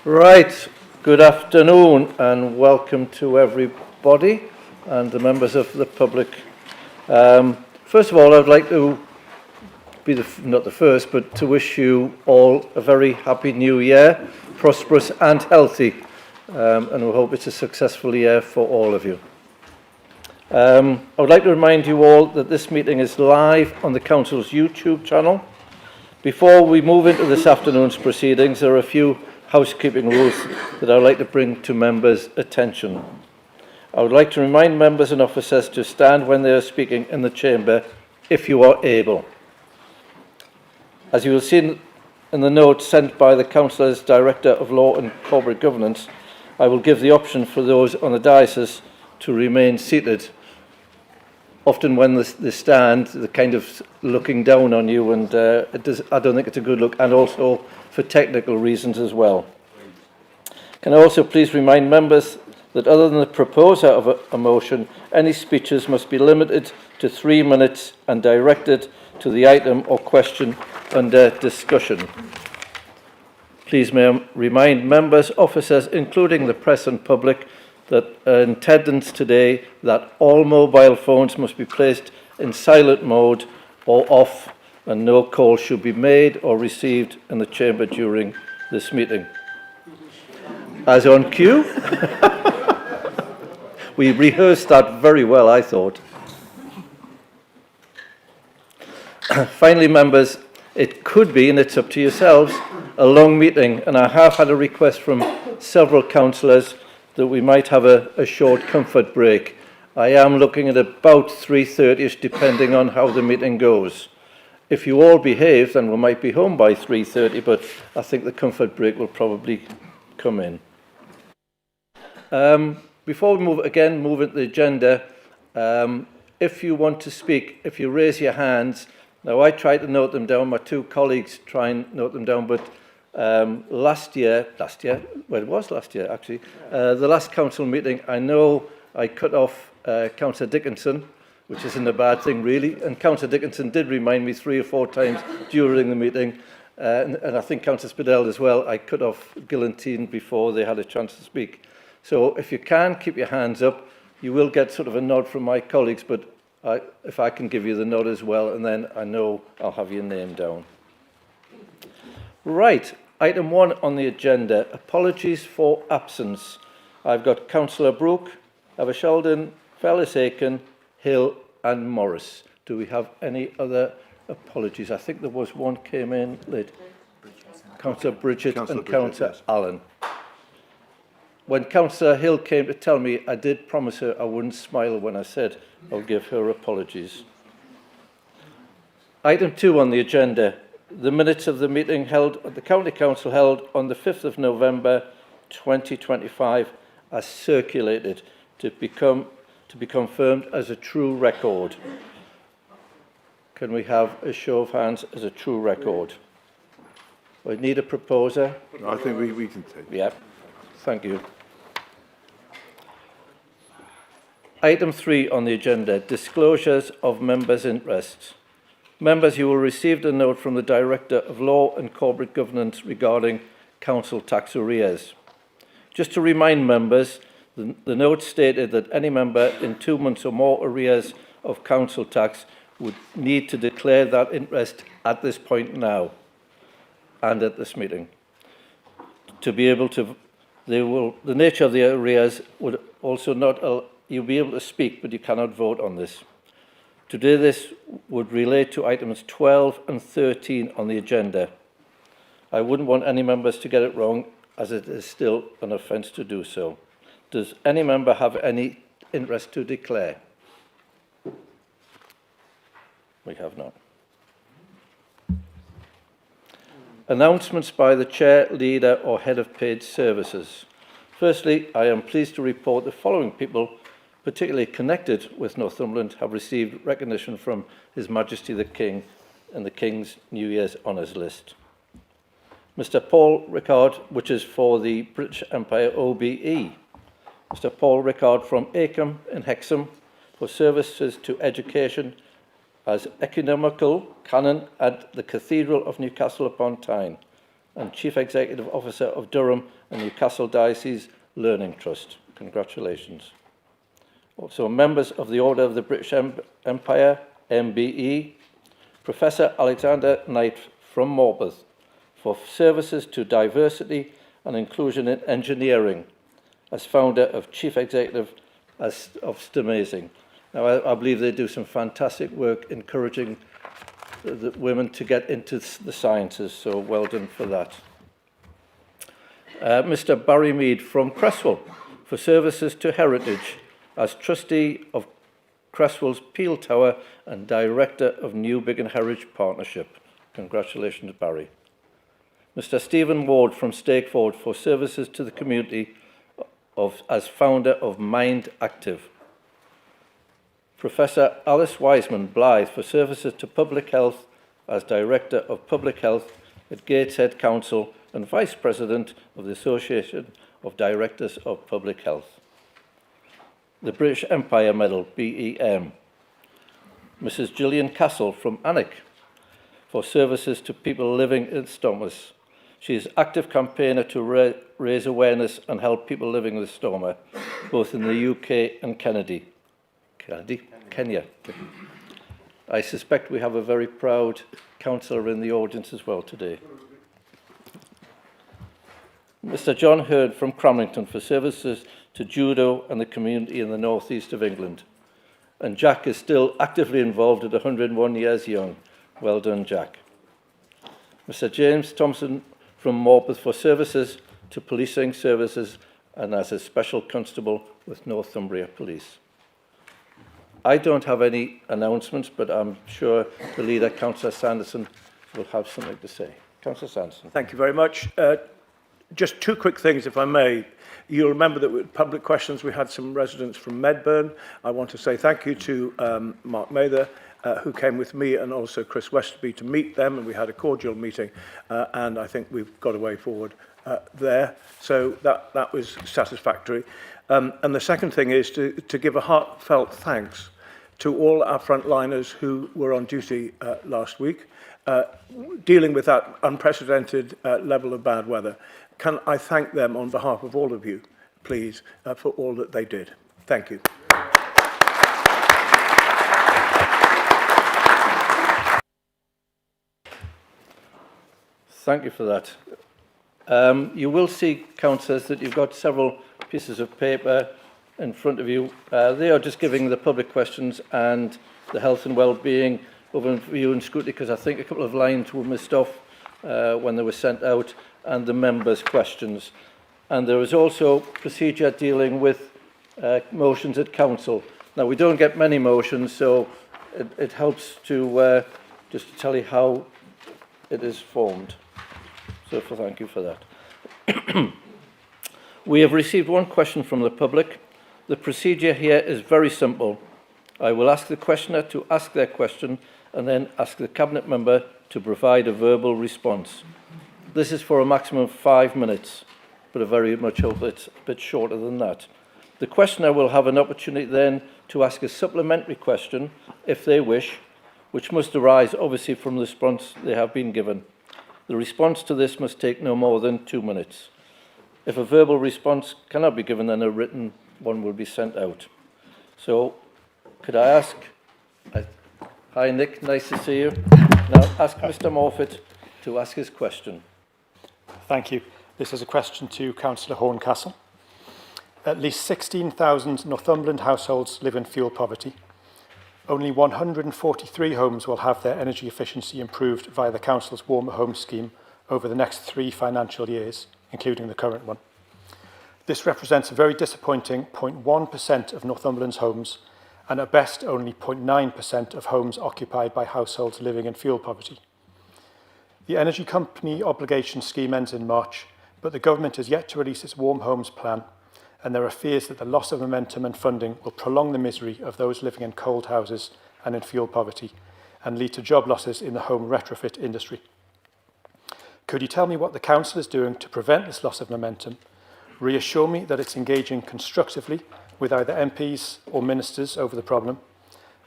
Right, good afternoon and welcome to everybody and the members of the public. First of all, I'd like to be not the first, but to wish you all a very happy new year, prosperous and healthy, and we hope it's a successful year for all of you. I would like to remind you all that this meeting is live on the Council's YouTube channel. Before we move into this afternoon's proceedings, there are a few housekeeping rules that I would like to bring to members' attention. I would like to remind members and officers to stand when they are speaking in the chamber, if you are able. As you will see in the note sent by the Councillor's Director of Law and Corporate Governance, I will give the option for those on the diocese to remain seated. Often when they stand, they're kind of looking down on you, and I don't think it's a good look, and also for technical reasons as well. Can I also please remind members that other than the proposer of a motion, any speeches must be limited to 3 minutes and directed to the item or question under discussion. Please may I remind members, officers, including the press and public, that in attendance today that all mobile phones must be placed in silent mode or off, and no call should be made or received in the chamber during this meeting. As on cue, we rehearsed that very well, I thought. Finally, members, it could be, and it's up to yourselves, a long meeting, and I have had a request from several councillors that we might have a short comfort break. I am looking at about 3:30ish, depending on how the meeting goes. If you all behave, then we might be home by 3:30, but I think the comfort break will probably come in. Before we move into the agenda, if you want to speak, if you raise your hands, now I try to note them down, my two colleagues try and note them down, but last year, well, it was last year actually, the last council meeting, I know I cut off Councillor Dickinson, which isn't a bad thing really, and Councillor Dickinson did remind me 3 or 4 times during the meeting, and I think Councillor Spidell as well. I cut off Gillantine before they had a chance to speak. So if you can, keep your hands up. You will get sort of a nod from my colleagues, but if I can give you the nod as well, and then I know I'll have your name down. Right, item 1 on the agenda, apologies for absence. I've got Councillor Brooke, Eversheldon, Fellis-Aiken, Hill and Morris. Do we have any other apologies? I think there was one came in late. Councillor Bridget and Councillor Allen. When Councillor Hill came to tell me, I did promise her I wouldn't smile when I said I'll give her apologies. Item 2 on the agenda, the minutes of the meeting held at the County Council held on the 5th of November 2025 are circulated to be confirmed as a true record. Can we have a show of hands as a true record? We need a proposer. I think we can take it. Yeah, thank you. Item 3 on the agenda, disclosures of members' interests. Members, you will receive a note from the Director of Law and Corporate Governance regarding council tax arrears. Just to remind members, the note stated that any member in 2 months or more arrears of council tax would need to declare that interest at this point now and at this meeting. To be able to, the nature of the arrears would also not, you'll be able to speak, but you cannot vote on this. Today this would relate to items 12 and 13 on the agenda. I wouldn't want any members to get it wrong, as it is still an offence to do so. Does any member have any interest to declare? We have not. Announcements by the Chair, Leader or Head of Paid Services. Firstly, I am pleased to report the following people, particularly connected with Northumberland, have received recognition from His Majesty the King and the King's New Year's Honours List. Mr. Paul Rickard, which is for the British Empire OBE. Mr. Paul Rickard from Acomb in Hexham for services to education as ecumenical canon at the Cathedral of Newcastle upon Tyne. and Chief Executive Officer of Durham and Newcastle Diocese Learning Trust. Congratulations. Also, members of the Order of the British Empire, MBE, Professor Alexander Knight from Morpeth, for services to diversity and inclusion in engineering, as founder of Chief Executive of STEMazing. Now, I believe they do some fantastic work encouraging the women to get into the sciences, so well done for that. Mr. Barry Mead from Cresswell, for services to heritage, as trustee of Cresswell's Peel Tower and director of New Biggin Heritage Partnership. Congratulations, Barry. Mr. Stephen Ward from Stakeford, for services to the community as founder of Mind Active. Professor Alice Wiseman Blythe, for services to public health as Director of Public Health at Gateshead Council and Vice President of the Association of Directors of Public Health. The British Empire Medal, BEM. Mrs. Gillian Castle from Alnwick, for services to people living in Stoma. She is active campaigner to raise awareness and help people living with stoma, both in the UK and Kenya. I suspect we have a very proud councillor in the audience as well today. Mr. John Hurd from Cramlington, for services to judo and the community in the northeast of England. And Jack is still actively involved at 101 years young. Well done, Jack. Mr. James Thompson from Morpeth, for services to policing services and as a special constable with Northumbria Police. I don't have any announcements, but I'm sure the leader, Councillor Sanderson, will have something to say. Councillor Sanderson. Thank you very much. Just two quick things, if I may. You'll remember that with public questions, we had some residents from Medburn. I want to say thank you to Mark Mather, who came with me, and also Chris Westerby, to meet them, and we had a cordial meeting, and I think we've got a way forward there. So that was satisfactory. And the second thing is to give a heartfelt thanks to all our frontliners who were on duty last week, dealing with that unprecedented level of bad weather. Can I thank them on behalf of all of you, please, for all that they did. Thank you. Thank you for that. You will see, councillors, that you've got several pieces of paper in front of you. They are just giving the public questions and the health and well-being overview and scrutiny, because I think a couple of lines were missed off when they were sent out, and the members' questions. And there is also procedure dealing with motions at council. Now, we don't get many motions, so it helps to just to tell you how it is formed. So thank you for that. We have received one question from the public. The procedure here is very simple. I will ask the questioner to ask their question and then ask the Cabinet member to provide a verbal response. This is for a maximum of 5 minutes, but I very much hope it's a bit shorter than that. The questioner will have an opportunity then to ask a supplementary question, if they wish, which must arise obviously from the response they have been given. The response to this must take no more than 2 minutes. If a verbal response cannot be given, then a written one will be sent out. So, could I ask... Hi, Nick. Nice to see you. Now, ask Mr. Morfitt to ask his question. Thank you. This is a question to Councillor Horncastle. At least 16,000 Northumberland households live in fuel poverty. Only 143 homes will have their energy efficiency improved via the Council's Warmer Homes scheme over the next 3 financial years, including the current one. This represents a very disappointing 0.1% of Northumberland's homes, and at best only 0.9% of homes occupied by households living in fuel poverty. The Energy Company Obligation Scheme ends in March, but the government has yet to release its Warm Homes plan, and there are fears that the loss of momentum and funding will prolong the misery of those living in cold houses and in fuel poverty, and lead to job losses in the home retrofit industry. Could you tell me what the Council is doing to prevent this loss of momentum, reassure me that it's engaging constructively with either MPs or ministers over the problem,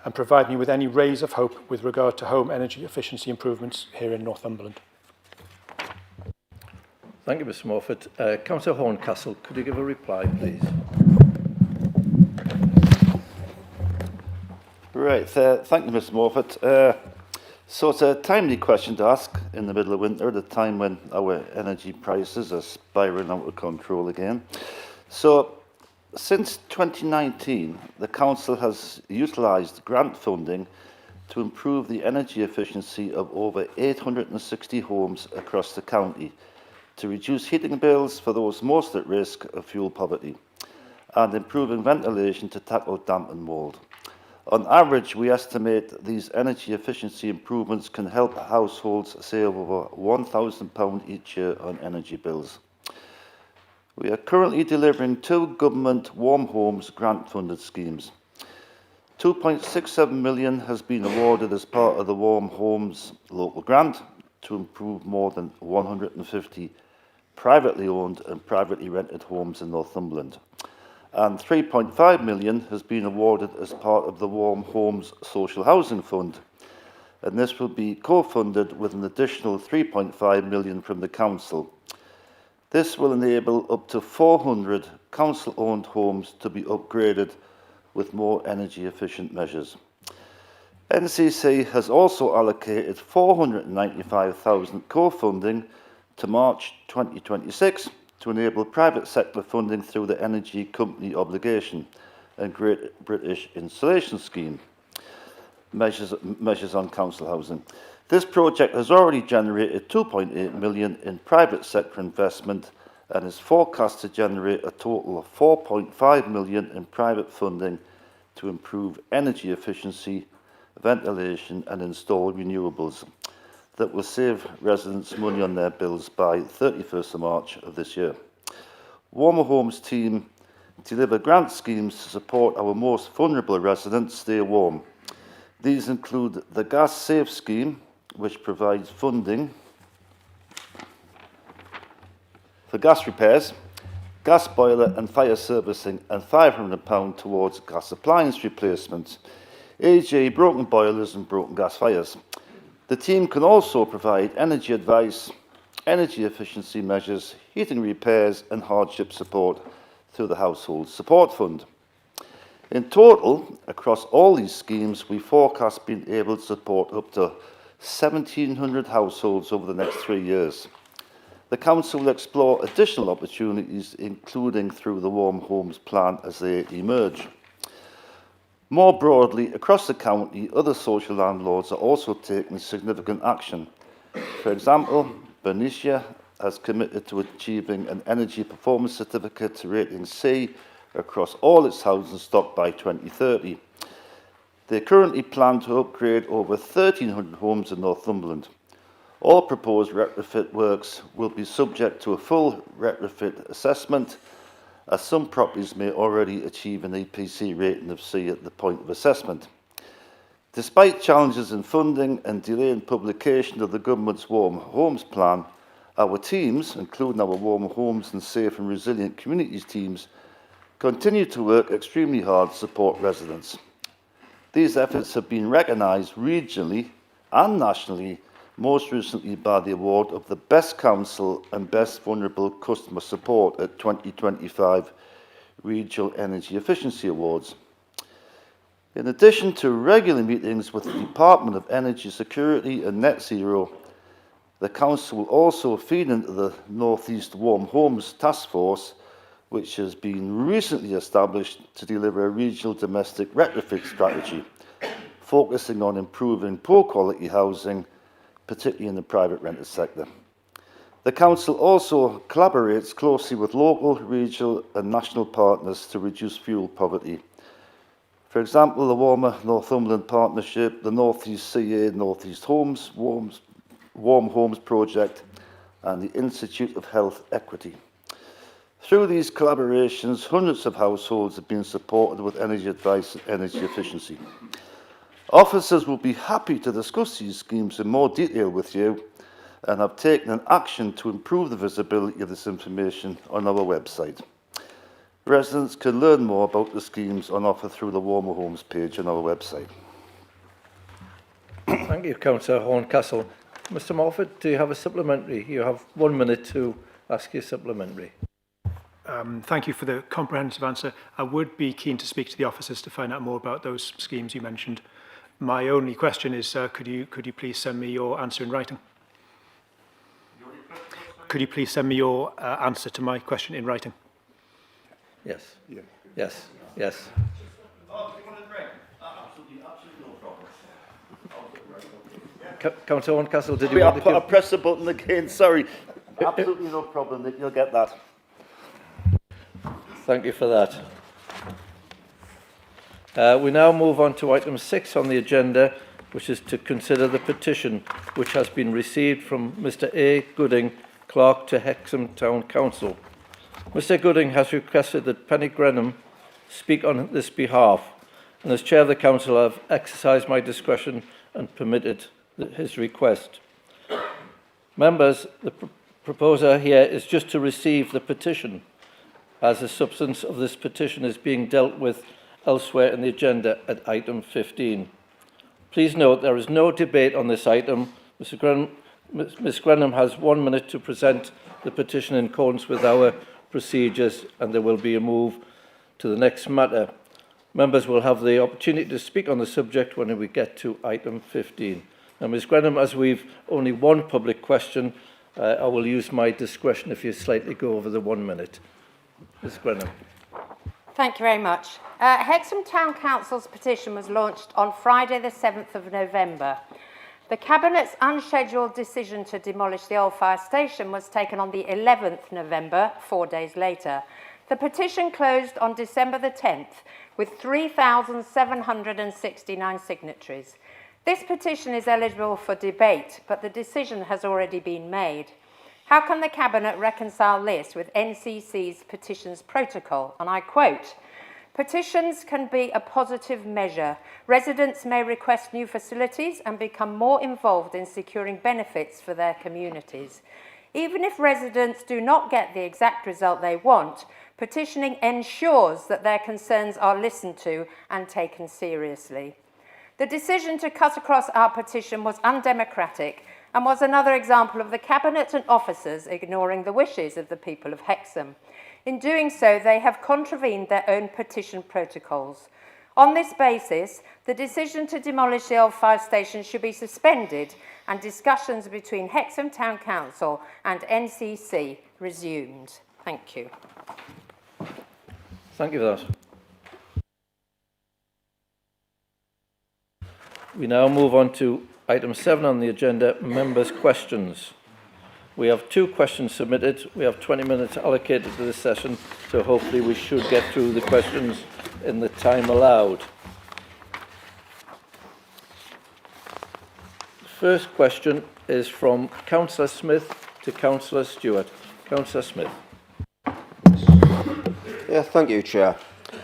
and provide me with any rays of hope with regard to home energy efficiency improvements here in Northumberland? Thank you, Mr Morford. Councillor Horncastle, could you give a reply, please? Right, thank you, Mr Morford. So it's a timely question to ask in the middle of winter, at a time when our energy prices are spiralling out of control again. So since 2019, the Council has utilised grant funding to improve the energy efficiency of over 860 homes across the county, to reduce heating bills for those most at risk of fuel poverty, and improving ventilation to tackle damp and mould. On average, we estimate these energy efficiency improvements can help households save over £1,000 each year on energy bills. We are currently delivering 2 government warm homes grant-funded schemes. £2.67 million has been awarded as part of the Warm Homes local grant to improve more than 150 privately owned and privately rented homes in Northumberland. And £3.5 million has been awarded as part of the Warm Homes Social Housing Fund. And this will be co-funded with an additional £3.5 million from the Council. This will enable up to 400 council-owned homes to be upgraded with more energy-efficient measures. NCC has also allocated £495,000 co-funding to March 2026 to enable private sector funding through the Energy Company Obligation and Great British Insulation Scheme measures on council housing. This project has already generated £2.8 million in private sector investment and is forecast to generate a total of £4.5 million in private funding to improve energy efficiency, ventilation and install renewables that will save residents money on their bills by 31st of March of this year. Warmer Homes team deliver grant schemes to support our most vulnerable residents stay warm. These include the Gas Safe Scheme, which provides funding for gas repairs, gas boiler and fire servicing, and £500 towards gas appliance replacements, AJ broken boilers and broken gas fires. The team can also provide energy advice, energy efficiency measures, heating repairs and hardship support through the Household Support Fund. In total, across all these schemes, we forecast being able to support up to 1,700 households over the next 3 years. The Council will explore additional opportunities, including through the Warm Homes Plan as they emerge. More broadly, across the county, other social landlords are also taking significant action. For example, Bernicia has committed to achieving an energy performance certificate rating C across all its housing stock by 2030. They currently plan to upgrade over 1,300 homes in Northumberland. All proposed retrofit works will be subject to a full retrofit assessment, as some properties may already achieve an EPC rating of C at the point of assessment. Despite challenges in funding and delay in publication of the government's Warm Homes Plan, our teams, including our Warm Homes and Safe and Resilient Communities teams, continue to work extremely hard to support residents. These efforts have been recognised regionally and nationally, most recently by the award of the Best Council and Best Vulnerable Customer Support at 2025 Regional Energy Efficiency Awards. In addition to regular meetings with the Department of Energy Security and Net Zero, the Council will also feed into the North East Warm Homes Task Force, which has been recently established to deliver a regional domestic retrofit strategy, focusing on improving poor quality housing, particularly in the private rented sector. The Council also collaborates closely with local, regional and national partners to reduce fuel poverty. For example, the Warmer Northumberland Partnership, the North East CA North East Homes, Warm Homes Project and the Institute of Health Equity. Through these collaborations, hundreds of households have been supported with energy advice and energy efficiency. Officers will be happy to discuss these schemes in more detail with you and have taken an action to improve the visibility of this information on our website. Residents can learn more about the schemes on offer through the Warmer Homes page on our website. Thank you, Councillor Horncastle. Mr Morford, do you have a supplementary? You have 1 minute to ask you supplementary. Thank you for the comprehensive answer. I would be keen to speak to the officers to find out more about those schemes you mentioned. My only question is, could you please send me your answer in writing? Could you please send me your answer to my question in writing? Yes. Yes. Yes. Councillor Horncastle, did you want to I'll give... press the button again, sorry. Absolutely no problem, Nick, you'll get that. Thank you for that. We now move on to item 6 on the agenda, which is to consider the petition which has been received from Mr A. Gooding, Clerk to Hexham Town Council. Mr Gooding has requested that Penny Grenham speak on this behalf, and as Chair of the Council I have exercised my discretion and permitted his request. Members, the proposer here is just to receive the petition, as the substance of this petition is being dealt with elsewhere in the agenda at item 15. Please note there is no debate on this item. Ms Grenham has 1 minute to present the petition in accordance with our procedures, and there will be a move to the next matter. Members will have the opportunity to speak on the subject when we get to item 15. Now, Ms Grenham, as we've only one public question, I will use my discretion if you slightly go over the 1 minute. Ms Grenham. Thank you very much. Hexham Town Council's petition was launched on Friday the 7th of November. The Cabinet's unscheduled decision to demolish the old fire station was taken on the 11th November, 4 days later. The petition closed on December the 10th with 3,769 signatories. This petition is eligible for debate, but the decision has already been made. How can the Cabinet reconcile this with NCC's petitions protocol? And I quote, "Petitions can be a positive measure. Residents may request new facilities and become more involved in securing benefits for their communities. Even if residents do not get the exact result they want, petitioning ensures that their concerns are listened to and taken seriously." The decision to cut across our petition was undemocratic and was another example of the Cabinet and officers ignoring the wishes of the people of Hexham. In doing so, they have contravened their own petition protocols. On this basis, the decision to demolish the old fire station should be suspended and discussions between Hexham Town Council and NCC resumed. Thank you. Thank you for that. We now move on to item 7 on the agenda, members' questions. We have 2 questions submitted. We have 20 minutes allocated to this session, so hopefully we should get through the questions in the time allowed. The first question is from Councillor Smith to Councillor Stewart. Councillor Smith. Yeah, thank you, Chair.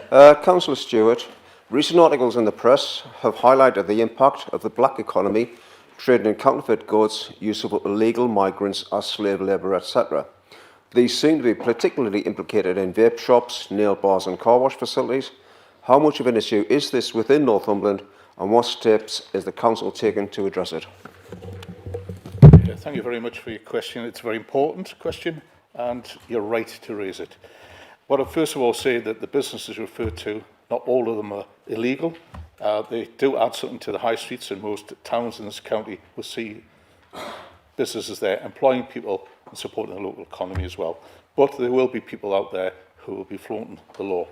Councillor Stewart, recent articles in the press have highlighted the impact of the black economy, trading in counterfeit goods, use of illegal migrants as slave labour, etc. These seem to be particularly implicated in vape shops, nail bars and car wash facilities. How much of an issue is this within Northumberland, and what steps is the Council taking to address it? Yeah, thank you very much for your question. It's a very important question, and you're right to raise it. What I first of all say that the businesses referred to, not all of them are illegal. They do add something to the high streets, and most towns in this county will see businesses there employing people and supporting the local economy as well. But there will be people out there who will be flaunting the law.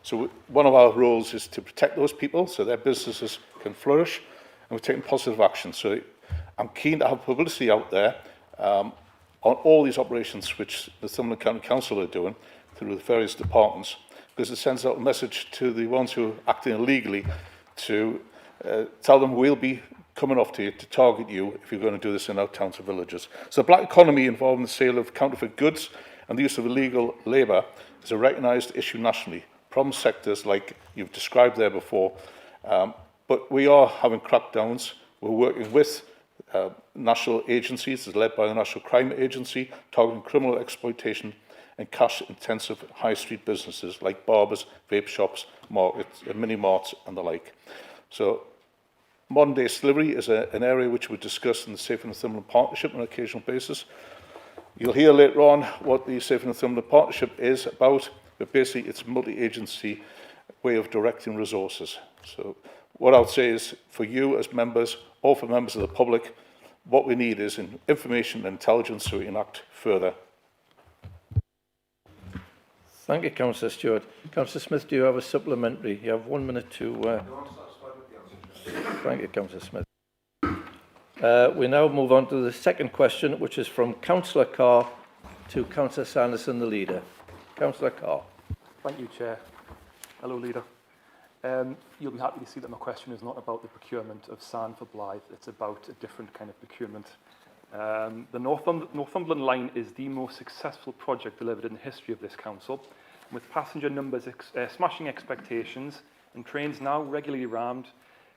So one of our roles is to protect those people so their businesses can flourish, and we're taking positive action. So I'm keen to have publicity out there on all these operations which the Northumberland County Council are doing through the various departments, because it sends out a message to the ones who are acting illegally to tell them we'll be coming off to you to target you if you're going to do this in our towns and villages. So the black economy involving the sale of counterfeit goods and the use of illegal labour is a recognised issue nationally. Problem sectors like you've described there before, but we are having crackdowns. We're working with national agencies, as led by the National Crime Agency, targeting criminal exploitation and cash-intensive high street businesses like barbers, vape shops, markets, mini-marts and the like. So modern-day slavery is an area which we discuss in the Safe Northumberland Partnership on an occasional basis. You'll hear later on what the Safe Northumberland Partnership is about, but basically it's a multi-agency way of directing resources. So what I would say is, for you as members, or for members of the public, what we need is information and intelligence so we can act further. Thank you, Councillor Stewart. Councillor Smith, do you have a supplementary? You have 1 minute to... Thank you, Councillor Smith. We now move on to the second question, which is from Councillor Carr to Councillor Sanderson, the leader. Councillor Carr. Thank you, Chair. Hello, Leader. You'll be happy to see that my question is not about the procurement of sand for Blythe. It's about a different kind of procurement. The Northumberland Line is the most successful project delivered in the history of this council, with passenger numbers smashing expectations and trains now regularly rammed.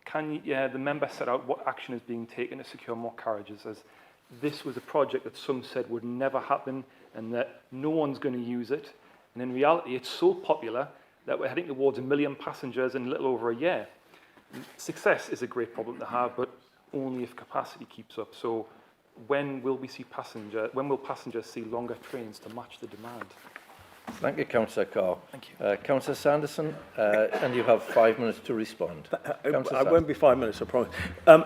Can the member set out what action is being taken to secure more carriages, as this was a project that some said would never happen and that no one's going to use it, and in reality it's so popular that we're heading towards 1 million passengers in a little over a year. Success is a great problem to have, but only if capacity keeps up. So when will passengers see longer trains to match the demand? Thank you, Councillor Carr. Thank you. Councillor Sanderson, and you have 5 minutes to respond. I won't be 5 minutes, I promise.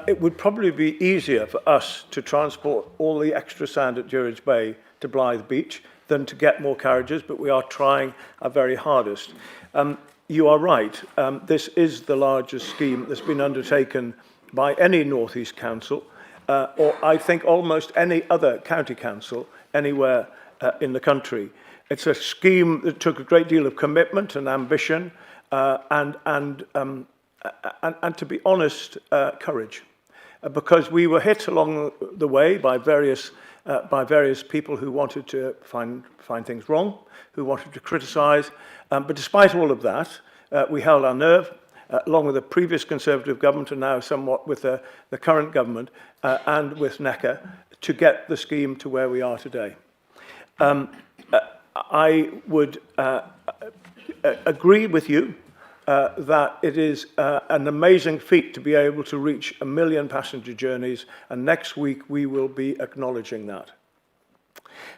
It would probably be easier for us to transport all the extra sand at Durridge Bay to Blythe Beach than to get more carriages, but we are trying our very hardest. You are right. This is the largest scheme that's been undertaken by any North East council, or I think almost any other county council anywhere in the country. It's a scheme that took a great deal of commitment and ambition, and to be honest, courage, because we were hit along the way by various people who wanted to find things wrong, who wanted to criticise. But despite all of that, we held our nerve, along with the previous Conservative government and now somewhat with the current government and with NECA, to get the scheme to where we are today. I would agree with you that it is an amazing feat to be able to reach 1 million passenger journeys, and next week we will be acknowledging that.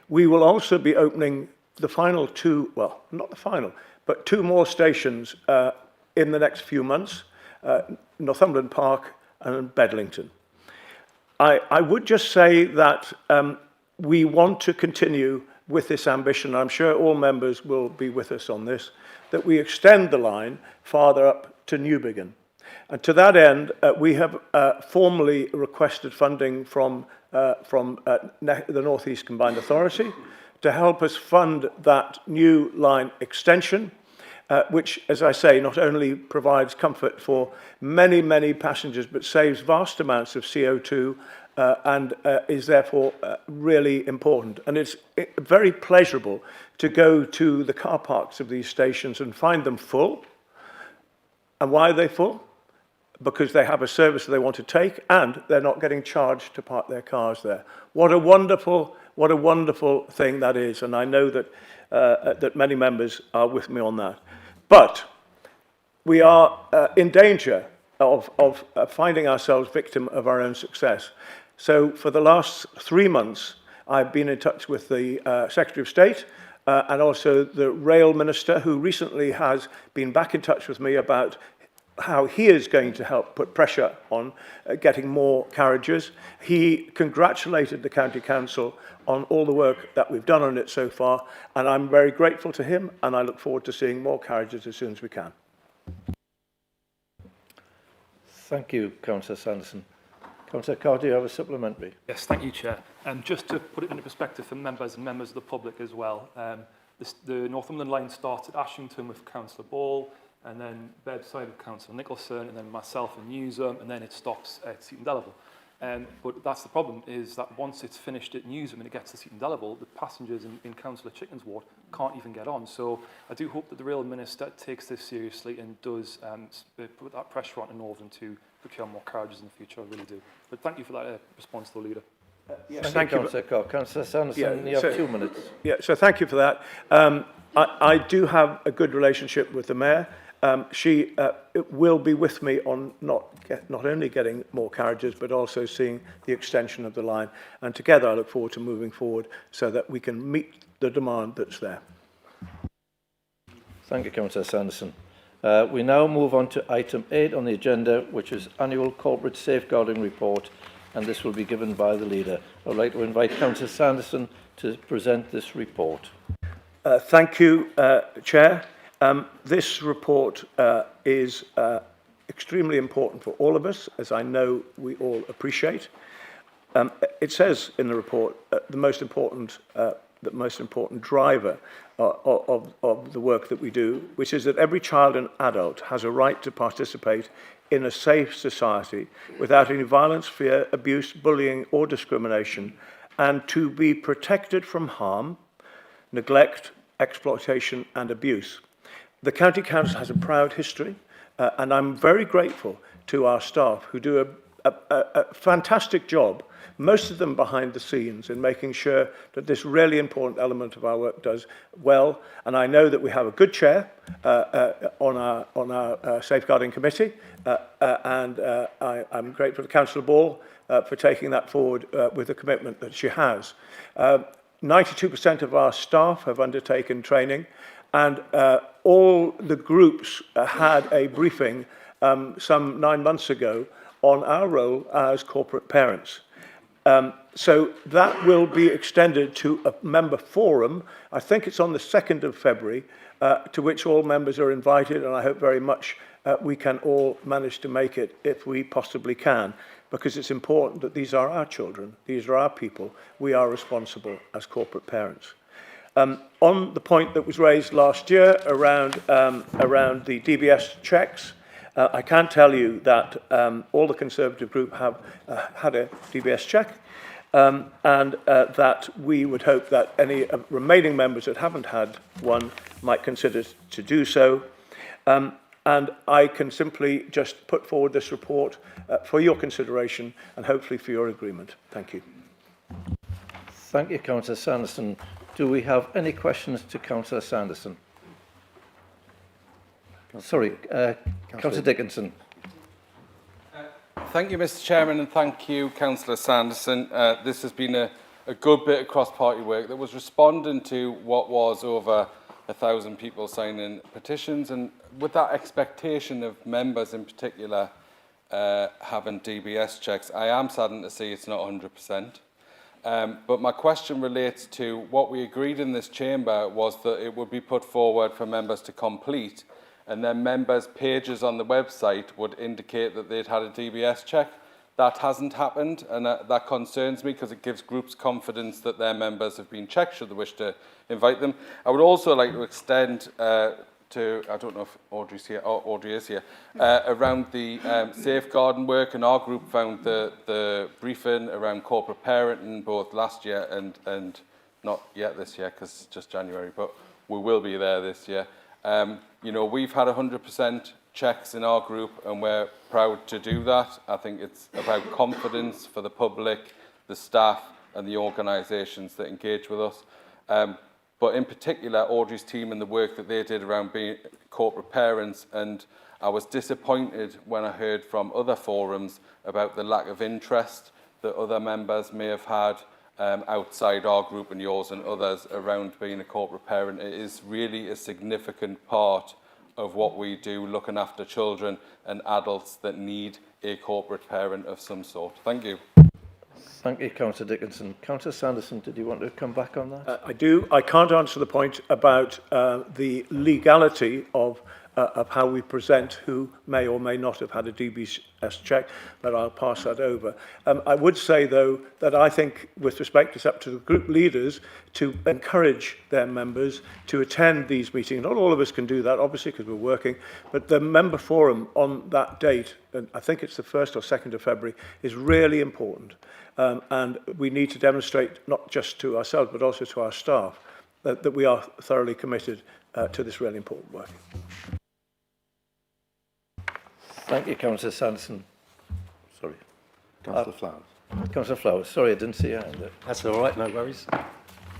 We will also be opening the final two, well, not the final, but 2 more stations in the next few months, Northumberland Park and Bedlington. I would just say that we want to continue with this ambition. I'm sure all members will be with us on this, that we extend the line farther up to Newbiggin. And to that end, we have formally requested funding from the North East Combined Authority to help us fund that new line extension, which, as I say, not only provides comfort for many, many passengers, but saves vast amounts of CO2 and is therefore really important. And it's very pleasurable to go to the car parks of these stations and find them full. And why are they full? Because they have a service that they want to take and they're not getting charged to park their cars there. What a wonderful thing that is. And I know that, that many members are with me on that. But we are in danger of finding ourselves victim of our own success. So for the last 3 months, I've been in touch with the Secretary of State and also the Rail Minister, who recently has been back in touch with me about how he is going to help put pressure on getting more carriages. He congratulated the County Council on all the work that we've done on it so far, and I'm very grateful to him, and I look forward to seeing more carriages as soon as we can. Thank you, Councillor Sanderson. Councillor Carr, do you have a supplementary? Yes, thank you, Chair. Just to put it into perspective for members and members of the public as well, the Northumberland line starts at Ashington with Councillor Ball, and then Bedside with Councillor Nicholson, and then myself in Newsham, and then it stops at Seaton Delaval. But that's the problem, is that once it's finished at Newsham and it gets to Seaton Delaval, the passengers in Councillor Chicken's ward can't even get on. So I do hope that the Rail Minister takes this seriously and does put that pressure on to Northern to procure more carriages in the future. I really do. But thank you for that response, though, Leader. Yes, thank you, Councillor Carr. Councillor Sanderson, you have 2 minutes. Yeah, so thank you for that. I do have a good relationship with the Mayor, she will be with me on not only getting more carriages, but also seeing the extension of the line. And together I look forward to moving forward so that we can meet the demand that's there. Thank you, Councillor Sanderson. We now move on to item 8 on the agenda, which is Annual Corporate Safeguarding Report, and this will be given by the leader. I would like to invite Councillor Sanderson to present this report. Thank you, Chair. This report is extremely important for all of us, as I know we all appreciate. It says in the report the most important driver of the work that we do, which is that every child and adult has a right to participate in a safe society without any violence, fear, abuse, bullying or discrimination, and to be protected from harm, neglect, exploitation and abuse. The County Council has a proud history, and I'm very grateful to our staff who do a fantastic job, most of them behind the scenes, in making sure that this really important element of our work does well. And I know that we have a good chair on our safeguarding committee, and I'm grateful to Councillor Ball for taking that forward with the commitment that she has. 92% of our staff have undertaken training, and all the groups had a briefing some 9 months ago on our role as corporate parents. So that will be extended to a member forum. I think it's on the 2nd of February, to which all members are invited, and I hope very much we can all manage to make it if we possibly can, because it's important that these are our children, these are our people, we are responsible as corporate parents. On the point that was raised last year around the DBS checks, I can tell you that all the Conservative group have had a DBS check, and that we would hope that any remaining members that haven't had one might consider to do so. And I can simply just put forward this report for your consideration and hopefully for your agreement. Thank you. Thank you, Councillor Sanderson. Do we have any questions to Councillor Sanderson? Sorry, Councillor Dickinson. Thank you, Mr Chairman, and thank you, Councillor Sanderson. This has been a good bit of cross-party work that was responding to what was over 1,000 people signing petitions, and with that expectation of members in particular having DBS checks, I am saddened to see it's not 100%. But my question relates to what we agreed in this chamber was that it would be put forward for members to complete, and then members' pages on the website would indicate that they'd had a DBS check. That hasn't happened, and that concerns me because it gives groups confidence that their members have been checked should they wish to invite them. I would also like to extend to, I don't know if Audrey's here, Audrey is here, around the safeguarding work, and our group found the briefing around corporate parenting both last year and not yet this year because it's just January, but we will be there this year. You know, we've had 100% checks in our group and we're proud to do that. I think it's about confidence for the public, the staff and the organisations that engage with us. But in particular, Audrey's team and the work that they did around being corporate parents, and I was disappointed when I heard from other forums about the lack of interest that other members may have had outside our group and yours and others around being a corporate parent. It is really a significant part of what we do, looking after children and adults that need a corporate parent of some sort. Thank you. Thank you, Councillor Dickinson. Councillor Sanderson, did you want to come back on that? I do. I can't answer the point about the legality of how we present who may or may not have had a DBS check, but I'll pass that over. I would say, though, that I think, with respect, it's up to the group leaders to encourage their members to attend these meetings. Not all of us can do that, obviously, because we're working, but the member forum on that date, and I think it's the 1st or 2nd of February, is really important. And we need to demonstrate, not just to ourselves, but also to our staff, that we are thoroughly committed to this really important work. Thank you, Councillor Sanderson. Sorry. Councillor Flowers. Councillor Flowers, sorry, I didn't see your hand there. That's all right, no worries.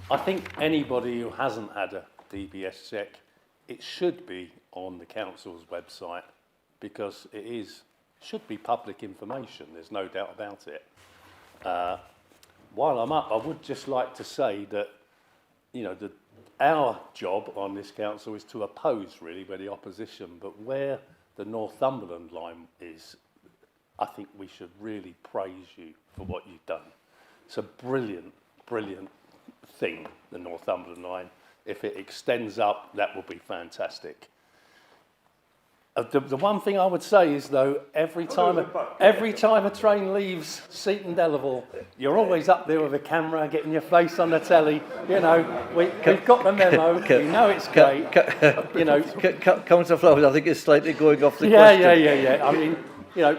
I think anybody who hasn't had a DBS check it should be on the council's website because should be public information. There's no doubt about it. While I'm up, I would just like to say that, you know, our job on this council is to oppose, really, we're the opposition, but where the Northumberland line is, I think we should really praise you for what you've done. It's a brilliant, brilliant thing, the Northumberland line. If it extends up, that will be fantastic. The one thing I would say is, though, every time a train leaves Seaton Delaval, you're always up there with a camera, getting your face on the telly. You know, we've got the memo. We know it's great. You know, Councillor Flowers, I think it's slightly going off the yeah, question. yeah. I mean, you know,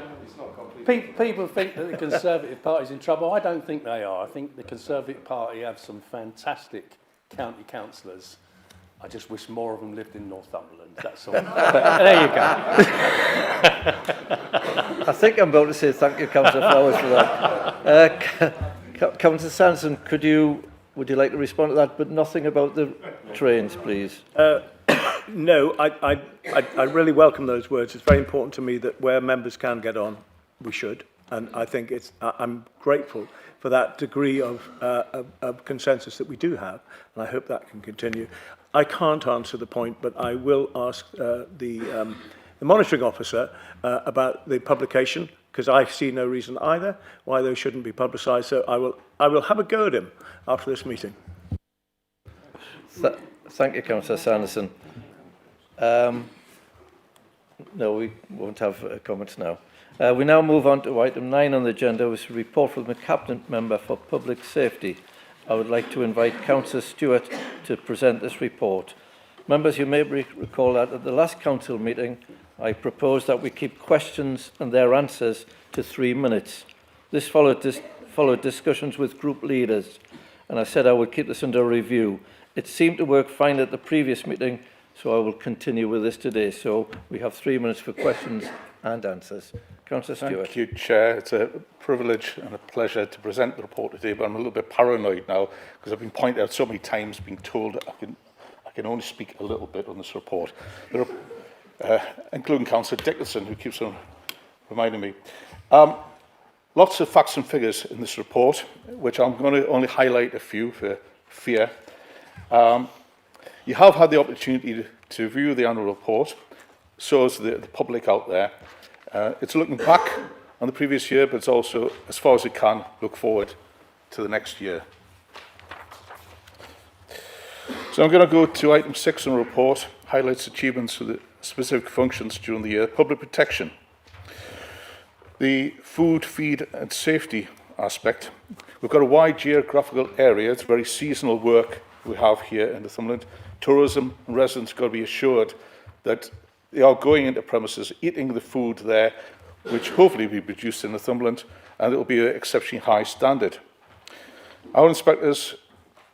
people think that the Conservative Party's in trouble. I don't think they are. I think the Conservative Party have some fantastic county councillors. I just wish more of them lived in Northumberland, that's all. But there you go. I think I'm about to say thank you, Councillor Flowers, for that. Councillor Sanderson, would you like to respond to that, but nothing about the trains, please? No, I really welcome those words. It's very important to me that where members can get on, we should. And I think I'm grateful for that degree of consensus that we do have, and I hope that can continue. I can't answer the point, but I will ask the monitoring officer about the publication, because I see no reason either why those shouldn't be publicised. So I will have a go at him after this meeting. Thank you, Councillor Sanderson. No, we won't have comments now. We now move on to item 9 on the agenda, which is a report from the Cabinet Member for Public Safety. I would like to invite Councillor Stewart to present this report. Members, you may recall that at the last council meeting, I proposed that we keep questions and their answers to 3 minutes. This followed discussions with group leaders, and I said I would keep this under review. It seemed to work fine at the previous meeting, so I will continue with this today. So we have 3 minutes for questions and answers. Councillor Stewart. Thank you, Chair. It's a privilege and a pleasure to present the report today, but I'm a little bit paranoid now because I've been pointed out so many times, being told I can only speak a little bit on this report. There are, including Councillor Dickinson, who keeps on reminding me. Lots of facts and figures in this report, which I'm going to only highlight a few for fear. You have had the opportunity to view the annual report, so has the public out there. It's looking back on the previous year, but it's also, as far as it can, look forward to the next year. So I'm going to go to item 6 on the report, highlights achievements for the specific functions during the year. Public protection. The food, feed and safety aspect. We've got a wide geographical area. It's very seasonal work we have here in Northumberland. Tourism and residents got to be assured that they are going into premises, eating the food there, which hopefully will be produced in Northumberland, and it will be an exceptionally high standard. Our inspectors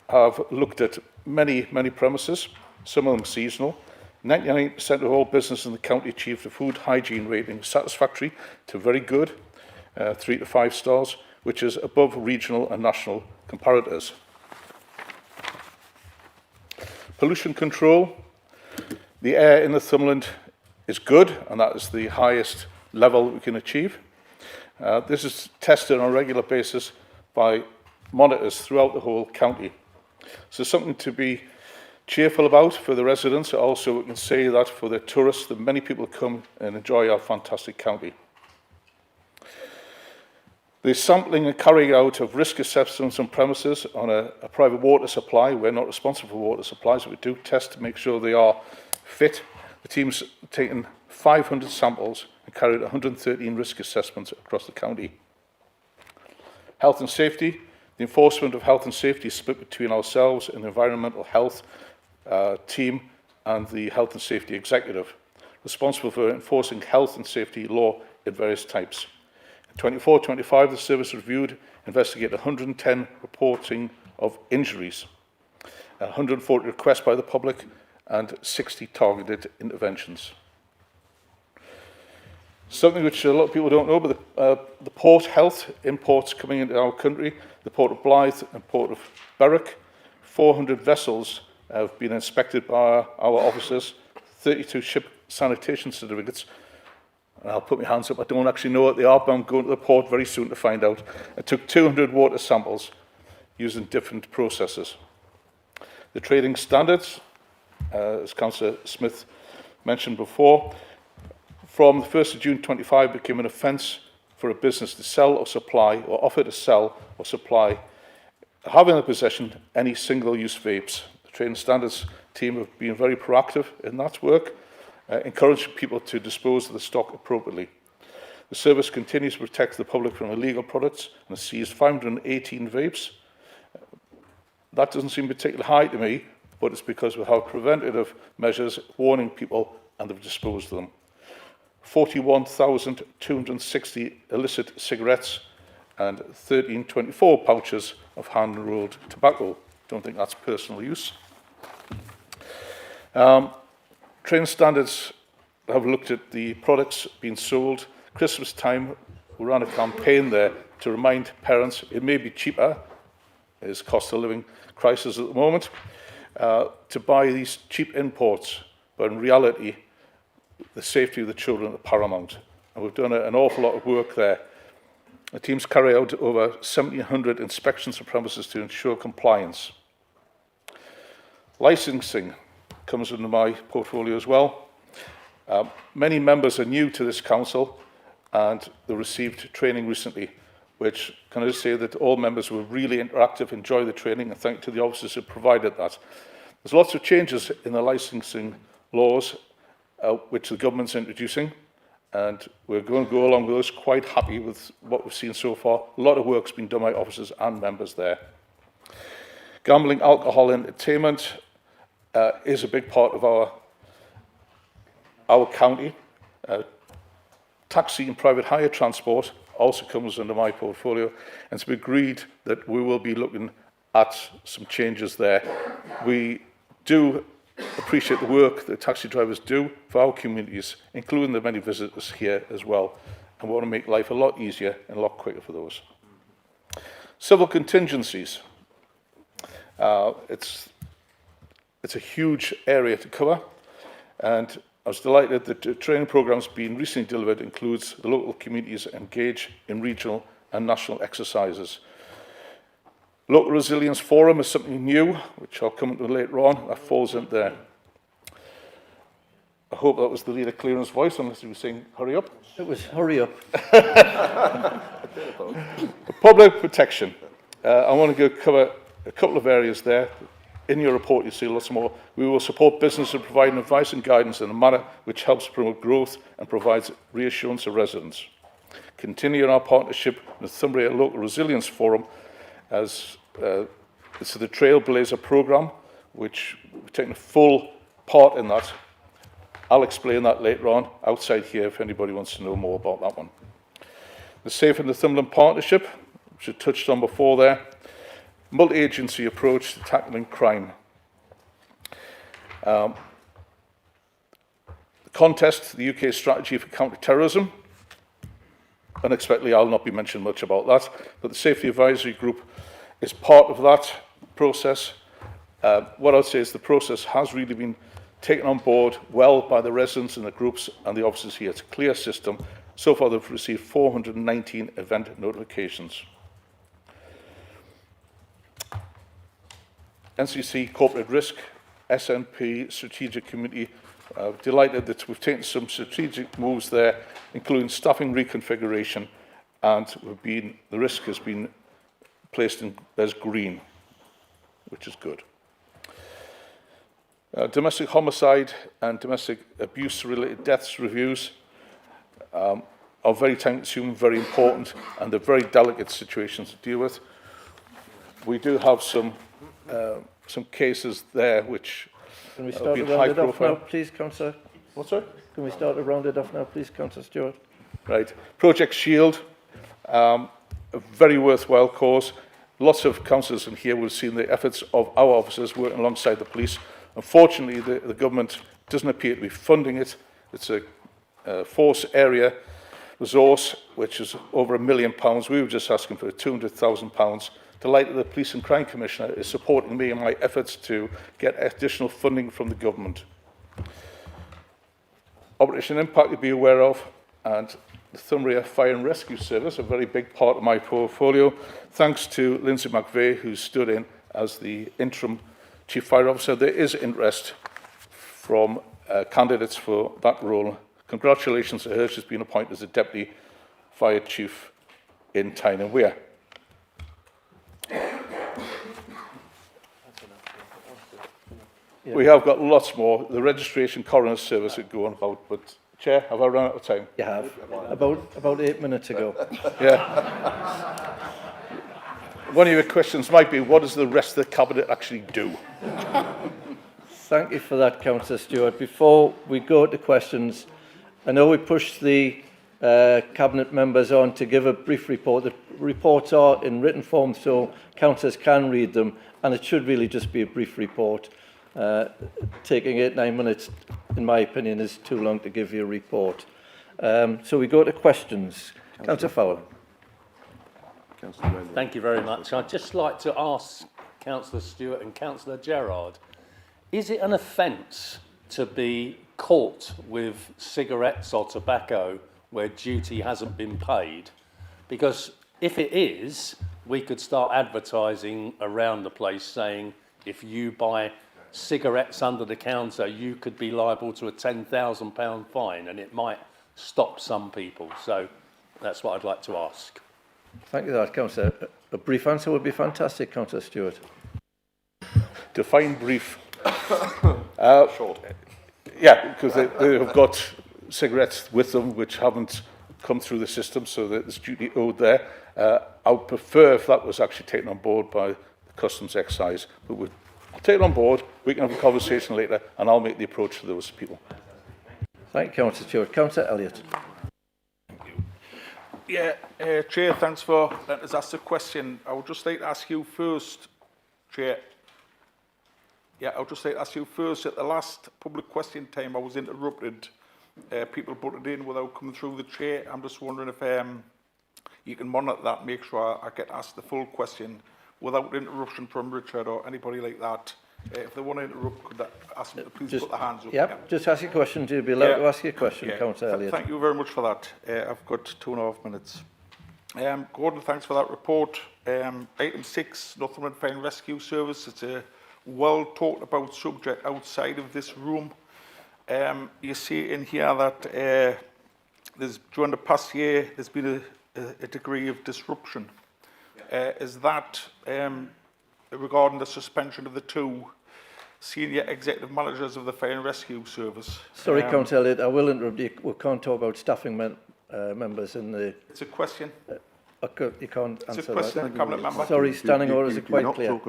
have looked at many premises, some of them seasonal. 99% of all businesses in the county achieved a food hygiene rating satisfactory to very good, 3 to 5 stars, which is above regional and national comparators. Pollution control. The air in Northumberland is good, and that is the highest level we can achieve. This is tested on a regular basis by monitors throughout the whole county. So something to be cheerful about for the residents. Also, we can say that for the tourists, that many people come and enjoy our fantastic county. The sampling and carrying out of risk assessments on premises on a private water supply. We're not responsible for water supplies, but we do test to make sure they are fit. The team's taken 500 samples and carried 113 risk assessments across the county. Health and safety. The enforcement of health and safety is split between ourselves and the environmental health team and the health and safety executive, responsible for enforcing health and safety law in various types. In 24-25, the service reviewed, investigated 110 reporting of injuries, 140 requests by the public, and 60 targeted interventions. Something which a lot of people don't know, but the port health imports coming into our country, the Port of Blyth and Port of Berwick, 400 vessels have been inspected by our officers 32 ship sanitation certificates, and I'll put my hands up, I don't actually know what they are, but I'm going to the port very soon to find out. I took 200 water samples using different processes. The trading standards, as Councillor Smith mentioned before, from the 1st of June 25 became an offence for a business to sell or supply or offer to sell or supply, have in their possession any single-use vapes. The trading standards team have been very proactive in that work, encouraging people to dispose of the stock appropriately. The service continues to protect the public from illegal products and has seized 518 vapes. That doesn't seem particularly high to me, but it's because we have preventative measures warning people and they've disposed of them. 41,260 illicit cigarettes and 1324 pouches of hand-rolled tobacco. Don't think that's personal use. Trading standards have looked at the products being sold. Christmas time, we ran a campaign there to remind parents it may be cheaper, there's cost of living crisis at the moment, to buy these cheap imports, but in reality, the safety of the children are paramount. And we've done an awful lot of work there. The teams carry out over 1,700 inspections of premises to ensure compliance. Licensing comes under my portfolio as well. Many members are new to this council and they received training recently, which can I just say that all members were really interactive, enjoyed the training, and thank to the officers who provided that. There's lots of changes in the licensing laws which the government's introducing, and we're going to go along with those, quite happy with what we've seen so far. A lot of work's been done by officers and members there. Gambling, alcohol, and entertainment is a big part of our county. Taxi and private hire transport also comes under my portfolio, and it's been agreed that we will be looking at some changes there. We do appreciate the work that taxi drivers do for our communities, including the many visitors here as well, and we want to make life a lot easier and a lot quicker for those. Civil contingencies. It's a huge area to cover, and I was delighted that the training programmes being recently delivered includes the local communities engage in regional and national exercises. Local Resilience Forum is something new, which I'll come to later on. That falls in there. I hope that was the leader clearance voice, unless he was saying, hurry up. It was hurry up. Public protection. I want to cover a couple of areas there. In your report, you see lots more. We will support business in providing advice and guidance in a manner which helps promote growth and provides reassurance to residents. Continue our partnership with the Northumbria Local Resilience Forum as it's the Trailblazer programme, which we've taken a full part in that. I'll explain that later on outside here if anybody wants to know more about that one. The Safe in Northumberland Partnership, which I touched on before there. Multi-agency approach to tackling crime. The contest, the UK strategy for counter-terrorism. Unexpectedly, I'll not be mentioning much about that, but the Safety Advisory Group is part of that process. What I'd say is the process has really been taken on board well by the residents and the groups and the officers here. It's a clear system. So far, they've received 419 event notifications. NCC Corporate Risk, SNP Strategic Committee. Delighted that we've taken some strategic moves there, including staffing reconfiguration, and the risk has been placed as green, which is good. Domestic homicide and domestic abuse-related deaths reviews are very time-consuming, very important, and they're very delicate situations to deal with. We do have some cases there which Can we start to round it off now, please, Councillor? What's that? Can we start to round it off now, please, Councillor Stewart? Right. Project Shield, a very worthwhile cause. Lots of councillors in here will have seen the efforts of our officers working alongside the police. Unfortunately, the government doesn't appear to be funding it. It's a force area resource, which is over £1 million. We were just asking for £200,000. Delighted the Police and Crime Commissioner is supporting me in my efforts to get additional funding from the government. Operation Impact to be aware of, and the Thumbria Fire and Rescue Service, a very big part of my portfolio. Thanks to Lindsay McVeigh, who stood in as the interim Chief Fire Officer. There is interest from candidates for that role. Congratulations to her. She's been appointed as a Deputy Fire Chief in Tyne and Wear. We have got lots more. The registration coroner's service would go on about, but Chair, have I run out of time? You have. About 8 minutes ago. Yeah. One of your questions might be, what does the rest of the Cabinet actually do? Thank you for that, Councillor Stewart. Before we go to questions, I know we pushed the Cabinet members on to give a brief report. The reports are in written form, so councillors can read them, and it should really just be a brief report. Taking 8-9 minutes, in my opinion, is too long to give you a report. So we go to questions. Councillor Fowler. Thank you very much. I'd just like to ask Councillor Stewart and Councillor Gerard, is it an offence to be caught with cigarettes or tobacco where duty hasn't been paid? Because if it is, we could start advertising around the place saying if you buy cigarettes under the counter, you could be liable to a £10,000 fine, and it might stop some people. So that's what I'd like to ask. Thank you for that, Councillor. A brief answer would be fantastic, Councillor Stewart. Define brief. Short. Yeah, because they have got cigarettes with them which haven't come through the system, so that there's duty owed there. I would prefer if that was actually taken on board by the Customs Excise, but I'll take it on board, we can have a conversation later, and I'll make the approach to those people. Thank you, Councillor Stewart. Councillor Elliott. Yeah, Chair, thanks for letting us ask the question. I would just like to ask you first, Chair. Yeah, I would just like to ask you first, at the last public question time I was interrupted. People put it in without coming through the Chair. I'm just wondering if you can monitor that, make sure I get asked the full question without interruption from Richard or anybody like that. If they want to interrupt, could I ask them to please put their hands up? Yep, yeah. Just ask your question. Do you be allowed to ask your question, Councillor Elliott? Thank you very much for that. I've got 2.5 minutes. Gordon, thanks for that report. Item 6, Northumberland Fire and Rescue Service. It's a well talked about subject outside of this room. You see in here that during the past year there's been a degree of disruption. Is that regarding the suspension of the 2 senior executive managers of the Fire and Rescue Service? Sorry, Councillor Elliott, I will interrupt you. We can't talk about staffing members in the... It's a question. You can't answer that. It's a question, Cabinet Member. Sorry, standing orders are quite clear.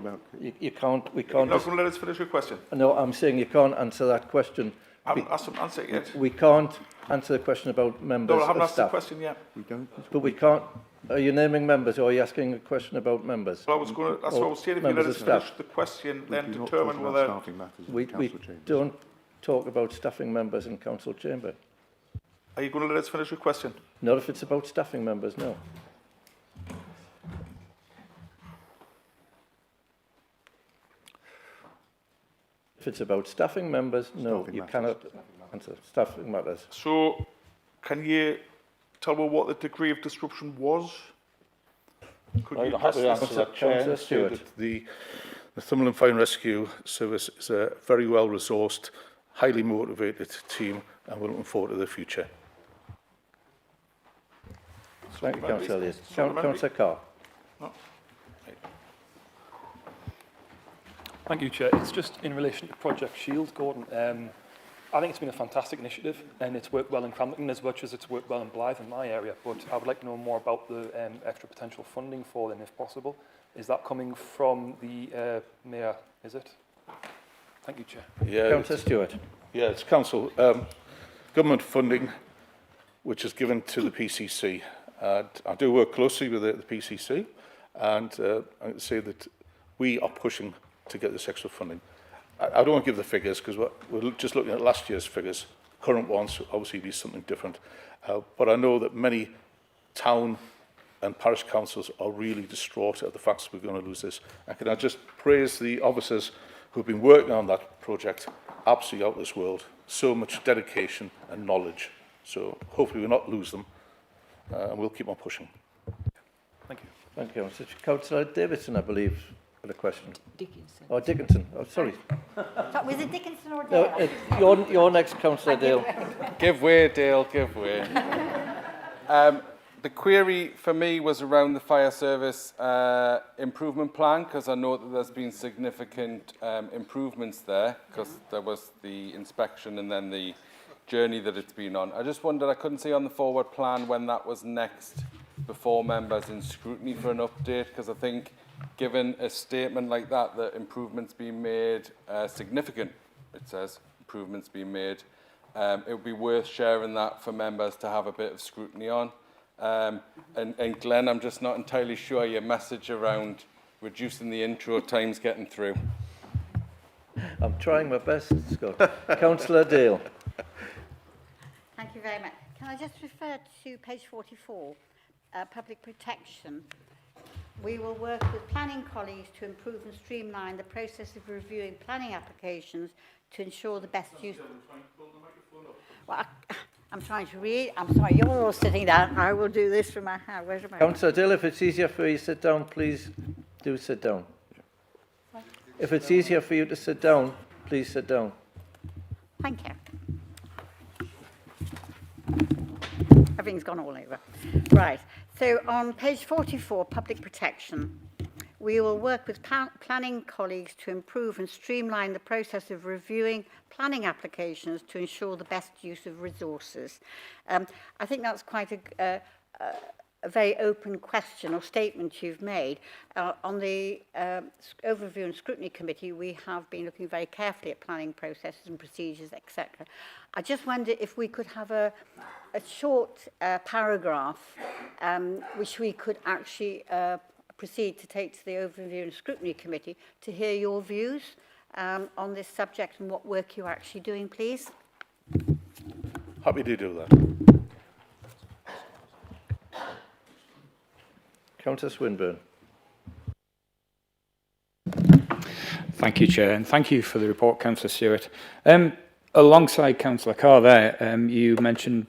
You can't... We can't... You're not going to let us finish your question? No, I'm saying you can't answer that question. I haven't asked them to answer it yet. We can't answer the question about members No, I haven't of asked the staff. question yet. We don't. But we can't... Are you naming members, or are you asking a question about members? Well, I was going to... That's what I was saying. If you let us finish the question, then determine whether... We don't talk about staffing members in council chamber. Are you going to let us finish your question? Not if it's about staffing members, no. If it's about staffing members, no, you cannot answer staffing matters. So, can you tell me what the degree of disruption was? Could I'm you happy to answer that, Chair. Councillor Stewart. The Northumberland Fire and Rescue Service is a very well-resourced, highly motivated team, and we're looking forward to the future. Thank you, Councillor Elliott. Councillor Carr. No. Thank you, Chair. It's just in relation to Project Shield, Gordon. I think it's been a fantastic initiative, and it's worked well in Cramlington as much as it's worked well in Blythe in my area. But I would like to know more about the extra potential funding for them, if possible. Is that coming from the Mayor, is it? Thank you, Chair. Yeah, Councillor Stewart. Yeah, it's council. Government funding, which is given to the PCC. I do work closely with the PCC, and I would say that we are pushing to get this extra funding. I don't want to give the figures because we're just looking at last year's figures. Current ones obviously be something different. But I know that many town and parish councils are really distraught at the fact that we're going to lose this. And can I just praise the officers who've been working on that project, absolutely out of this world. so much dedication and knowledge. So hopefully we'll not lose them, and we'll keep on pushing. Thank you. Thank you. Councillor Davidson, I believe, had a question. Dickinson. Oh, Dickinson. Oh, sorry. So, was it Dickinson or No, Dale? you're next, Councillor Dale. Give way, Dale, give way. The query for me was around the fire service improvement plan, because I know that there's been significant improvements there, because there was the inspection and then the journey that it's been on. I just wondered, I couldn't see on the forward plan when that was next before members in scrutiny for an update, because I think given a statement like that, that improvements being made, significant, it says, improvements being made, it would be worth sharing that for members to have a bit of scrutiny on. And Glenn, I'm just not entirely sure your message around reducing the intro times getting through. I'm trying my best, Scott. Councillor Dale. Thank you very much. Can I just refer to page 44, public protection? We will work with planning colleagues to improve and streamline the process of reviewing planning applications to ensure the best use. Well, I'm trying to read. I'm sorry, you're all sitting down. I will do this from my hand. Where's my... Councillor Dale, if it's easier for you to sit down, please do sit down. If it's easier for you to sit down, please sit down. Thank you. Everything's gone all over. Right. So on page 44, public protection, we will work with planning colleagues to improve and streamline the process of reviewing planning applications to ensure the best use of resources. I think that's quite a very open question or statement you've made. On the Overview and Scrutiny Committee, we have been looking very carefully at planning processes and procedures, etc. I just wonder if we could have a short paragraph which we could actually proceed to take to the Overview and Scrutiny Committee to hear your views on this subject and what work you're actually doing, please. Happy to do that. Councillor Swinburne. Thank you, Chair, and thank you for the report, Councillor Stewart. Alongside Councillor Carr there, you mentioned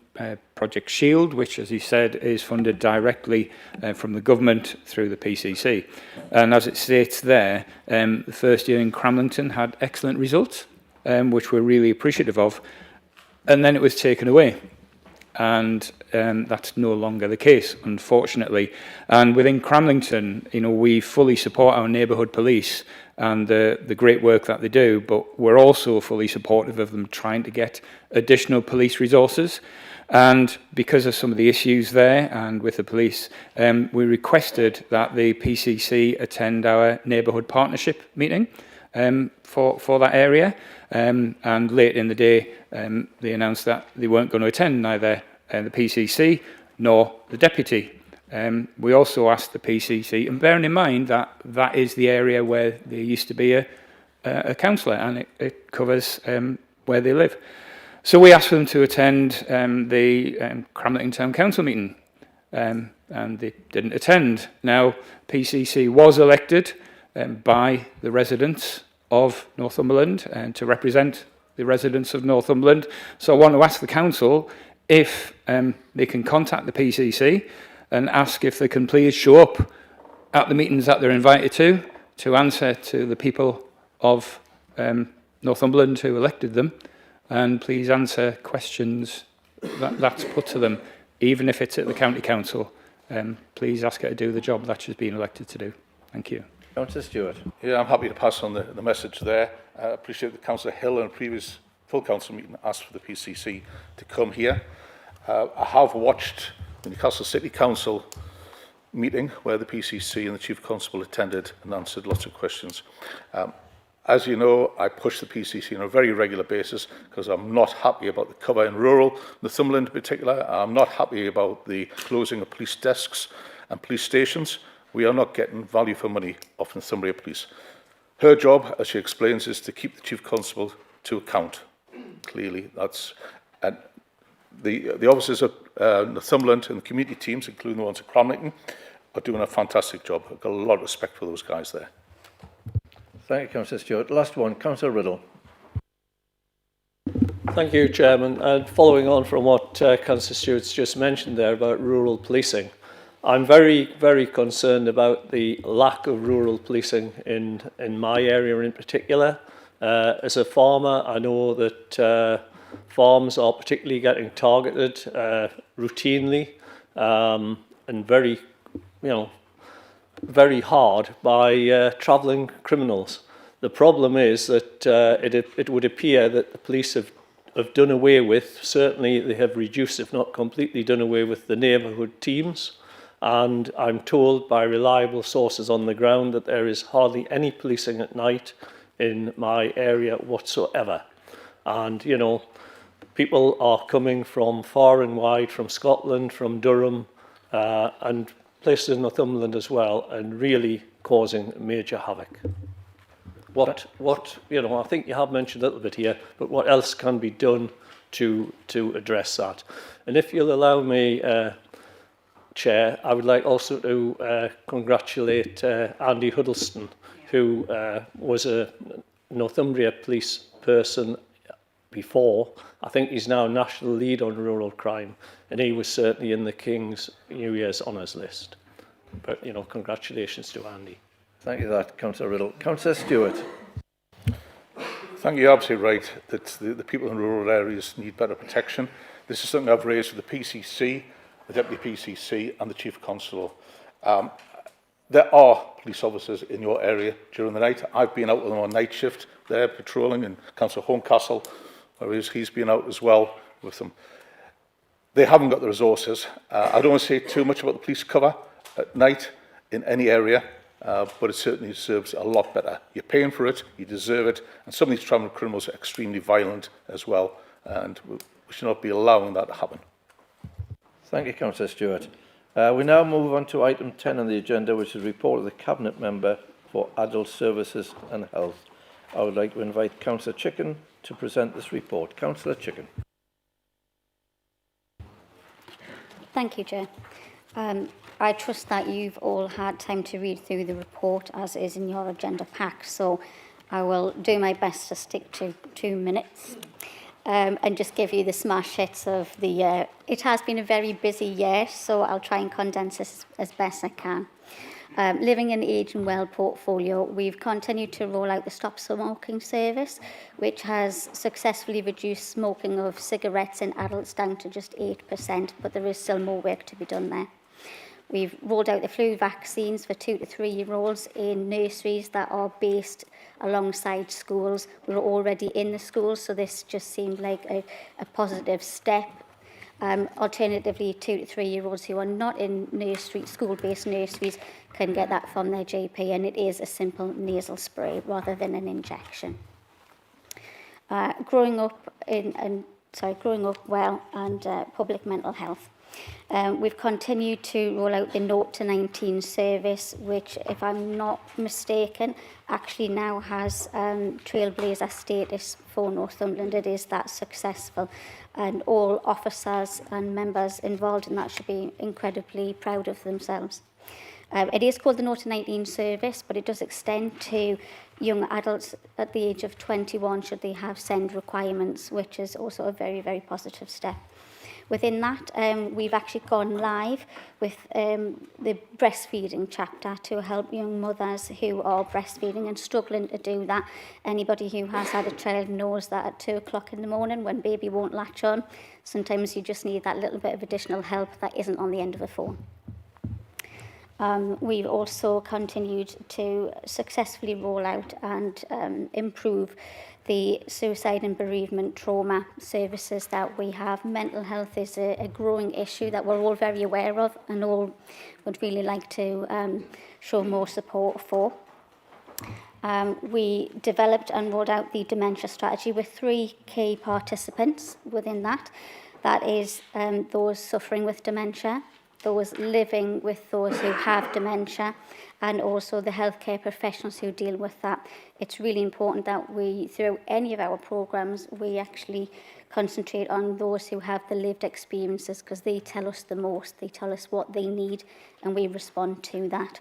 Project Shield, which, as you said, is funded directly from the government through the PCC. And as it states there, the first year in Cramlington had excellent results, which we're really appreciative of, and then it was taken away. And that's no longer the case, unfortunately. And within Cramlington, you know, we fully support our neighbourhood police and the great work that they do, but we're also fully supportive of them trying to get additional police resources. And because of some of the issues there and with the police, we requested that the PCC attend our neighbourhood partnership meeting for that area. And late in the day, they announced that they weren't going to attend neither the PCC nor the deputy. We also asked the PCC, and bearing in mind that that is the area where there used to be a councillor, and it covers where they live. So we asked them to attend the Cramlington Town Council meeting, and they didn't attend. Now, PCC was elected by the residents of Northumberland and to represent the residents of Northumberland. So I want to ask the council if they can contact the PCC and ask if they can please show up at the meetings that they're invited to answer to the people of Northumberland who elected them, and please answer questions that's put to them, even if it's at the county council. Please ask her to do the job that she's been elected to do. Thank you. Councillor Stewart. Yeah, I'm happy to pass on the message there. I appreciate that Councillor Hill in a previous full council meeting asked for the PCC to come here. I have watched the Newcastle City Council meeting where the PCC and the Chief Constable attended and answered lots of questions. As you know, I push the PCC on a very regular basis because I'm not happy about the cover in rural Northumberland in particular. I'm not happy about the closing of police desks and police stations. We are not getting value for money off Northumbria Police. Her job, as she explains, is to keep the Chief Constable to account. Clearly, that's... And the officers of Northumberland and the community teams, including the ones at Cramlington, are doing a fantastic job. I've got a lot of respect for those guys there. Thank you, Councillor Stewart. Last one, Councillor Riddle. Thank you, Chairman. And following on from what Councillor Stewart's just mentioned there about rural policing, I'm very, very concerned about the lack of rural policing in my area in particular. As a farmer, I know that farms are particularly getting targeted routinely and very, very hard by travelling criminals. The problem is that it would appear that the police have done away with, certainly they have reduced, if not completely done away with, the neighbourhood teams. And I'm told by reliable sources on the ground that there is hardly any policing at night in my area whatsoever. And, people are coming from far and wide, from Scotland, from Durham, and places in Northumberland as well, and really causing major havoc. I think you have mentioned a little bit here, but what else can be done to address that? And if you'll allow me, Chair, I would like also to congratulate Andy Huddleston, who was a Northumbria police person before. I think he's now national lead on rural crime, and he was certainly in the King's New Year's honours list. But, congratulations to Andy. Thank you for that, Councillor Riddle. Councillor Stewart. Thank you. You're absolutely right that the people in rural areas need better protection. This is something I've raised with the PCC, the Deputy PCC and the Chief Constable. There are police officers in your area during the night. I've been out with them on night shift there, patrolling, and Councillor Horncastle, whereas he's been out as well with them. They haven't got the resources. I don't want to say too much about the police cover at night in any area, but it certainly serves a lot better. You're paying for it, you deserve it, and some of these travelling criminals are extremely violent as well, and we should not be allowing that to happen. Thank you, Councillor Stewart. We now move on to item 10 on the agenda, which is the report of the Cabinet Member for Adult Services and Health. I would like to invite Councillor Chicken to present this report. Councillor Chicken. Thank you, Chair. I trust that you've all had time to read through the report as is in your agenda pack, so I will do my best to stick to 2 minutes and just give you the smash hits of the year. It has been a very busy year, so I'll try and condense this as best I can. Living in Age and Well portfolio, we've continued to roll out the Stop Smoking service, which has successfully reduced smoking of cigarettes in adults down to just 8%, but there is still more work to be done there. We've rolled out the flu vaccines for 2 to 3-year-olds in nurseries that are based alongside schools. We're already in the schools, so this just seemed like a positive step. Alternatively, 2 to 3-year-olds who are not in school-based nurseries can get that from their GP, and it is a simple nasal spray rather than an injection. Growing up well and public mental health. We've continued to roll out the 0 to 19 service, which, if I'm not mistaken, actually now has trailblazer status for Northumberland. It is that successful, and all officers and members involved in that should be incredibly proud of themselves. It is called the 0 to 19 service, but it does extend to young adults at the age of 21 should they have SEND requirements, which is also a very, very positive step. Within that, we've actually gone live with the breastfeeding chapter to help young mothers who are breastfeeding and struggling to do that. Anybody who has had a child knows that at 2 o'clock in the morning when baby won't latch on, sometimes you just need that little bit of additional help that isn't on the end of the phone. We've also continued to successfully roll out and improve the suicide and bereavement trauma services that we have. Mental health is a growing issue that we're all very aware of and all would really like to show more support for. We developed and rolled out the dementia strategy with 3 key participants within that. That is those suffering with dementia, those living with those who have dementia, and also the healthcare professionals who deal with that. It's really important that we, through any of our programmes, we actually concentrate on those who have the lived experiences, because they tell us the most, they tell us what they need, and we respond to that.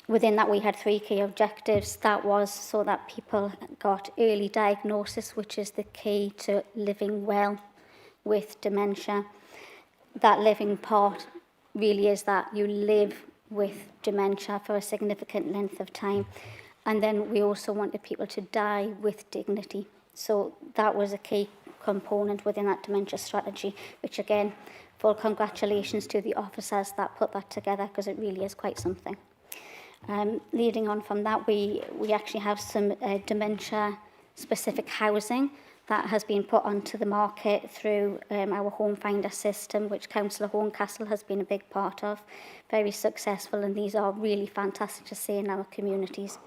Within that, we had 3 key objectives. That was so that people got early diagnosis, which is the key to living well with dementia. That living part really is that you live with dementia for a significant length of time. And then we also wanted people to die with dignity. So that was a key component within that dementia strategy, which again, full congratulations to the officers that put that together, because it really is quite something. Leading on from that, we actually have some dementia-specific housing that has been put onto the market through our Home Finder system, which Councillor Horncastle has been a big part of. Very successful, and these are really fantastic to see in our communities.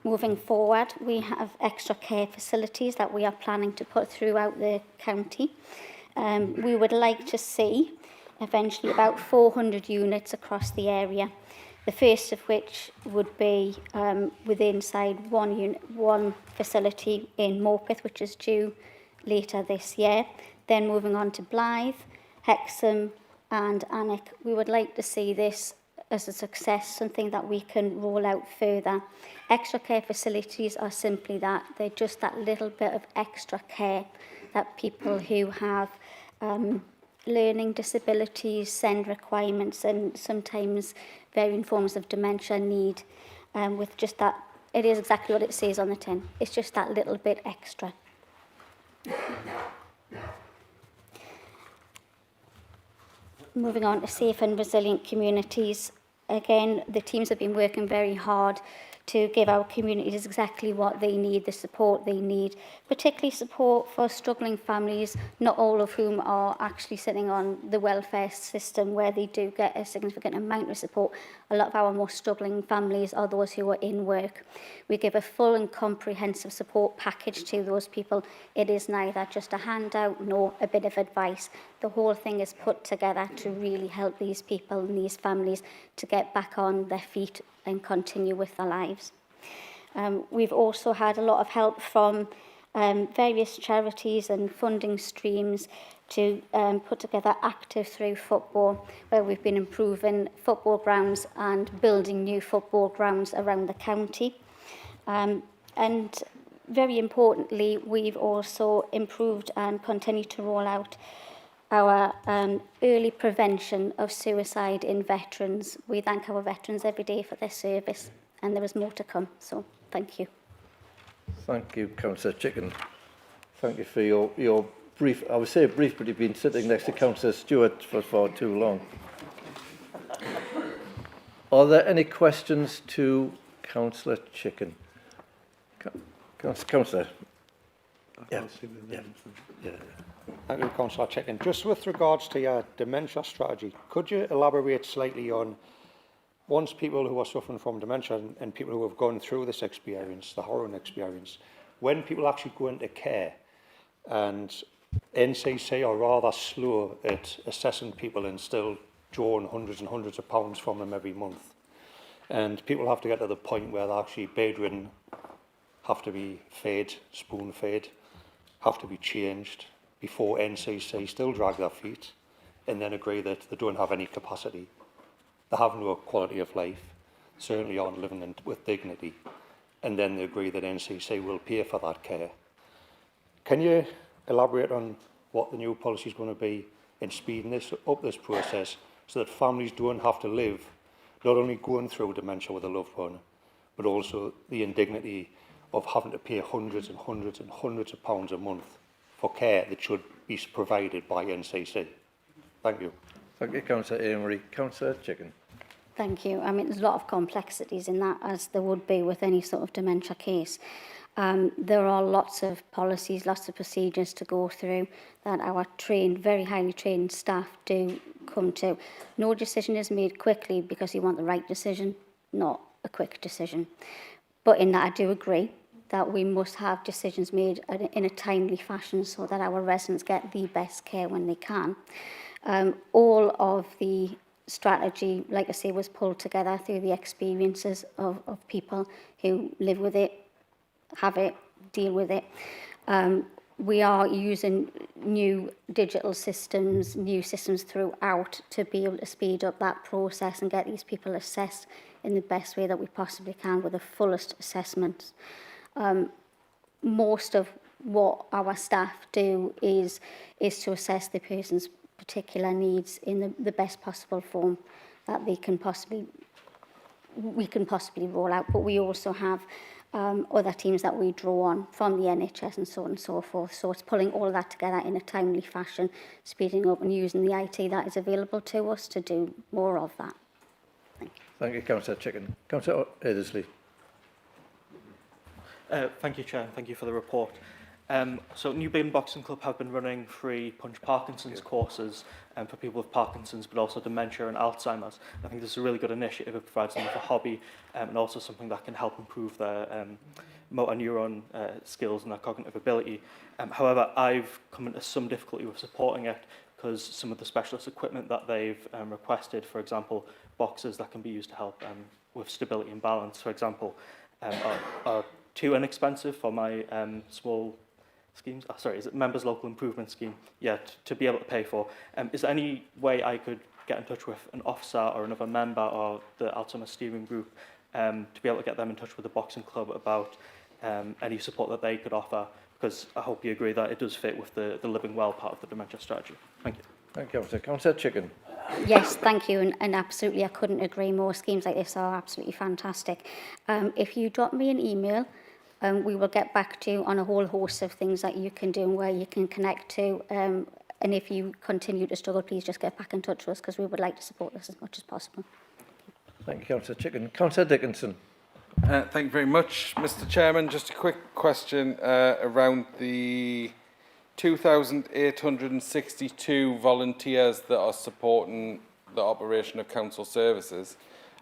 Moving forward, we have extra care facilities that we are planning to put throughout the county. We would like to see eventually about 400 units across the area. The first of which would be within one facility in Morpeth, which is due later this year. Then moving on to Blythe, Hexham and Alnwick. We would like to see this as a success, something that we can roll out further. Extra care facilities are simply that. They're just that little bit of extra care that people who have learning disabilities, SEND requirements, and sometimes varying forms of dementia need, with just that, it is exactly what it says on the tin. It's just that little bit extra. Moving on to safe and resilient communities. Again, the teams have been working very hard to give our communities exactly what they need, the support they need, particularly support for struggling families, not all of whom are actually sitting on the welfare system where they do get a significant amount of support. A lot of our most struggling families are those who are in work. We give a full and comprehensive support package to those people. It is neither just a handout nor a bit of advice. The whole thing is put together to really help these people and these families to get back on their feet and continue with their lives. We've also had a lot of help from various charities and funding streams to put together Active Through Football, where we've been improving football grounds and building new football grounds around the county. And very importantly, we've also improved and continue to roll out our early prevention of suicide in veterans. We thank our veterans every day for their service, and there is more to come, so thank you. Thank you, Councillor Chicken. Thank you for your brief. I would say brief, but you've been sitting next to Councillor Stewart for far too long. Are there any questions to Councillor Chicken? Councillor. Yeah. Thank you, Councillor Chicken. Just with regards to your dementia strategy, could you elaborate slightly on, once people who are suffering from dementia and people who have gone through this experience, the harrowing experience, when people actually go into care, and NCC are rather slow at assessing people and still drawing hundreds and hundreds of pounds from them every month, and people have to get to the point where they're actually bedridden, have to be fed, spoon-fed, have to be changed before NCC still drag their feet and then agree that they don't have any capacity. They have no quality of life, certainly aren't living with dignity, and then they agree that NCC will pay for that care. Can you elaborate on what the new policy is going to be in speeding up this process so that families don't have to live not only going through dementia with a loved one, but also the indignity of having to pay hundreds and hundreds and hundreds of pounds a month for care that should be provided by NCC. Thank you. Thank you, Councillor Amory. Councillor Chicken. Thank you. I mean, there's a lot of complexities in that, as there would be with any sort of dementia case. There are lots of policies, lots of procedures to go through that our trained, very highly trained staff do come to. No decision is made quickly because you want the right decision, not a quick decision. But in that, I do agree that we must have decisions made in a timely fashion so that our residents get the best care when they can. All of the strategy, like I say, was pulled together through the experiences of people who live with it, have it, deal with it. we are using new digital systems, new systems throughout to be able to speed up that process and get these people assessed in the best way that we possibly can with the fullest assessments. Most of what our staff do is to assess the person's particular needs in the best possible form that we can possibly roll out. But we also have other teams that we draw on from the NHS and so on and so forth. So it's pulling all of that together in a timely fashion, speeding up and using the IT that is available to us to do more of that. Thank you, Councillor Chicken. Councillor Earsley. Thank you, Chair, and thank you for the report. So New Baden Boxing Club have been running free Punch Parkinson's courses for people with Parkinson's, but also dementia and Alzheimer's. I think this is a really good initiative. It provides them with a hobby and also something that can help improve their motor neuron skills and their cognitive ability. However, I've come into some difficulty with supporting it because some of the specialist equipment that they've requested, for example, boxes that can be used to help with stability and balance, for example, are too inexpensive for my small schemes. Is it Members Local Improvement Scheme? Yeah, to be able to pay for. Is there any way I could get in touch with an officer or another member or the Alzheimer's steering group to be able to get them in touch with the boxing club about any support that they could offer? Because I hope you agree that it does fit with the living well part of the dementia strategy. Thank you. Thank you, Councillor Chicken. Yes, thank you, and absolutely, I couldn't agree more. Schemes like this are absolutely fantastic. If you drop me an email, we will get back to you on a whole host of things that you can do and where you can connect to. And if you continue to struggle, please just get back in touch with us because we would like to support this as much as possible. Thank you, Councillor Chicken. Councillor Dickinson. Thank you very much, Mr. Chairman. Just a quick question around the 2,862 volunteers that are supporting the operation of council services.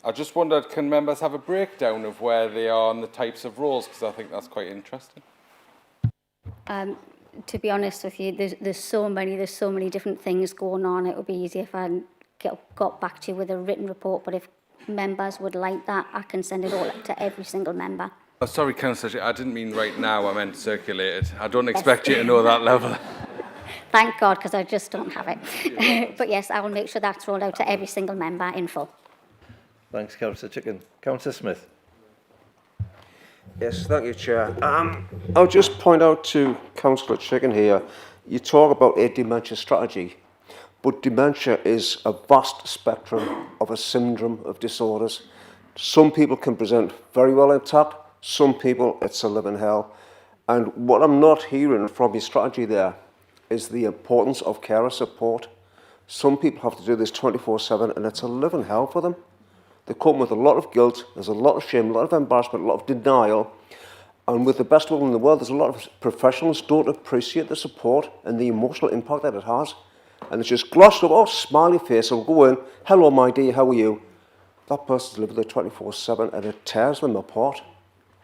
I just wondered, can members have a breakdown of where they are and the types of roles? Because I think that's quite interesting. To be honest with you, there's so many different things going on. It would be easier if I got back to you with a written report, but if members would like that, I can send it all to every single member. Oh, sorry, Councillor, I didn't mean right now, I meant circulated. I don't expect you to know that level. Thank God, because I just don't have it. But yes, I will make sure that's rolled out to every single member in full. Thanks, Councillor Chicken. Councillor Smith. Yes, thank you, Chair. I'll just point out to Councillor Chicken here, you talk about a dementia strategy, but dementia is a vast spectrum of a syndrome of disorders. Some people can present very well intact, some people it's a living hell. And what I'm not hearing from your strategy there is the importance of carer support. Some people have to do this 24/7 and it's a living hell for them. They come with a lot of guilt, there's a lot of shame, a lot of embarrassment, a lot of denial. And with the best will in the world, there's a lot of professionals don't appreciate the support and the emotional impact that it has. And it's just glossed up, oh, smiley face, and go in, hello, my dear, how are you? That person's living there 24/7 and it tears them apart.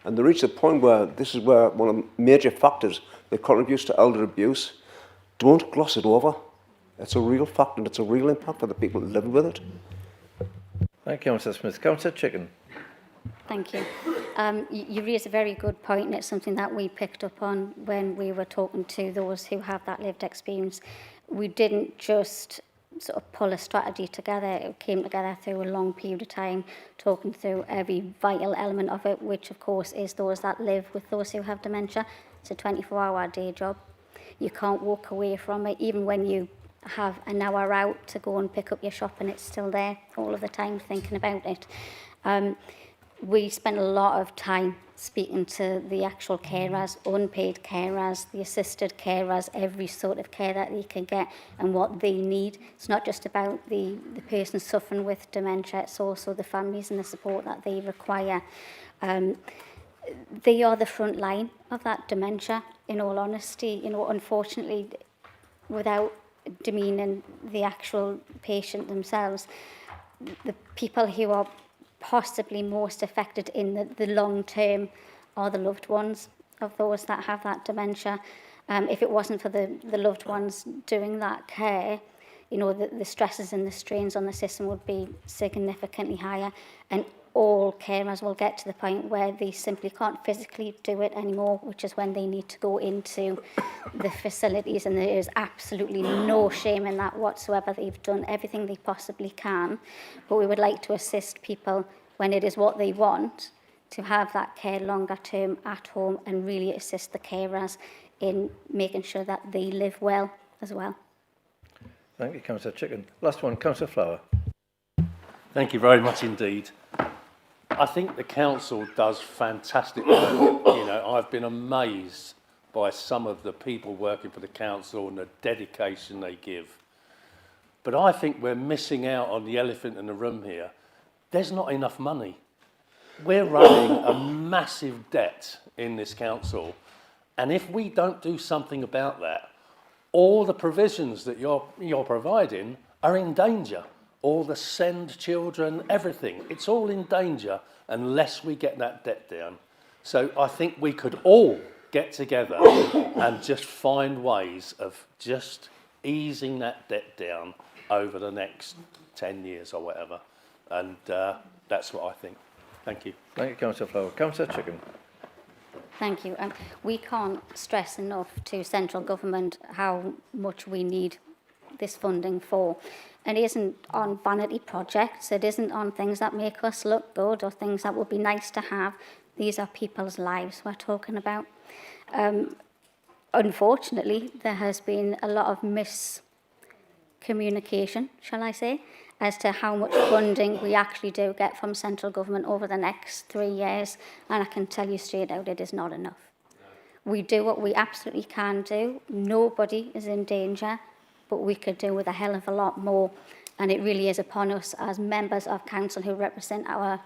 And they reach the point where this is where one of the major factors that contributes to elder abuse. Don't gloss it over. It's a real fact and it's a real impact for the people living with it. Thank you, Councillor Smith. Councillor Chicken. Thank you. You raise a very good point, and it's something that we picked up on when we were talking to those who have that lived experience. We didn't just sort of pull a strategy together. It came together through a long period of time, talking through every vital element of it, which of course is those that live with those who have dementia. It's a 24-hour day job. You can't walk away from it, even when you have an hour out to go and pick up your shop and it's still there all of the time thinking about it. We spent a lot of time speaking to the actual carers, unpaid carers, the assisted carers, every sort of care that they can get and what they need. It's not just about the person suffering with dementia, it's also the families and the support that they require. They are the front line of that dementia, in all honesty. You know, unfortunately, without demeaning the actual patient themselves, the people who are possibly most affected in the long term are the loved ones of those that have that dementia. If it wasn't for the loved ones doing that care, you know, the stresses and the strains on the system would be significantly higher. And all carers will get to the point where they simply can't physically do it anymore, which is when they need to go into the facilities, and there is absolutely no shame in that whatsoever. They've done everything they possibly can, but we would like to assist people when it is what they want, to have that care longer term at home and really assist the carers in making sure that they live well as well. Thank you, Councillor Chicken. Last one, Councillor Flower. Thank you very much indeed. I think the council does fantastic work. You know, I've been amazed by some of the people working for the council and the dedication they give. But I think we're missing out on the elephant in the room here. There's not enough money. We're running a massive debt in this council, and if we don't do something about that, all the provisions that you're providing are in danger. All the SEND children, everything, it's all in danger unless we get that debt down. So I think we could all get together and just find ways of just easing that debt down over the next 10 years or whatever. And that's what I think. Thank you. Thank you, Councillor Flower. Councillor Chicken. Thank you. We can't stress enough to central government how much we need this funding for. And it isn't on vanity projects, it isn't on things that make us look good or things that would be nice to have. These are people's lives we're talking about. Unfortunately, there has been a lot of miscommunication, shall I say, as to how much funding we actually do get from central government over the next 3 years, and I can tell you straight out it is not enough. We do what we absolutely can do. Nobody is in danger, but we could do with a hell of a lot more, and it really is upon us as members of council who represent our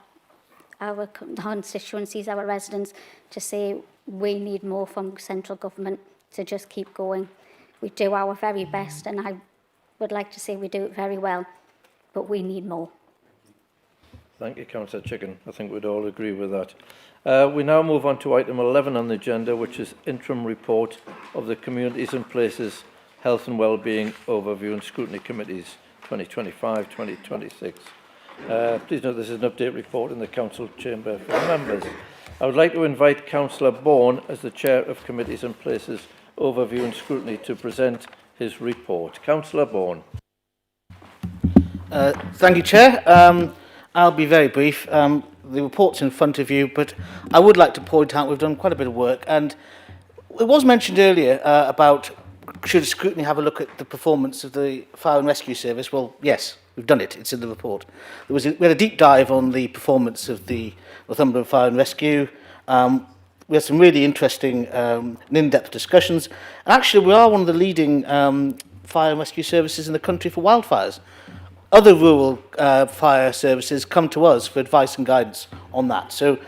constituencies, our residents, to say we need more from central government to just keep going. We do our very best, and I would like to say we do it very well, but we need more. Thank you, Councillor Chicken. I think we'd all agree with that. We now move on to item 11 on the agenda, which is interim report of the Communities and Places Health and Wellbeing Overview and Scrutiny Committees 2025-2026. Please note this is an update report in the Council Chamber for the members. I would like to invite Councillor Bourne, as the Chair of Committees and Places Overview and Scrutiny, to present his report. Councillor Bourne. Thank you, Chair. I'll be very brief. The report's in front of you, but I would like to point out we've done quite a bit of work, and it was mentioned earlier about should scrutiny have a look at the performance of the Fire and Rescue Service. Well, yes, we've done it. It's in the report. We had a deep dive on the performance of the Northumberland Fire and Rescue. We had some really interesting and in-depth discussions. And actually, we are one of the leading fire and rescue services in the country for wildfires. Other rural fire services come to us for advice and guidance on that. So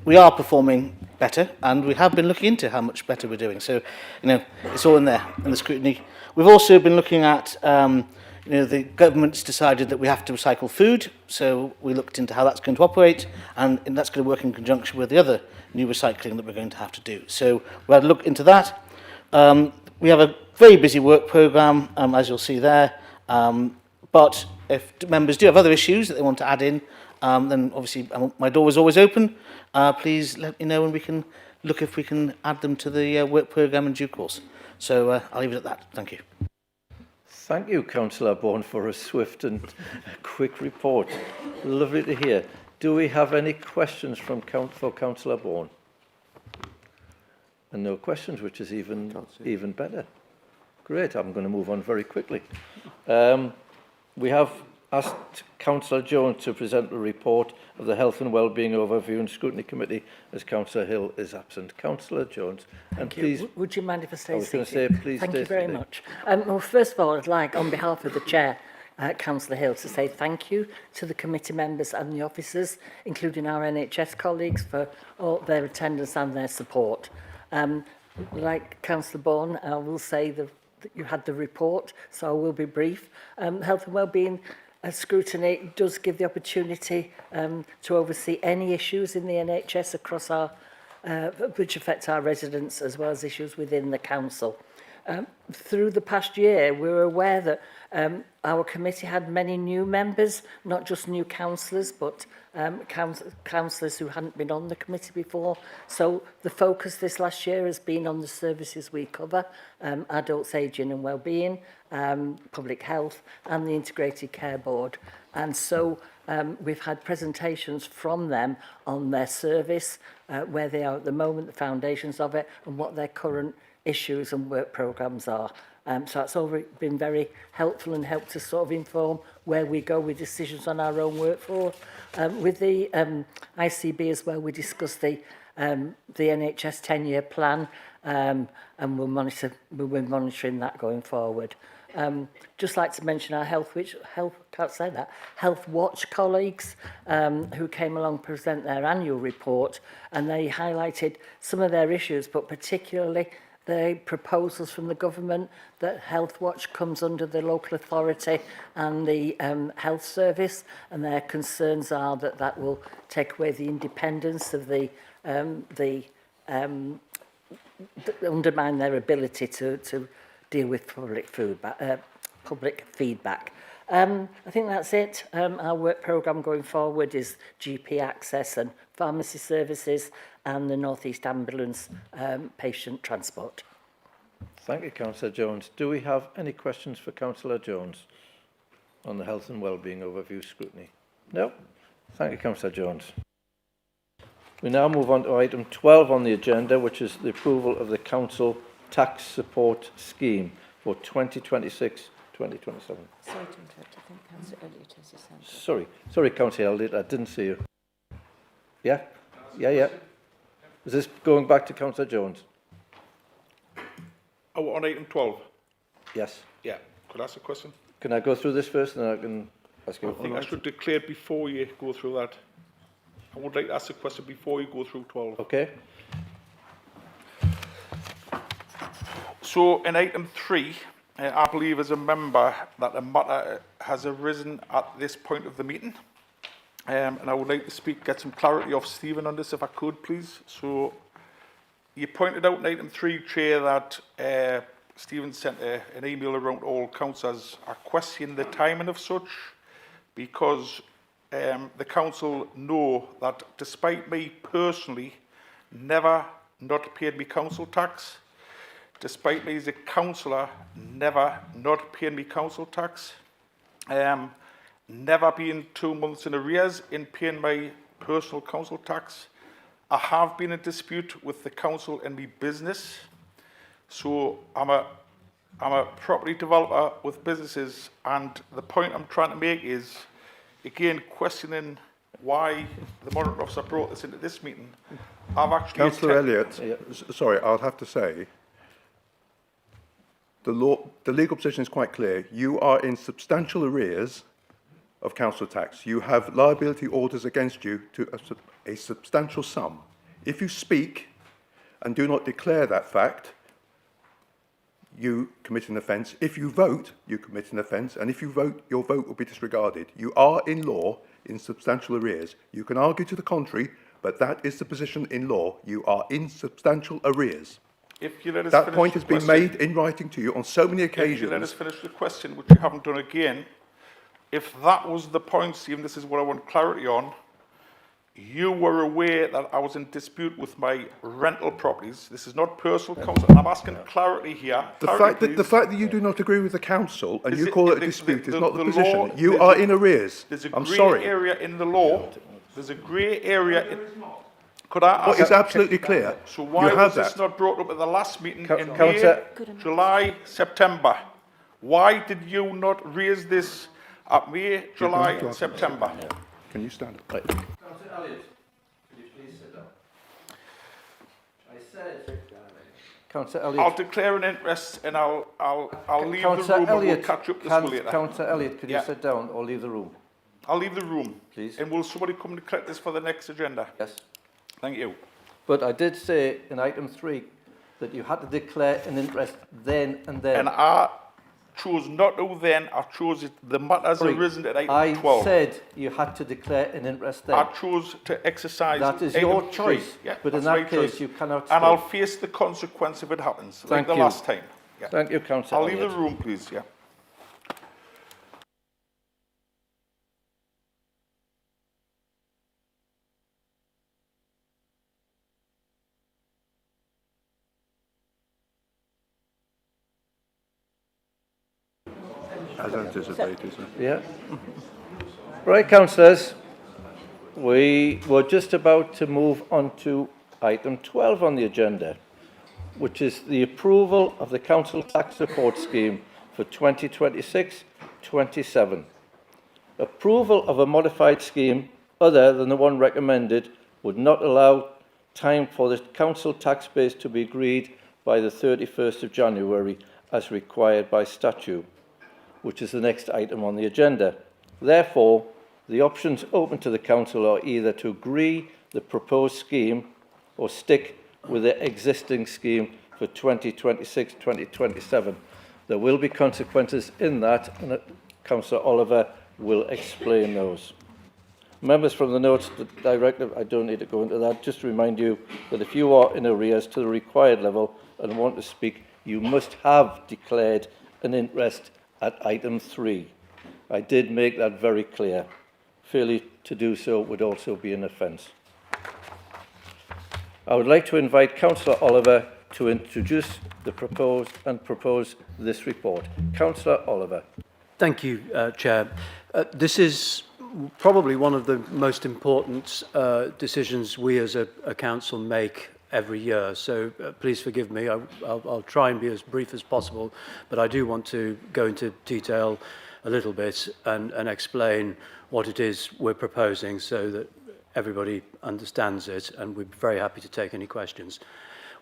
we are performing better, and we have been looking into how much better we're doing. So, you know, it's all in there, in the scrutiny. We've also been looking at, you know, the government's decided that we have to recycle food, so we looked into how that's going to operate, and that's going to work in conjunction with the other new recycling that we're going to have to do. So we had a look into that. We have a very busy work programme, as you'll see there. But if members do have other issues that they want to add in, then obviously my door is always open. Please let me know and we can look if we can add them to the work programme in due course. So I'll leave it at that. Thank you. Thank you, Councillor Bourne, for a swift and quick report. Lovely to hear. Do we have any questions for Councillor Bourne? And no questions, which is even better. Great. I'm going to move on very quickly. We have asked Councillor Jones to present the report of the Health and Wellbeing Overview and Scrutiny Committee, as Councillor Hill is absent. Councillor Jones, and please... Would you mind if I stay I was going to say, please Thank stay you very seated. much. Well, first of all, I'd like, on behalf of the Chair, Councillor Hill, to say thank you to the committee members and the officers, including our NHS colleagues, for all their attendance and their support. Like Councillor Bourne, I will say that you had the report, so I will be brief. Health and Wellbeing Scrutiny does give the opportunity to oversee any issues in the NHS across our, which affect our residents, as well as issues within the council. Through the past year, we were aware that our committee had many new members, not just new councillors, but councillors who hadn't been on the committee before. So the focus this last year has been on the services we cover, adults, ageing and wellbeing, public health and the Integrated Care Board. And so we've had presentations from them on their service, where they are at the moment, the foundations of it, and what their current issues and work programmes are. So that's all been very helpful and helped us sort of inform where we go with decisions on our own workforce. With the ICB as well, we discussed the NHS 10-year plan, and we're monitoring that going forward. Just like to mention our Health Watch colleagues who came along to present their annual report, and they highlighted some of their issues, but particularly the proposals from the government that Health Watch comes under the local authority and the health service, and their concerns are that that will take away the independence of undermine their ability to deal with public feedback. I think that's it. Our work programme going forward is GP access and pharmacy services and the North East Ambulance patient transport. Thank you, Councillor Jones. Do we have any questions for Councillor Jones on the health and wellbeing overview scrutiny? No? Thank you, Councillor Jones. We now move on to item 12 on the agenda, which is the approval of the Council Tax Support Scheme for 2026-2027. Sorry to interrupt. I think Councillor Elliott has his hand up. Sorry, Councillor Elliott, I didn't see you. Yeah? Is this going back to Councillor Jones? Oh, on item 12? Yes. Yeah. Could I ask a question? Can I go through this first and then I can ask you? I think I should declare it before you go through that. I would like to ask a question before you go through 12. Okay. So in item 3, I believe as a member that a matter has arisen at this point of the meeting. And I would like to get some clarity off Stephen on this, if I could, please. So you pointed out in item 3, Chair, that Stephen sent an email around to all councillors questioning the timing of such, because the council know that despite me personally never not paid me council tax, despite me as a councillor never not paying me council tax, never being 2 months in arrears in paying my personal council tax. I have been in dispute with the council and my business. So I'm a property developer with businesses, and the point I'm trying to make is, again, questioning why the monitor officer brought this into this meeting. I've actually... Councillor Elliott, sorry, I'll have to say, the legal position is quite clear. You are in substantial arrears of council tax. You have liability orders against you to a substantial sum. If you speak and do not declare that fact, you commit an offence. If you vote, you commit an offence. And if you vote, your vote will be disregarded. You are in law in substantial arrears. You can argue to the contrary, but that is the position in law. You are in substantial arrears. If you let us that finish point the has been question, made in writing to you on so many occasions. If you let us finish the question, which you haven't done again, if that was the point, Stephen, this is what I want clarity on, you were aware that I was in dispute with my rental properties. This is not personal counsel, and I'm asking clarity here. The fact that you do not agree with the council and you call it a dispute is not the position. Law, you are in arrears. There's a I'm grey sorry. area in the law. There's a grey area. Could I ask? Well, it's absolutely clear. So why you was have this not brought up at the last meeting in Councillor, May, July, September? Why did you not raise this at May, July, and September? Can you stand up? Councillor Elliott, could you please sit down? I said... Councillor Elliott... I'll declare an interest and I'll leave the room and we'll catch up this later. Councillor Elliott, could you sit down or leave the room? I'll leave the room. Please. And will somebody come and collect this for the next agenda? Yes. Thank you. But I did say in item 3 that you had to declare an interest then and then. And I chose not to then, I chose the matters arisen at item 12. I said you had to declare an interest then. I chose to exercise that is item your 3. choice, Yeah, but in that's my that case choice. you cannot And stay. I'll face the consequence if it happens, like the last time. Yeah. Thank you, Councillor I'll leave the Elliott. room, please. Yeah. As anticipated, sir. Yeah. Right, councillors, we were just about to move on to item 12 on the agenda, which is the approval of the council tax support scheme for 2026-27. Approval of a modified scheme other than the one recommended would not allow time for the council tax base to be agreed by the 31st of January as required by statute, which is the next item on the agenda. Therefore, the options open to the council are either to agree the proposed scheme or stick with the existing scheme for 2026-2027. There will be consequences in that, and Councillor Oliver will explain those. Members, from the notes, the directive, I don't need to go into that, just to remind you that if you are in arrears to the required level and want to speak, you must have declared an interest at item 3. I did make that very clear. Failure to do so would also be an offence. I would like to invite Councillor Oliver to introduce the propose this report. Councillor Oliver. Thank you, Chair. This is probably one of the most important decisions we as a council make every year. So please forgive me. I'll try and be as brief as possible, but I do want to go into detail a little bit and explain what it is we're proposing so that everybody understands it, and we'd be very happy to take any questions.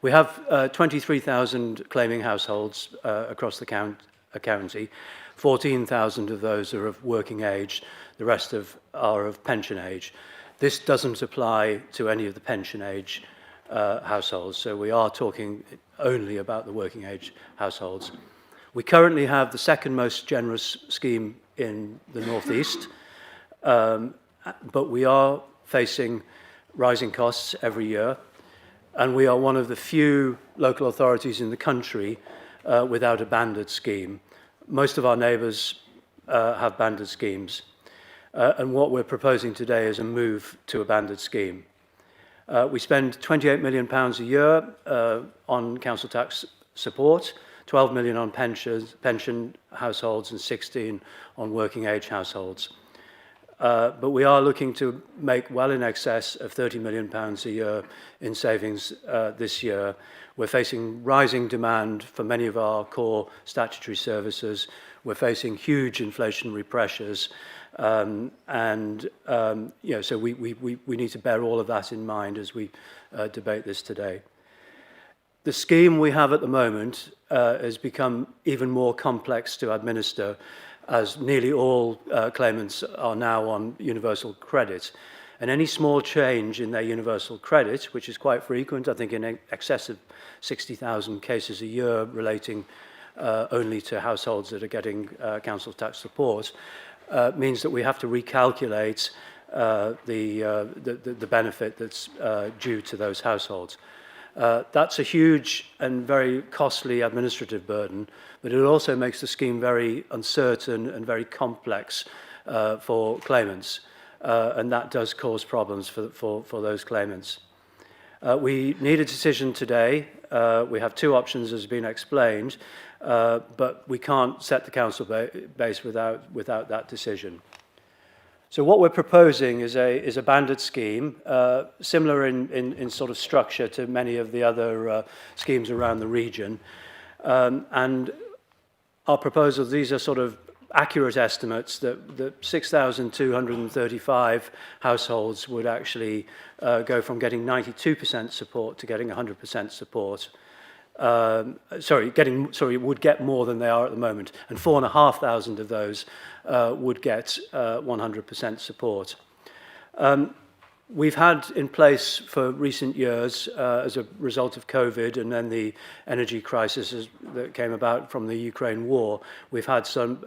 We have 23,000 claiming households across the county. 14,000 of those are of working age. The rest are of pension age. This doesn't apply to any of the pension age households, so we are talking only about the working age households. We currently have the second most generous scheme in the North East, but we are facing rising costs every year, and we are one of the few local authorities in the country without a banded scheme. Most of our neighbours have banded schemes, and what we're proposing today is a move to a banded scheme. We spend £28 million a year on council tax support, 12 million on pension households and 16 on working age households. But we are looking to make well in excess of £30 million a year in savings this year. We're facing rising demand for many of our core statutory services. We're facing huge inflationary pressures. So we need to bear all of that in mind as we debate this today. The scheme we have at the moment has become even more complex to administer, as nearly all claimants are now on universal credit. And any small change in their universal credit, which is quite frequent, I think in excess of 60,000 cases a year relating only to households that are getting council tax support, means that we have to recalculate the benefit that's due to those households. That's a huge and very costly administrative burden, but it also makes the scheme very uncertain and very complex for claimants, and that does cause problems for those claimants. We need a decision today. We have two options, as has been explained, but we can't set the council base without that decision. So what we're proposing is a banded scheme, similar in sort of structure to many of the other schemes around the region. And our proposals, these are sort of accurate estimates that 6,235 households would actually go from getting 92% support to getting 100% support. Would get more than they are at the moment, and 4,500 of those would get 100% support. We've had in place for recent years, as a result of COVID and then the energy crisis that came about from the Ukraine war, we've had some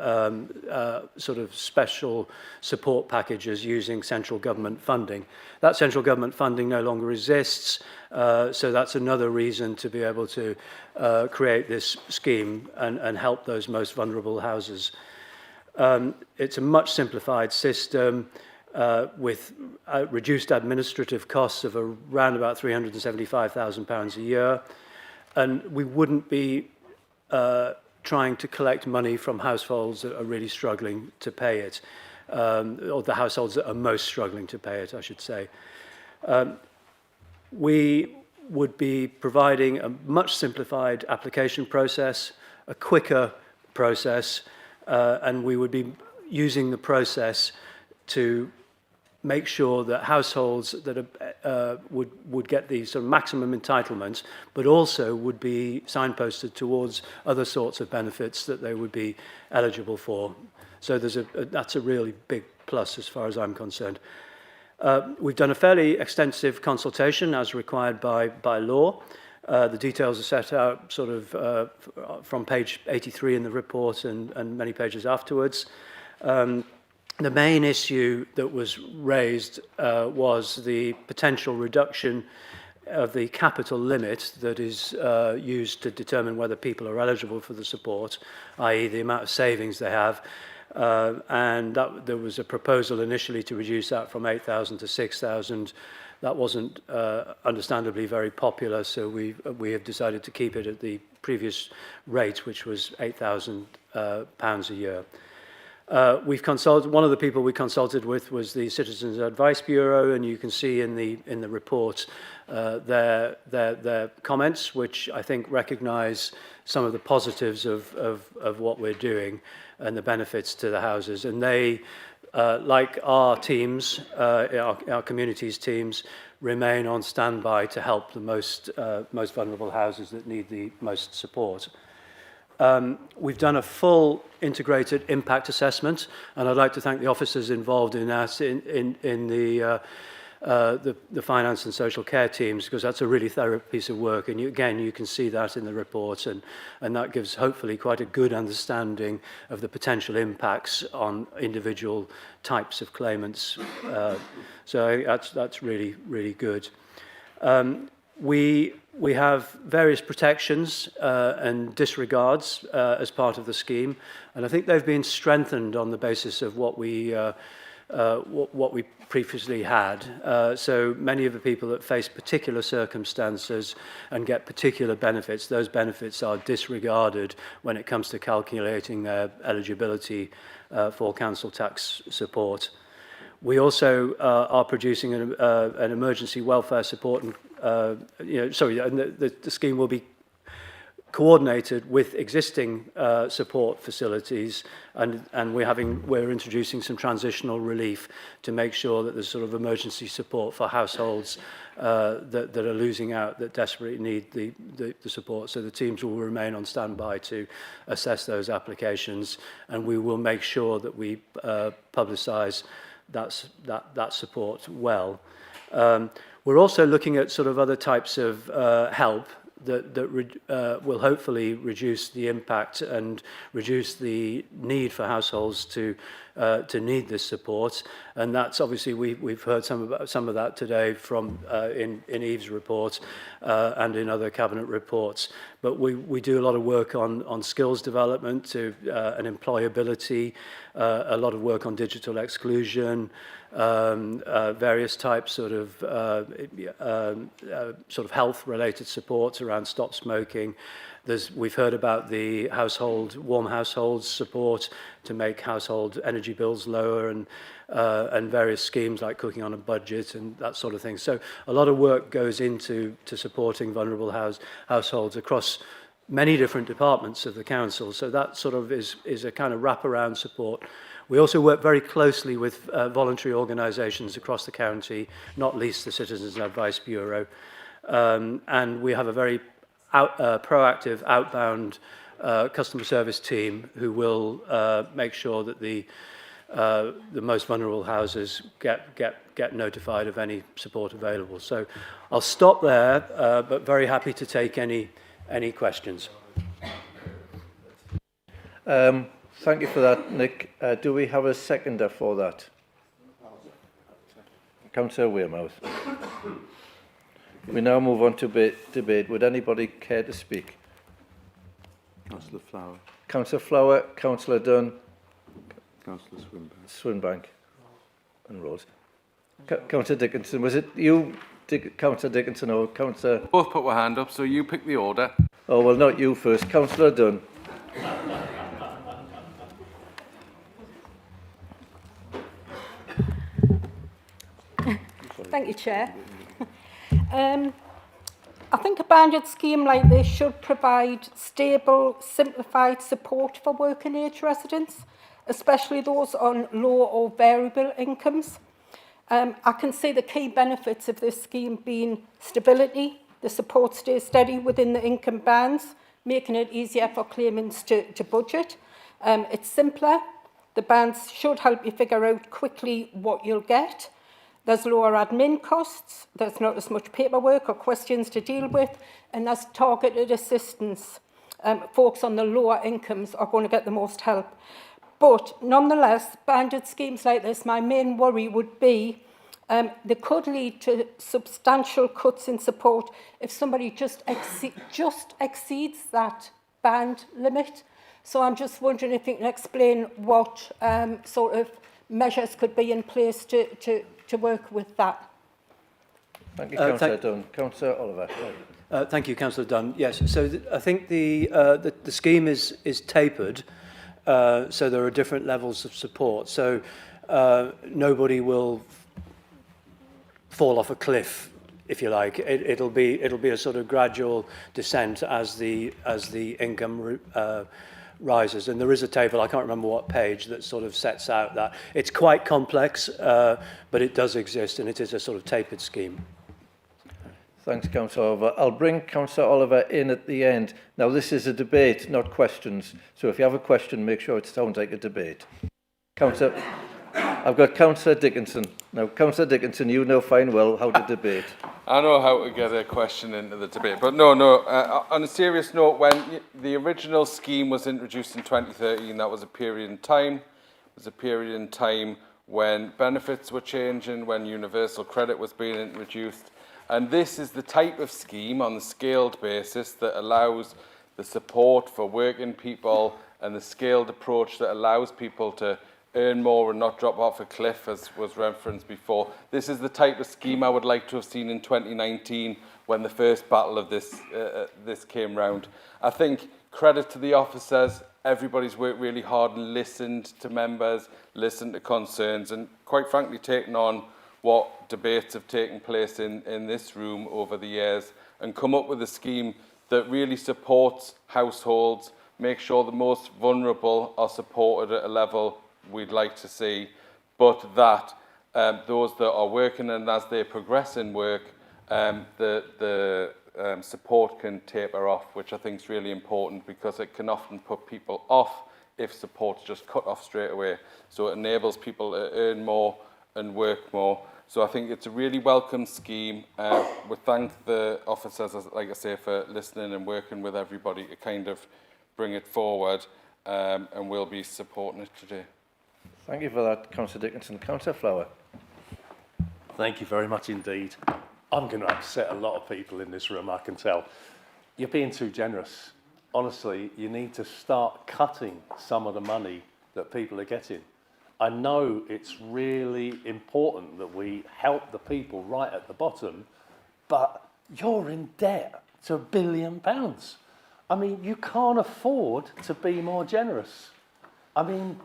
sort of special support packages using central government funding. That central government funding no longer exists, so that's another reason to be able to create this scheme and help those most vulnerable houses. It's a much simplified system. With reduced administrative costs of around about £375,000 a year. And we wouldn't be trying to collect money from households that are really struggling to pay it, or the households that are most struggling to pay it, I should say. We would be providing a much simplified application process, a quicker process, and we would be using the process to make sure that households that would get the sort of maximum entitlements, but also would be signposted towards other sorts of benefits that they would be eligible for. So that's a really big plus as far as I'm concerned. We've done a fairly extensive consultation as required by law. The details are set out sort of from page 83 in the report and many pages afterwards. The main issue that was raised was the potential reduction of the capital limit that is used to determine whether people are eligible for the support, i.e. the amount of savings they have. And there was a proposal initially to reduce that from 8,000 to 6,000. That wasn't understandably very popular, so we have decided to keep it at the previous rate, which was £8,000 a year. We've consulted. One of the people we consulted with was the Citizens Advice Bureau, and you can see in the report their comments, which I think recognise some of the positives of what we're doing and the benefits to the houses. And they, like our teams, our communities teams, remain on standby to help the most vulnerable houses that need the most support. We've done a full integrated impact assessment, and I'd like to thank the officers involved in that in the finance and social care teams, because that's a really thorough piece of work, and you can see that in the report, and that gives hopefully quite a good understanding of the potential impacts on individual types of claimants. So that's really, really good. We have various protections and disregards as part of the scheme, and I think they've been strengthened on the basis of what we previously had. So many of the people that face particular circumstances and get particular benefits, those benefits are disregarded when it comes to calculating their eligibility for council tax support. We also are producing an emergency welfare support and the scheme will be coordinated with existing support facilities, and we're introducing some transitional relief to make sure that there's sort of emergency support for households that are losing out, that desperately need the support. So the teams will remain on standby to assess those applications, and we will make sure that we publicise that support well. We're also looking at sort of other types of help that will hopefully reduce the impact and reduce the need for households to need this support. And that's obviously we've heard some of that today from in Eve's report and in other cabinet reports. But we do a lot of work on skills development and employability, a lot of work on digital exclusion, various types sort of health-related supports around stop smoking. We've heard about the warm households support to make household energy bills lower, and various schemes like cooking on a budget and that sort of thing. So a lot of work goes into supporting vulnerable households across many different departments of the council. So that sort of is a kind of wraparound support. We also work very closely with voluntary organisations across the county, not least the Citizens Advice Bureau, and we have a very proactive outbound customer service team who will make sure that the the most vulnerable houses get notified of any support available. So I'll stop there, but very happy to take any questions. Thank you for that, Nick. Do we have a seconder for that? Councillor Wearmouth. We now move on to debate. Would anybody care to speak? Councillor Flower. Councillor Flower, Councillor Dunn, Councillor Swinbank. Swinbank and Rose. Councillor Dickinson, was it you, Councillor Dickinson, or Councillor... Both put their hand up, so you pick the order. Oh, well, not you first. Councillor Dunn. Thank you, Chair. I think a banded scheme like this should provide stable, simplified support for working age residents, especially those on low or variable incomes. I can see the key benefits of this scheme being stability, the support stays steady within the income bands, making it easier for claimants to budget. It's simpler. The bands should help you figure out quickly what you'll get. There's lower admin costs, there's not as much paperwork or questions to deal with, and there's targeted assistance. Folks on the lower incomes are going to get the most help. But nonetheless, banded schemes like this, my main worry would be they could lead to substantial cuts in support if somebody just exceeds that band limit. So I'm just wondering if you can explain what sort of measures could be in place to work with that. Thank you, Councillor Dunn. Councillor Oliver. Thank you, Councillor Dunn. Yes, so I think the scheme is tapered, so there are different levels of support. So nobody will fall off a cliff, if you like. It'll be a sort of gradual descent as the income rises, and there is a table, I can't remember what page, that sort of sets out that. It's quite complex, but it does exist, and it is a sort of tapered scheme. Thanks, Councillor Oliver. I'll bring Councillor Oliver in at the end. Now, this is a debate, not questions, so if you have a question, make sure it sounds like a debate. Councillor, I've got Councillor Dickinson. Now, Councillor Dickinson, you know fine well how to debate. I know how to get a question into the debate, but no. On a serious note, when the original scheme was introduced in 2013, that was a period in time. It was a period in time when benefits were changing, when universal credit was being introduced. And this is the type of scheme on the scaled basis that allows the support for working people and the scaled approach that allows people to earn more and not drop off a cliff, as was referenced before. This is the type of scheme I would like to have seen in 2019 when the first battle of this came round. I think credit to the officers, everybody's worked really hard and listened to members, listened to concerns, and quite frankly taken on what debates have taken place in this room over the years and come up with a scheme that really supports households, make sure the most vulnerable are supported at a level we'd like to see, but that those that are working and as they progress in work, the support can taper off, which I think is really important because it can often put people off if support's just cut off straight away. So it enables people to earn more and work more. So I think it's a really welcome scheme. We thank the officers, like I say, for listening and working with everybody to kind of bring it forward, and we'll be supporting it today. Thank you for that, Councillor Dickinson. Councillor Flower. Thank you very much indeed. I'm going to upset a lot of people in this room, I can tell. You're being too generous. Honestly, you need to start cutting some of the money that people are getting. I know it's really important that we help the people right at the bottom, but you're in debt to £1 billion. I mean, you can't afford to be more generous. I mean,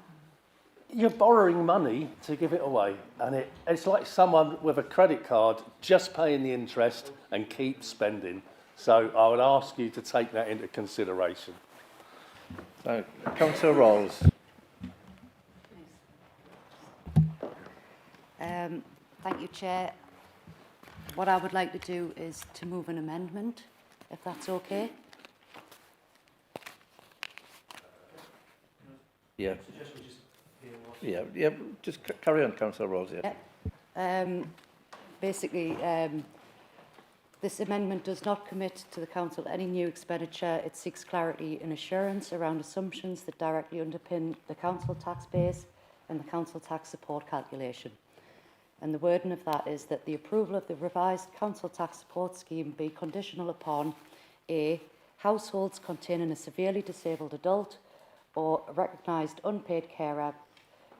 you're borrowing money to give it away, and it's like someone with a credit card just paying the interest and keep spending. So I would ask you to take that into consideration. Councillor Rawls. Thank you, Chair. What I would like to do is to move an amendment, if that's okay. Yeah. Yeah, just carry on, Councillor Rose. Yeah. Basically, this amendment does not commit to the Council any new expenditure. It seeks clarity and assurance around assumptions that directly underpin the Council tax base and the Council tax support calculation. And the wording of that is that the approval of the revised Council tax support scheme be conditional upon A, households containing a severely disabled adult or a recognised unpaid carer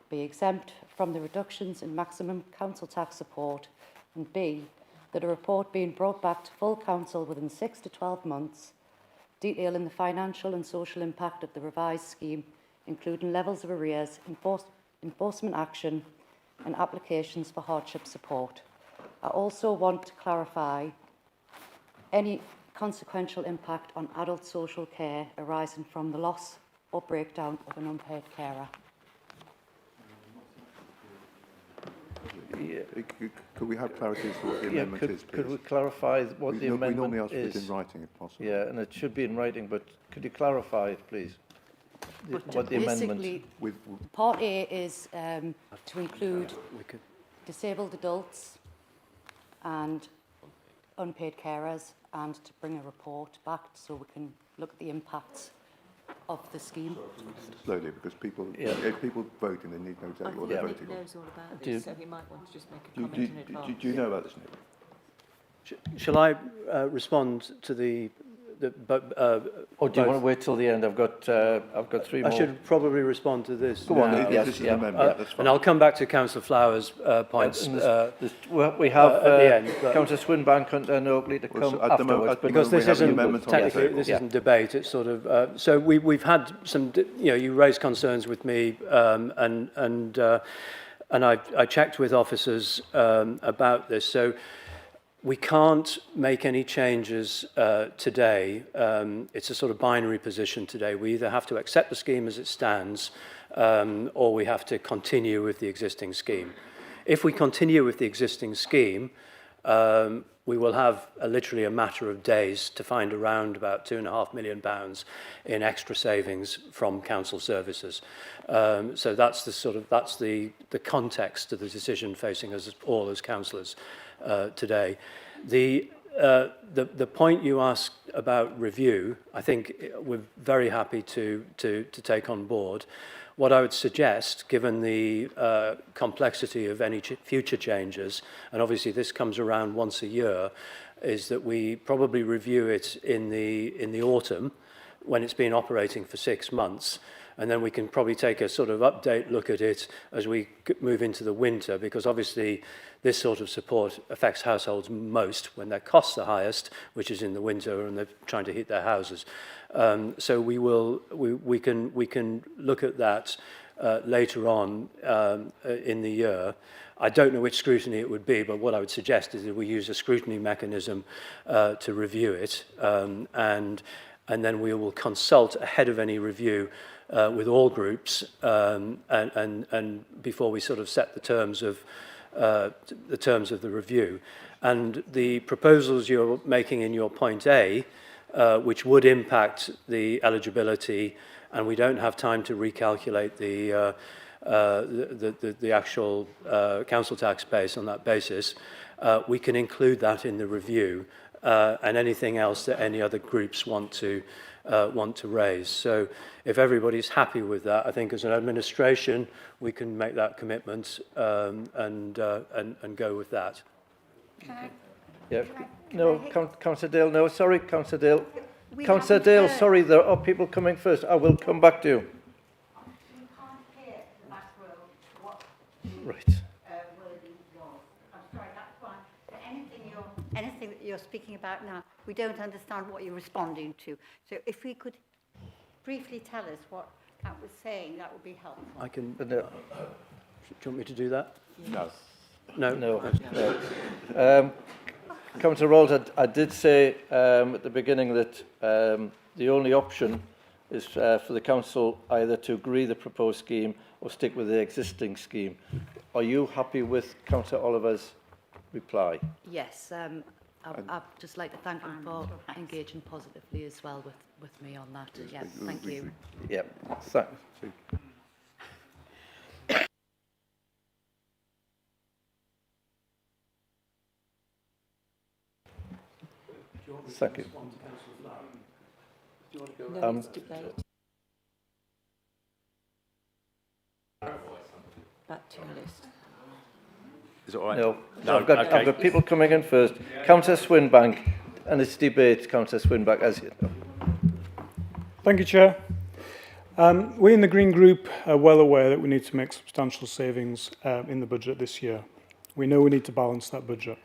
be exempt from the reductions in maximum council tax support, and B, that a report being brought back to full council within 6 to 12 months detailing the financial and social impact of the revised scheme, including levels of arrears, enforcement action and applications for hardship support. I also want to clarify any consequential impact on adult social care arising from the loss or breakdown of an unpaid carer. Yeah. Could we have clarity as to what the amendment is, please? Could we clarify what the amendment We normally ask is? for it in writing, if possible. Yeah, and it should be in writing, but could you clarify it, please? What the amendment... Basically, Part A is to include disabled adults and unpaid carers, and to bring a report back so we can look at the impacts of the scheme. Slowly, because people, if people voting, they need to know exactly what they're voting on. knows all about this, so he might want to just make a comment in advance. Do you know about this, Nick? Shall I respond to the or do you want to wait till the end? I've got 3 more. I should probably respond to this. Go on, now. yes, this is an amendment, that's fine. And I'll come back to Councillor Flowers' points. We have at the end. Councillor Swinbank and Oakley to come afterwards. Because this isn't technically, this isn't debate. It's sort of so we've had some. You raised concerns with me, and I checked with officers about this. So we can't make any changes today. It's a sort of binary position today. We either have to accept the scheme as it stands, or we have to continue with the existing scheme. If we continue with the existing scheme, we will have literally a matter of days to find around about £2.5 million in extra savings from council services. So that's the context of the decision facing us all as councillors today. The point you asked about review, I think we're very happy to take on board. What I would suggest, given the complexity of any future changes, and obviously this comes around once a year, is that we probably review it in the autumn when it's been operating for 6 months, and then we can probably take a sort of update look at it as we move into the winter, because obviously this sort of support affects households most when their costs are highest, which is in the winter, and they're trying to heat their houses. So we can look at that later on in the year. I don't know which scrutiny it would be, but what I would suggest is that we use a scrutiny mechanism to review it, and then we will consult ahead of any review with all groups, and before we sort of set the terms of the review. And the proposals you're making in your point A, which would impact the eligibility, and we don't have time to recalculate the actual council tax base on that basis, we can include that in the review, and anything else that any other groups want to raise. So if everybody's happy with that, I think as an administration we can make that commitment and go with that. Yeah. No, Councillor Dale. No, sorry, Councillor Dale. Councillor Dale, sorry, there are people coming first. I will come back to you. Right. Anything that you're speaking about now, we don't understand what you're responding to. So if we could briefly tell us what that was saying, that would be helpful. I can. Do you want me to do that? No. No. No. Councillor Rawls, I did say at the beginning that the only option is for the council either to agree the proposed scheme or stick with the existing scheme. Are you happy with Councillor Oliver's reply? Yes, I'd just like to thank him for engaging positively as well with me on that. Yeah, thank you. Yeah, Thank you. No, it's debate. Back to your list. Is it all right? No, No, I've got, okay. I've got people coming in first. Councillor Swinbank, and it's debate, Councillor Swinbank, as you know. Thank you, Chair. We in the Green Group are well aware that we need to make substantial savings in the budget this year. We know we need to balance that budget.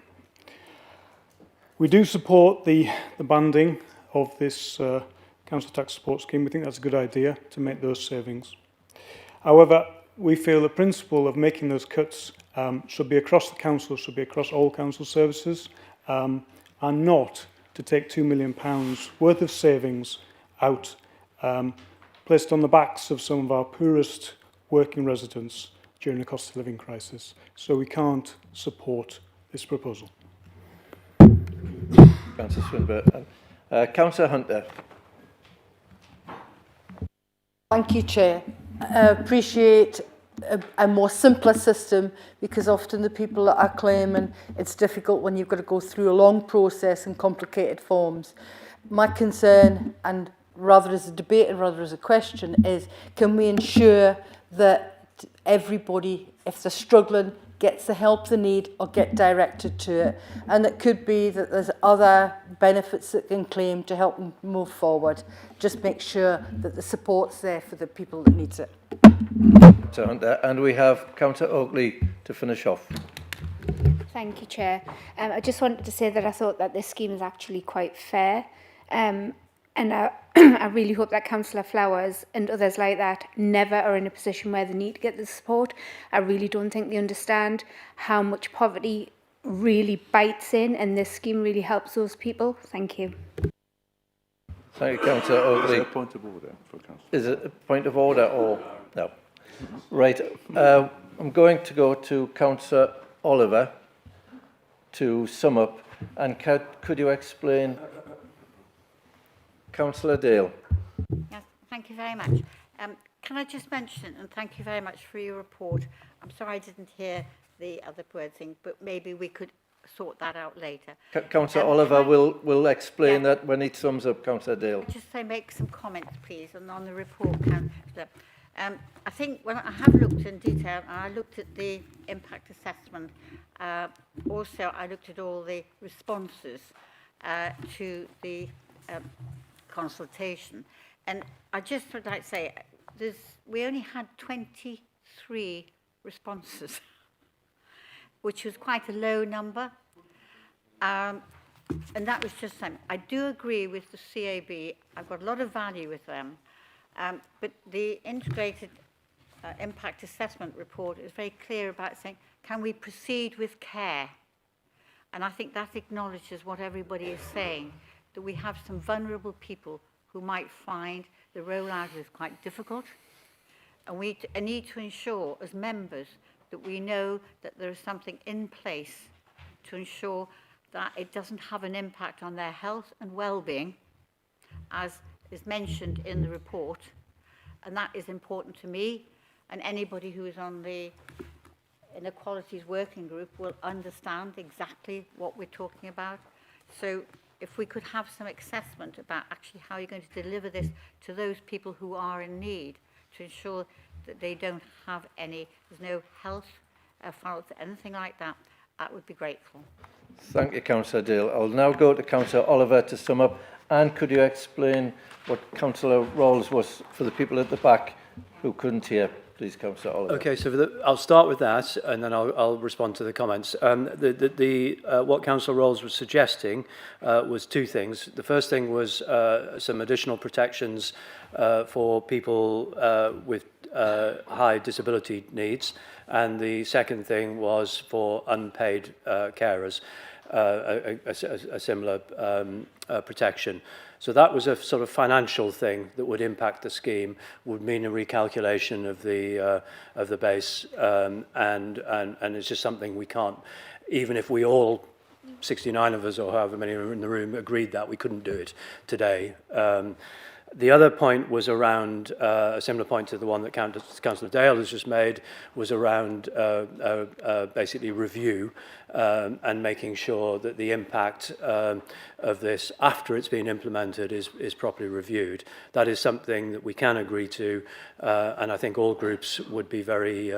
We do support the banding of this council tax support scheme. We think that's a good idea to make those savings. However, we feel the principle of making those cuts should be across the council, should be across all council services, and not to take £2 million worth of savings out, placed on the backs of some of our poorest working residents during the cost of living crisis. So we can't support this proposal. Councillor Swinburne. Councillor Hunter. Thank you, Chair. I appreciate a more simpler system, because often the people that are claiming it's difficult when you've got to go through a long process and complicated forms. My concern, and rather as a debate and rather as a question, is can we ensure that everybody, if they're struggling, gets the help they need or get directed to it? And it could be that there's other benefits that can claim to help them move forward. Just make sure that the support's there for the people that needs it. Councillor Hunter, and we have Councillor Oakley to finish off. Thank you, Chair. I just wanted to say that I thought that this scheme is actually quite fair. And I, I really hope that Councillor Flowers and others like that never are in a position where they need to get the support. I really don't think they understand how much poverty really bites in, and this scheme really helps those people. Thank you. Thank you, Councillor Oakley. Is it a point of order for Councillor? Is it a point of order or no? Right. I'm going to go to Councillor Oliver to sum up. And could you explain? Councillor Dale. Yes, thank you very much. Can I just mention, and thank you very much for your report. I'm sorry I didn't hear the other word thing, but maybe we could sort that out later. Councillor Oliver will explain that when he sums up. Councillor Dale. Just say make some comments, please, and on the report, Councillor. I think when I have looked in detail, and I looked at the impact assessment, also I looked at all the responses to the consultation, and I just would like to say we only had 23 responses, which was quite a low number, and that was just something. I do agree with the CAB. I've got a lot of value with them, but the integrated impact assessment report is very clear about saying, can we proceed with care? And I think that acknowledges what everybody is saying, that we have some vulnerable people who might find the rollout is quite difficult. And we need to ensure as members that we know that there is something in place to ensure that it doesn't have an impact on their health and well-being, as is mentioned in the report. And that is important to me, and anybody who is on the Inequalities Working Group will understand exactly what we're talking about. So if we could have some assessment about actually how you're going to deliver this to those people who are in need, to ensure that they don't have there's no health faults, anything like that, that would be grateful. Thank you, Councillor Dale. I'll now go to Councillor Oliver to sum up. And could you explain what Councillor Rawls was for the people at the back who couldn't hear? Please, Councillor Oliver. Okay, so I'll start with that, and then I'll respond to the comments. What Councillor Rawls was suggesting was two things. The first thing was some additional protections for people with high disability needs, and the second thing was for unpaid carers, a similar protection. So that was a sort of financial thing that would impact the scheme, would mean a recalculation of the base, and it's just something we can't, even if we all 69 of us or however many are in the room agreed that we couldn't do it today. The other point was around, a similar point to the one that Councillor Dale has just made, was around basically review and making sure that the impact of this after it's been implemented is properly reviewed. That is something that we can agree to, and I think all groups would be very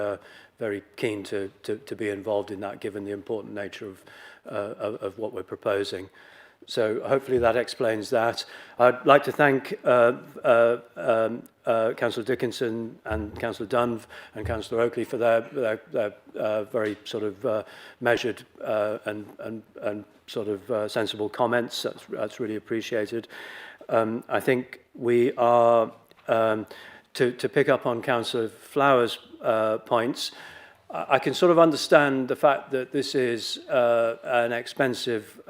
keen to be involved in that, given the important nature of what we're proposing. So hopefully that explains that. I'd like to thank Councillor Dickinson and Councillor Dunn and Councillor Oakley for their very sort of measured and sort of sensible comments. That's really appreciated. I think we are, to pick up on Councillor Flower's points, I can sort of understand the fact that this is an expensive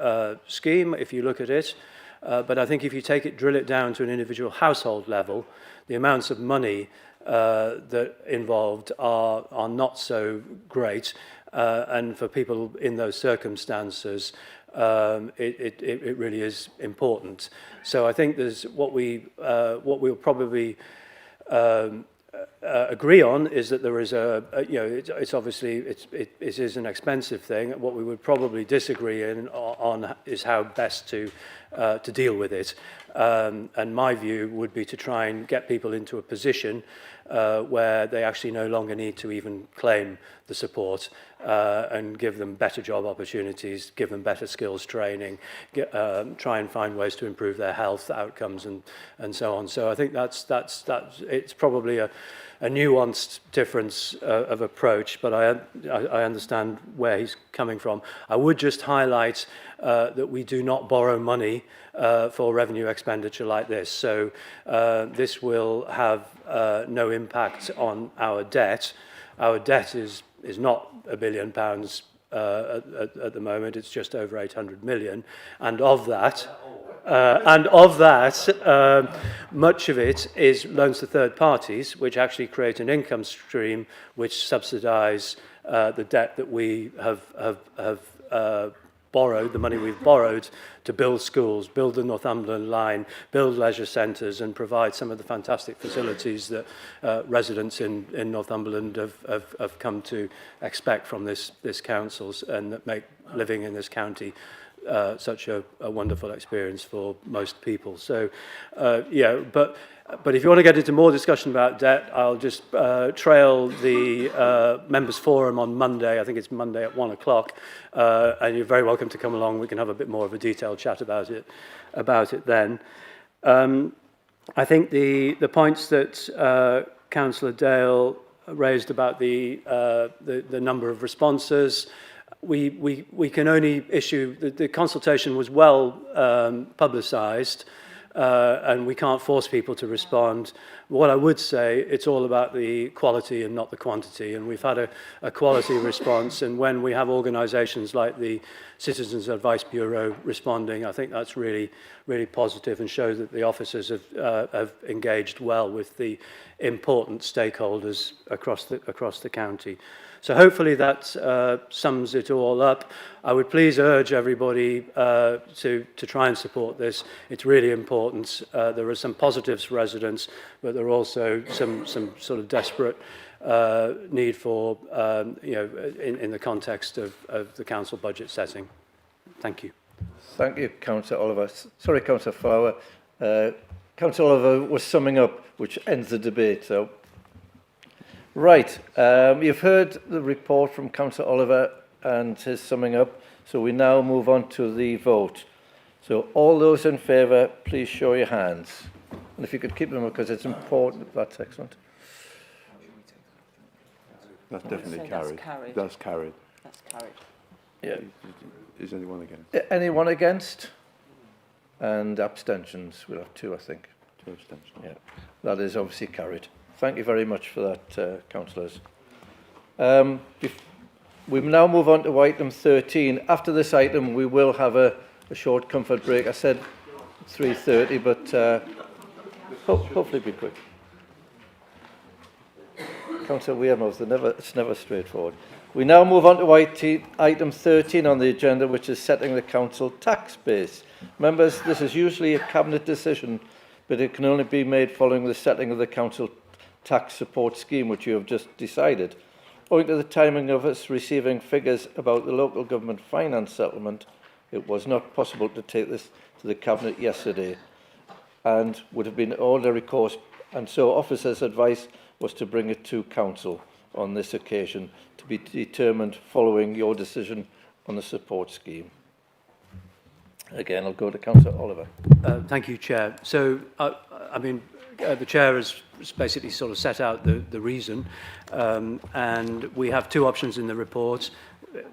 scheme if you look at it, but I think if you drill it down to an individual household level, the amounts of money that involved are not so great, and for people in those circumstances, it really is important. So I think there's what we'll probably agree on is that there is it's obviously it is an expensive thing. What we would probably disagree on is how best to deal with it. And my view would be to try and get people into a position where they actually no longer need to even claim the support, and give them better job opportunities, give them better skills training, try and find ways to improve their health outcomes and so on. So I think that's it's probably a nuanced difference of approach, but I understand where he's coming from. I would just highlight that we do not borrow money for revenue expenditure like this. So this will have no impact on our debt. Our debt is not £1 billion at the moment. It's just over 800 million, and of that, much of it is loans to third parties, which actually create an income stream which subsidise the debt that we have borrowed, the money we've borrowed to build schools, build the Northumberland line, build leisure centres, and provide some of the fantastic facilities that residents in Northumberland have come to expect from this council, and that make living in this county such a wonderful experience for most people. So, yeah, but if you want to get into more discussion about debt, I'll just trail the members' forum on Monday. I think it's Monday at 1 o'clock, and you're very welcome to come along. We can have a bit more of a detailed chat about it then. I think the points that Councillor Dale raised about the number of responses. We can only issue, the consultation was well publicised, and we can't force people to respond. What I would say, it's all about the quality and not the quantity, and we've had a quality response, and when we have organisations like the Citizens Advice Bureau responding, I think that's really, really positive and shows that the officers have engaged well with the important stakeholders across the county. So hopefully that sums it all up. I would please urge everybody to try and support this. It's really important. There are some positives for residents, but there are also some sort of desperate need for, in the context of the council budget setting. Thank you. Thank you, Councillor Oliver. Sorry, Councillor Flower. Councillor Oliver was summing up, which ends the debate. So. Right, you've heard the report from Councillor Oliver and his summing up, so we now move on to the vote. So all those in favour, please show your hands. And if you could keep them, because it's important, that's excellent. That's definitely carried. That's carried. That's carried. Yeah. Is anyone against? Anyone against? And abstentions, we'll have 2, I think. 2 abstentions. Yeah, that is obviously carried. Thank you very much for that, councillors. We now move on to item 13. After this item, we will have a short comfort break. I said 3:30, but hopefully be quick. Councillor Wearmouth, it's never straightforward. We now move on to item 13 on the agenda, which is setting the council tax base. Members, this is usually a cabinet decision but it can only be made following the setting of the council tax support scheme, which you have just decided. Owing to the timing of us receiving figures about the local government finance settlement, it was not possible to take this to the Cabinet yesterday and would have been ordinary course, and so officers' advice was to bring it to council on this occasion to be determined following your decision on the support scheme. Again, I'll go to Councillor Oliver. Thank you, Chair. So, the Chair has basically sort of set out the reason, and we have two options in the report.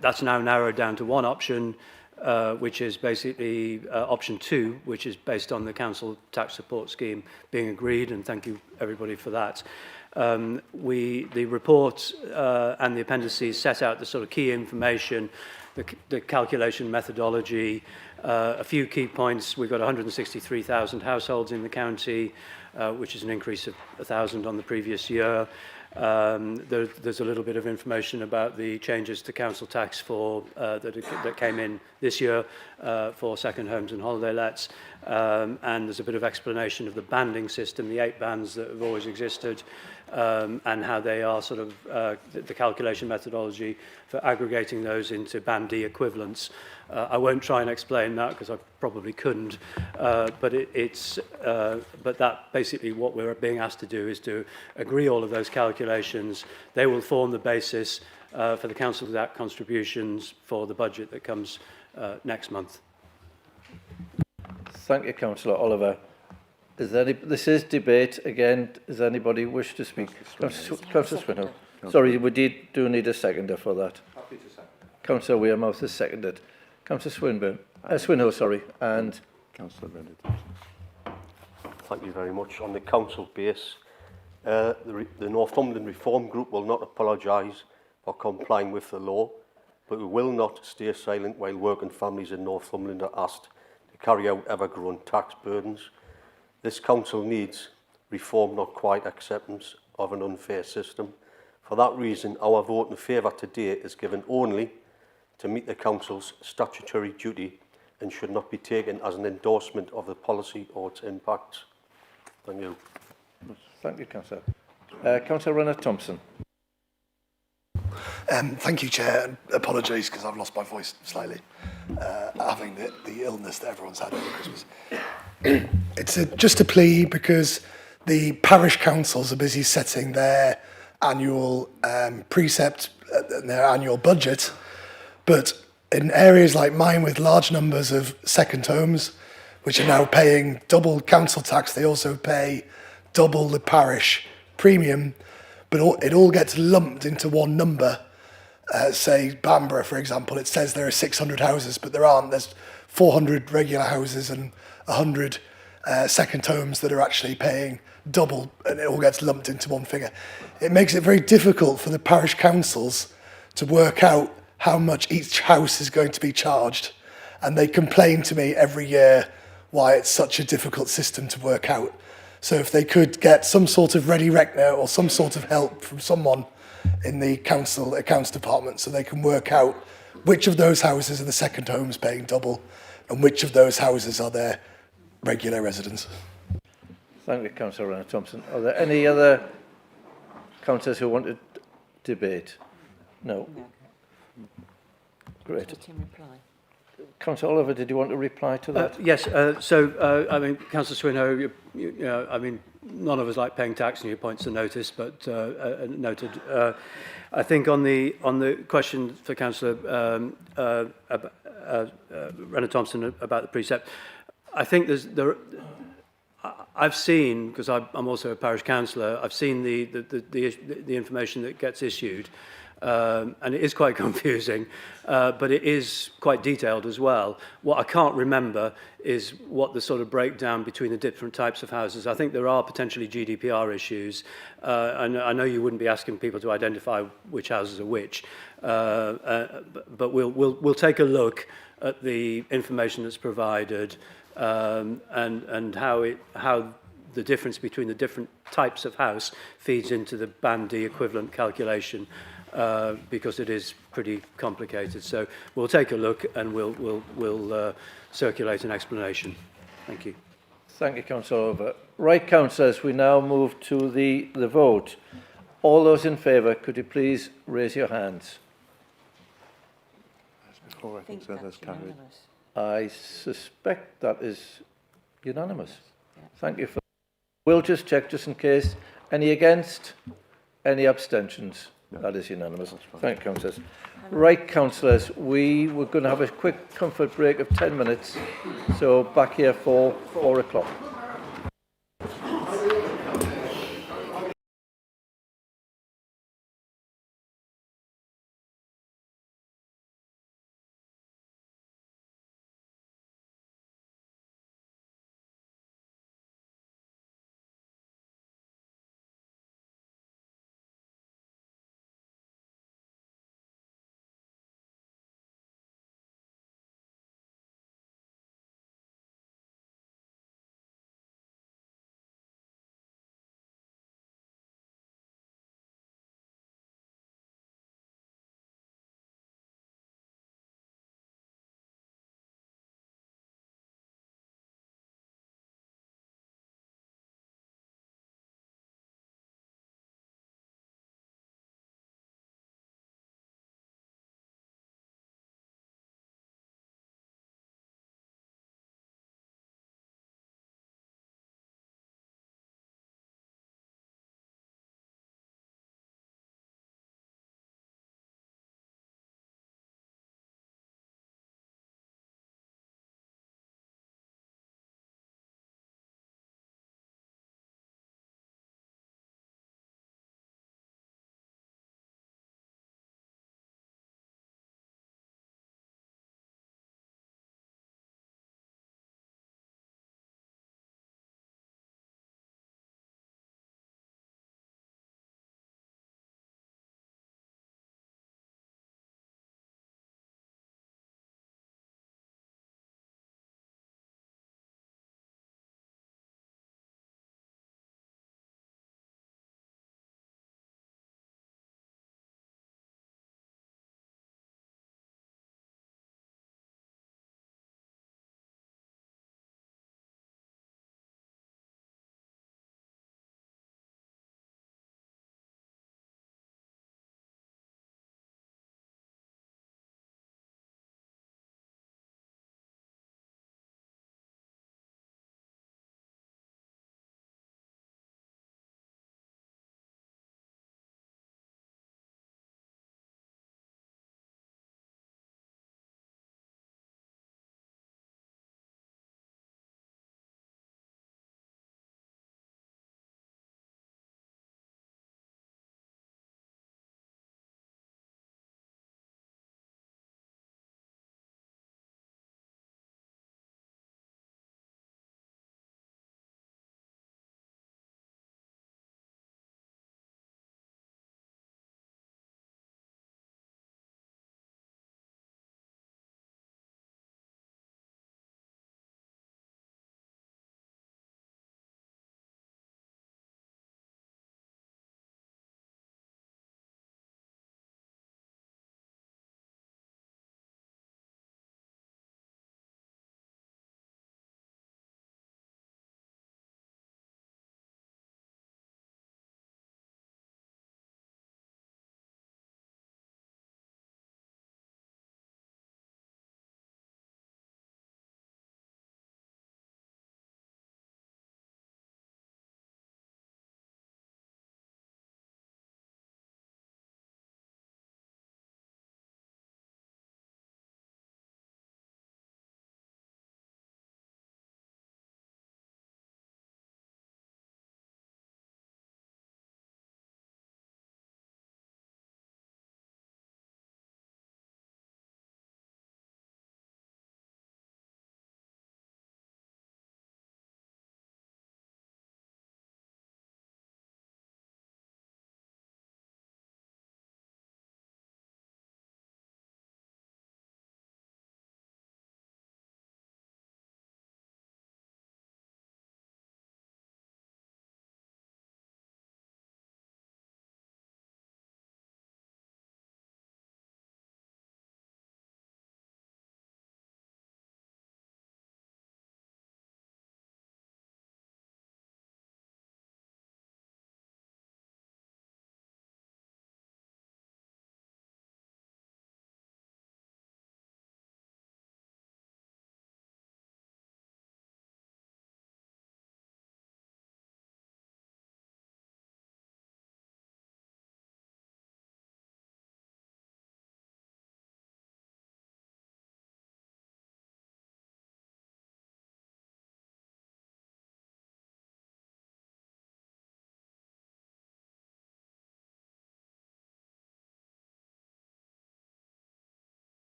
That's now narrowed down to one option, which is basically option 2, which is based on the council tax support scheme being agreed, and thank you everybody for that. The report and the appendices set out the sort of key information, the calculation methodology, a few key points. We've got 163,000 households in the county, which is an increase of 1,000 on the previous year. There's a little bit of information about the changes to council tax for that came in this year for second homes and holiday lets, and there's a bit of explanation of the banding system, the 8 bands that have always existed, and how they are sort of the calculation methodology for aggregating those into Band D equivalents. I won't try and explain that because I probably couldn't, but that basically what we're being asked to do is to agree all of those calculations. They will form the basis for the council tax contributions for the budget that comes next month. Thank you, Councillor Oliver. Is there this is debate again. Does anybody wish to speak? Councillor Swinhoe. Sorry, we do need a seconder for that. Happy to second. Councillor Wearmouth is seconded. Councillor Swinhoe, sorry, and Councillor Reddit. Thank you very much. On the council base, the Northumberland Reform Group will not apologise for complying with the law, but we will not stay silent while working families in Northumberland are asked to carry out ever-growing tax burdens. This council needs reform, not quiet acceptance of an unfair system. For that reason, our vote in favour today is given only to meet the council's statutory duty and should not be taken as an endorsement of the policy or its impacts. Thank you. Thank you, Councillor. Councillor Renner-Thompson. Thank you, Chair, and apologies because I've lost my voice slightly, having the illness that everyone's had over Christmas. It's just a plea because the parish councils are busy setting their annual precept and their annual budget, but in areas like mine with large numbers of second homes, which are now paying double council tax, they also pay double the parish premium, but it all gets lumped into one number. Say Bamborough, for example, it says there are 600 houses, but there aren't. There's 400 regular houses and 100 second homes that are actually paying double, and it all gets lumped into one figure. It makes it very difficult for the parish councils to work out how much each house is going to be charged, and they complain to me every year why it's such a difficult system to work out. So if they could get some sort of ready reckoner or some sort of help from someone in the council accounts department so they can work out which of those houses are the second homes paying double and which of those houses are their regular residents. Thank you, Councillor Renner-Thompson. Are there any other councillors who want to debate? No. Great. Councillor Oliver, did you want to reply to that? Yes. Councillor Swinhoe, none of us like paying tax, and your points are noticed, but noted. I think on the question for Councillor Renner-Thompson about the precept, I think I've seen, because I'm also a parish councillor, I've seen the information that gets issued. And it is quite confusing, but it is quite detailed as well. What I can't remember is what the sort of breakdown between the different types of houses. I think there are potentially GDPR issues, and I know you wouldn't be asking people to identify which houses are which, but we'll take a look at the information that's provided and how the difference between the different types of house feeds into the Band D equivalent calculation. Because it is pretty complicated. So we'll take a look and we'll circulate an explanation. Thank you. Thank you, Councillor Oliver. Right, councillors, we now move to the vote. All those in favour, could you please raise your hands? Before I think so, that's carried. I suspect that is unanimous. Thank you for. We'll just check just in case. Any against? Any abstentions? That is unanimous. Thank you, councillors. Right, councillors, we were going to have a quick comfort break of 10 minutes. So back here for 4 o'clock.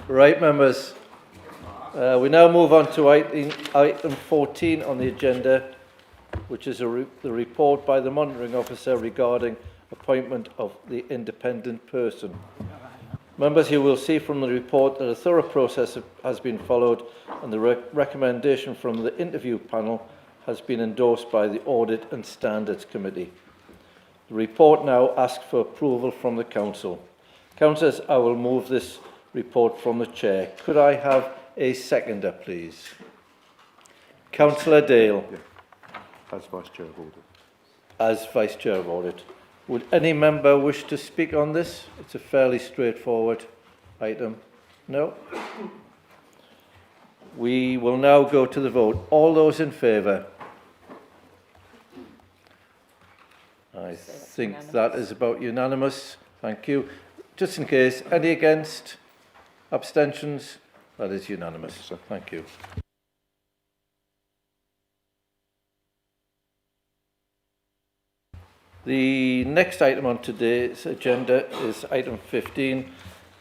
Right, members. We now move on to item 14 on the agenda, which is the report by the monitoring officer regarding appointment of the independent person. Members, you will see from the report that a thorough process has been followed and the recommendation from the interview panel has been endorsed by the Audit and Standards Committee. The report now asks for approval from the Council. Councillors, I will move this report from the Chair. Could I have a seconder, please? Councillor Dale. Yeah. As Vice Chair of Audit. As Vice Chair of Audit. Would any member wish to speak on this? It's a fairly straightforward item. No? We will now go to the vote. All those in favour? I think that is about unanimous. Thank you. Just in case, any against? Abstentions? That is unanimous. Thank you. The next item on today's agenda is item 15.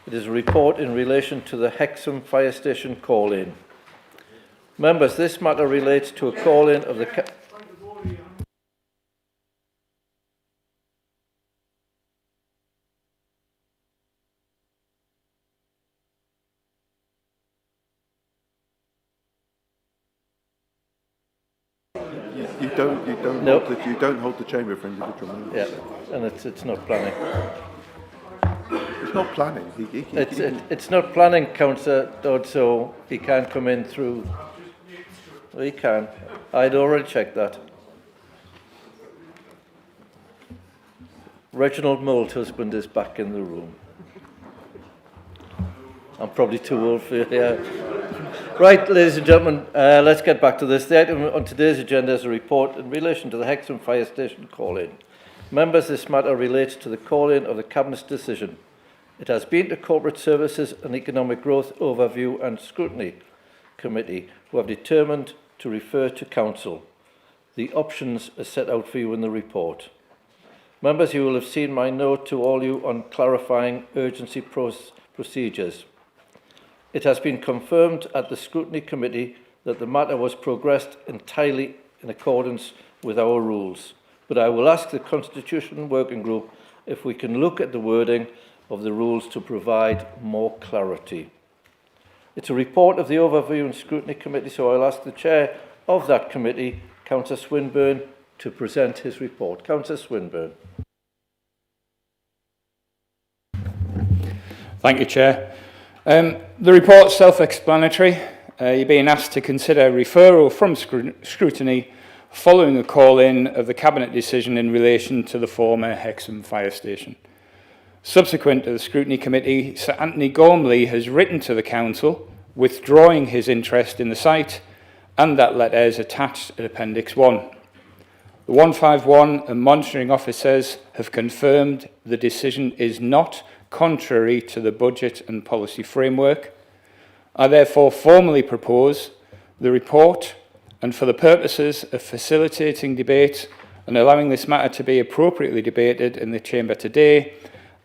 It is a report in relation to the Hexham Fire Station call-in. Members, this matter relates to a call-in of the... You don't hold the chamber for individual members. Yeah, and it's not planning. It's not planning. It's not planning, Councillor Dodd, so he can't come in through. Well, he can. I'd already checked that. Reginald Moulthusband is back in the room. I'm probably too old for you. Yeah. Right, ladies and gentlemen, let's get back to this. The item on today's agenda is a report in relation to the Hexham Fire Station call-in. Members, this matter relates to the call-in of the Cabinet's decision. It has been to Corporate Services and Economic Growth Overview and Scrutiny Committee, who have determined to refer to Council. The options are set out for you in the report. Members, you will have seen my note to all you on clarifying urgency procedures. It has been confirmed at the Scrutiny Committee that the matter was progressed entirely in accordance with our rules. But I will ask the Constitution Working Group if we can look at the wording of the rules to provide more clarity. It's a report of the Overview and Scrutiny Committee, so I'll ask the Chair of that committee, Councillor Swinburne, to present his report. Councillor Swinburne. Thank you, Chair. The report is self-explanatory. You're being asked to consider referral from scrutiny following a call-in of the Cabinet decision in relation to the former Hexham Fire Station. Subsequent to the Scrutiny Committee, Sir Anthony Gormley has written to the Council withdrawing his interest in the site, and that letter is attached at Appendix 1. The 151 and monitoring officers have confirmed the decision is not contrary to the budget and policy framework. I therefore formally propose the report, and for the purposes of facilitating debate and allowing this matter to be appropriately debated in the Chamber today,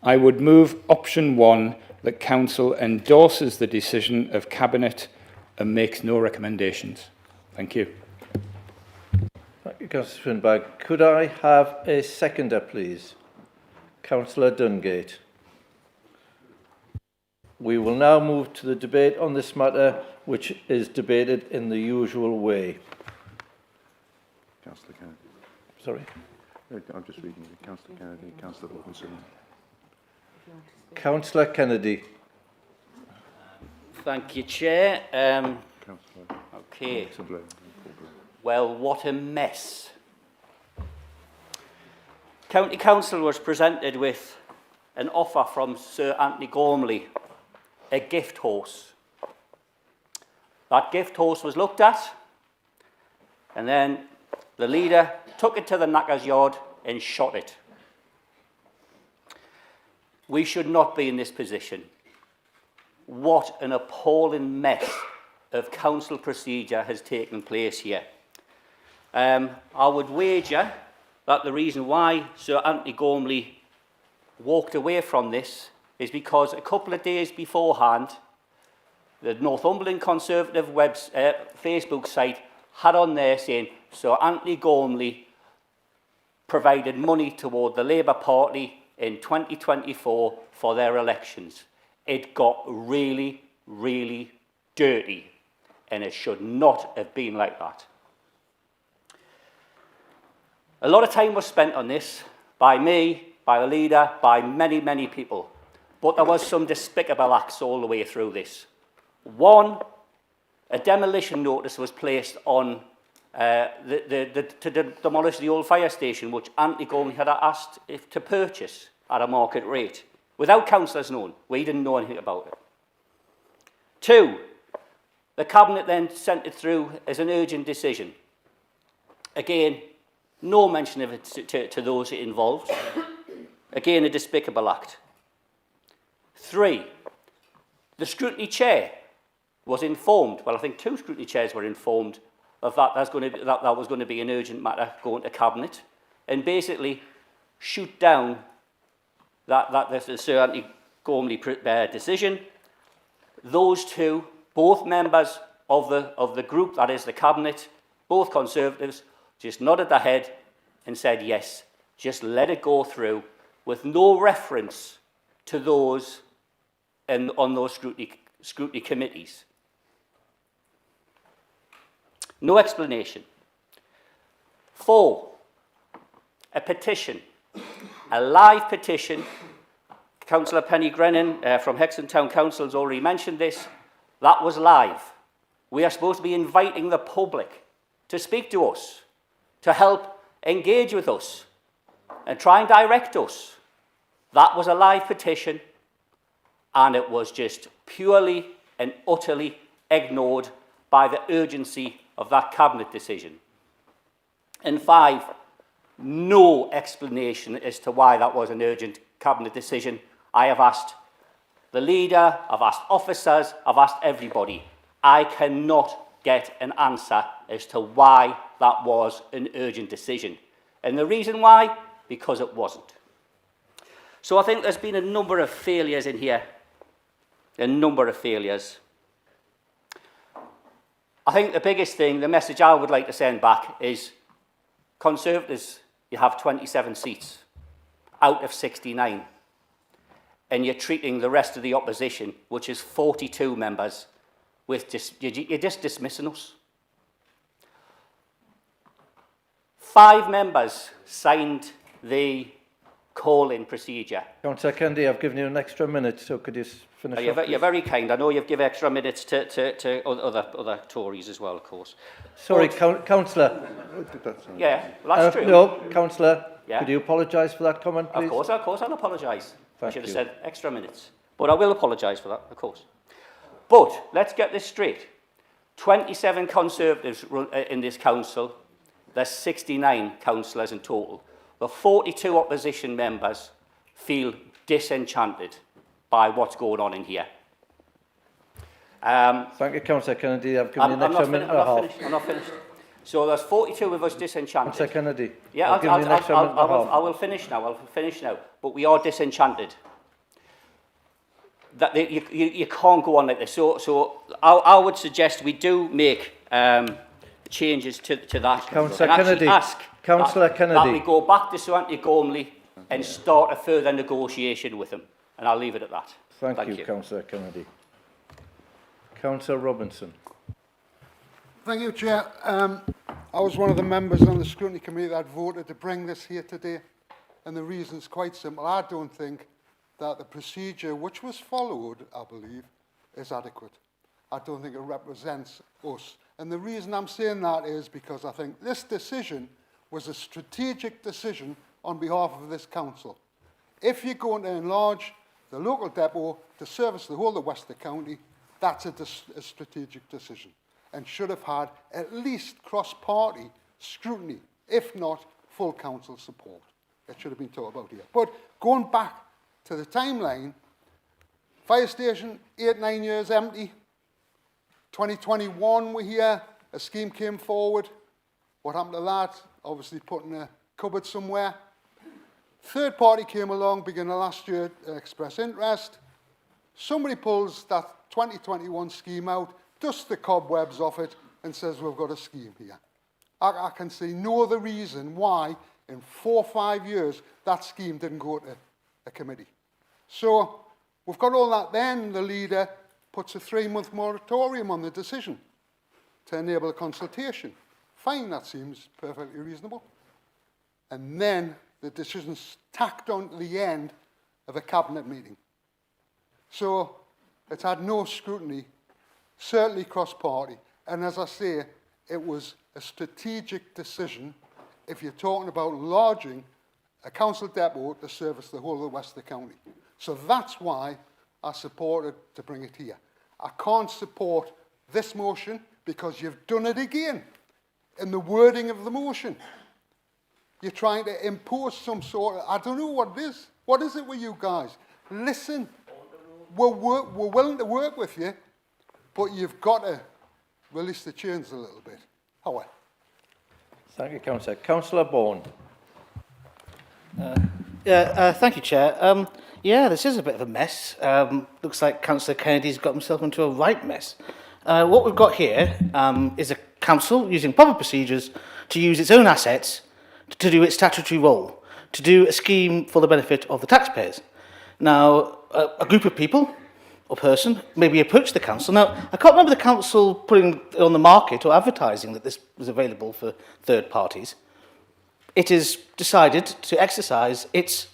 I would move option 1, that Council endorses the decision of Cabinet and makes no recommendations. Thank you. Thank you, Councillor Swinburne. Could I have a seconder, please? Councillor Dungate. We will now move to the debate on this matter, which is debated in the usual way. Councillor Kennedy. Sorry? I'm just reading it. Councillor Kennedy, Councillor Wilkinson. Councillor Kennedy. Thank you, Chair. Okay. Well, what a mess. County Council was presented with an offer from Sir Anthony Gormley, a gift horse. That gift horse was looked at, and then the leader took it to the knacker's yard and shot it. We should not be in this position. What an appalling mess of council procedure has taken place here. I would wager that the reason why Sir Anthony Gormley walked away from this is because a couple of days beforehand, the Northumberland Conservative Facebook site had on there saying, so Anthony Gormley provided money toward the Labour Party in 2024 for their elections. It got really, really dirty, and it should not have been like that. A lot of time was spent on this by me, by the leader, by many, many people. But there was some despicable acts all the way through this. One, a demolition notice was placed on to demolish the old fire station, which Anthony Gormley had asked to purchase at a market rate, without councillors knowing. We didn't know anything about it. Two, the Cabinet then sent it through as an urgent decision. Again, no mention of it to those involved. Again, a despicable act. Three, the scrutiny chair was informed, well, I think 2 scrutiny chairs were informed of that that was going to be an urgent matter going to Cabinet, and basically shoot down the Sir Anthony Gormley decision. Those 2, both members of the group, that is the Cabinet, both Conservatives, just nodded their head and said yes, just let it go through, with no reference to those on those scrutiny committees. No explanation. 4, a petition, a live petition. Councillor Penny Grennan from Hexham Town Council has already mentioned this. That was live. We are supposed to be inviting the public to speak to us, to help engage with us and try and direct us. That was a live petition, and it was just purely and utterly ignored by the urgency of that Cabinet decision. And 5, no explanation as to why that was an urgent Cabinet decision. I have asked the leader, I've asked officers, I've asked everybody. I cannot get an answer as to why that was an urgent decision. And the reason why? Because it wasn't. So I think there's been a number of failures in here. A number of failures. I think the biggest thing, the message I would like to send back is, Conservatives, you have 27 seats out of 69. And you're treating the rest of the opposition, which is 42 members, with you're just dismissing us. 5 members signed the call-in procedure. Councillor Kennedy, I've given you an extra minute, so could you finish off? You're very kind. I know you've given extra minutes to other Tories as well, of course. Sorry, Councillor. Yeah, well, that's true. No, Councillor, Yeah. could you apologise for that comment, please? Of course, I'll apologise. I should have you. said extra minutes. But I will apologise for that, of course. But let's get this straight. 27 Conservatives in this council. There's 69 councillors in total. The 42 opposition members feel disenchanted by what's going on in here. Thank you, Councillor Kennedy. I've given you an extra minute and a half. I'm not finished. So there's 42 of us disenchanted. Councillor Kennedy. Yeah, I've given you an extra minute and a half. I will finish now. I'll finish now. But we are disenchanted. That you can't go on like this. So I would suggest we do make changes to that. Councillor and actually Kennedy. Ask Councillor that Kennedy. we go back to Sir Anthony Gormley and start a further negotiation with him. And I'll leave it at that. Thank you, Councillor Kennedy. Councillor Robinson. Thank you, Chair. I was one of the members on the Scrutiny Committee that voted to bring this here today, and the reason is quite simple. I don't think that the procedure which was followed, I believe, is adequate. I don't think it represents us. And the reason I'm saying that is because I think this decision was a strategic decision on behalf of this council. If you're going to enlarge the local depot to service the whole of Wester County, that's a strategic decision, and should have had at least cross-party scrutiny, if not full council support. It should have been talked about here. But going back to the timeline, fire station, 8-9 years empty. 2021 we're here, a scheme came forward. What happened to that? Obviously put in a cupboard somewhere. Third party came along beginning of last year, express interest. Somebody pulls that 2021 scheme out, dust the cobwebs off it, and says we've got a scheme here. I can see no other reason why in 4 or 5 years that scheme didn't go to a committee. So we've got all that, then the leader puts a 3-month moratorium on the decision to enable a consultation. Fine, that seems perfectly reasonable. And then the decision's tacked on to the end of a cabinet meeting. So it's had no scrutiny, certainly cross-party. And as I say, it was a strategic decision if you're talking about enlarging a council depot to service the whole of the west of the county. So that's why I supported to bring it here. I can't support this motion because you've done it again in the wording of the motion. You're trying to impose some sort of, I don't know what it is. What is it with you guys? Listen, we're willing to work with you, but you've got to release the chains a little bit. However. Thank you, Councillor. Councillor Bourne. Thank you, Chair. Yeah, this is a bit of a mess. Looks like Councillor Kennedy's got himself into a right mess. What we've got here is a council using proper procedures to use its own assets to do its statutory role, to do a scheme for the benefit of the taxpayers. Now, a group of people or person maybe approach the council. Now, I can't remember the council putting it on the market or advertising that this was available for third parties. It is decided to exercise its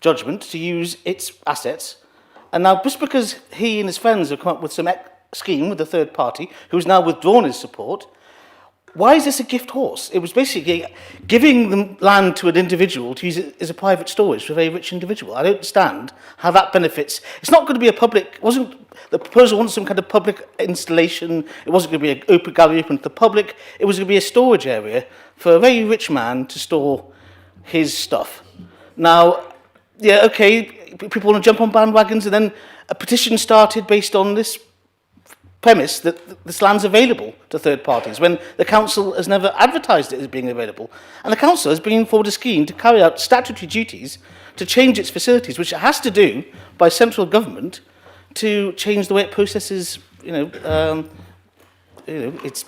judgment, to use its assets. And now, just because he and his friends have come up with some scheme with a third party, who's now withdrawn his support, why is this a gift horse? It was basically giving the land to an individual to use it as a private storage for a very rich individual. I don't understand how that benefits. It's not going to be a public, the proposal wasn't some kind of public installation. It wasn't going to be an open gallery open to the public. It was going to be a storage area for a very rich man to store his stuff. Now, yeah, okay, people want to jump on bandwagons, and then a petition started based on this premise that this land's available to third parties when the council has never advertised it as being available. And the council has been forward a scheme to carry out statutory duties to change its facilities, which it has to do by central government to change the way it processes, it's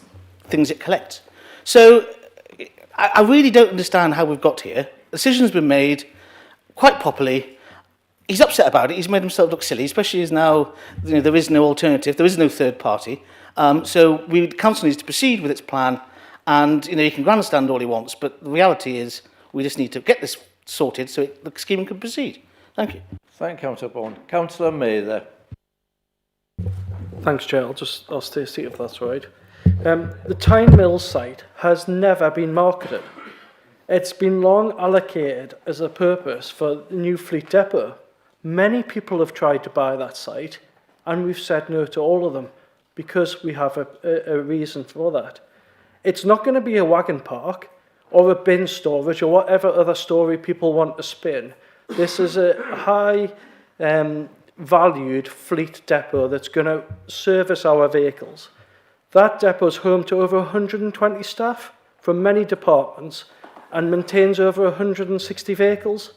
things it collects. So I really don't understand how we've got here. The decision's been made quite properly. He's upset about it. He's made himself look silly, especially as now there is no alternative. There is no third party. So the council needs to proceed with its plan, and he can grandstand all he wants, but the reality is we just need to get this sorted so the scheme can proceed. Thank you. Thank you, Councillor Bourne. Councillor Mather. Thanks, Chair. I'll stay a seat if that's all right. The Tyne Mills site has never been marketed. It's been long allocated as a purpose for the new Fleet Depot. Many people have tried to buy that site, and we've said no to all of them because we have a reason for that. It's not going to be a wagon park or a bin storage or whatever other story people want to spin. This is a high valued fleet depot that's going to service our vehicles. That depot is home to over 120 staff from many departments and maintains over 160 vehicles.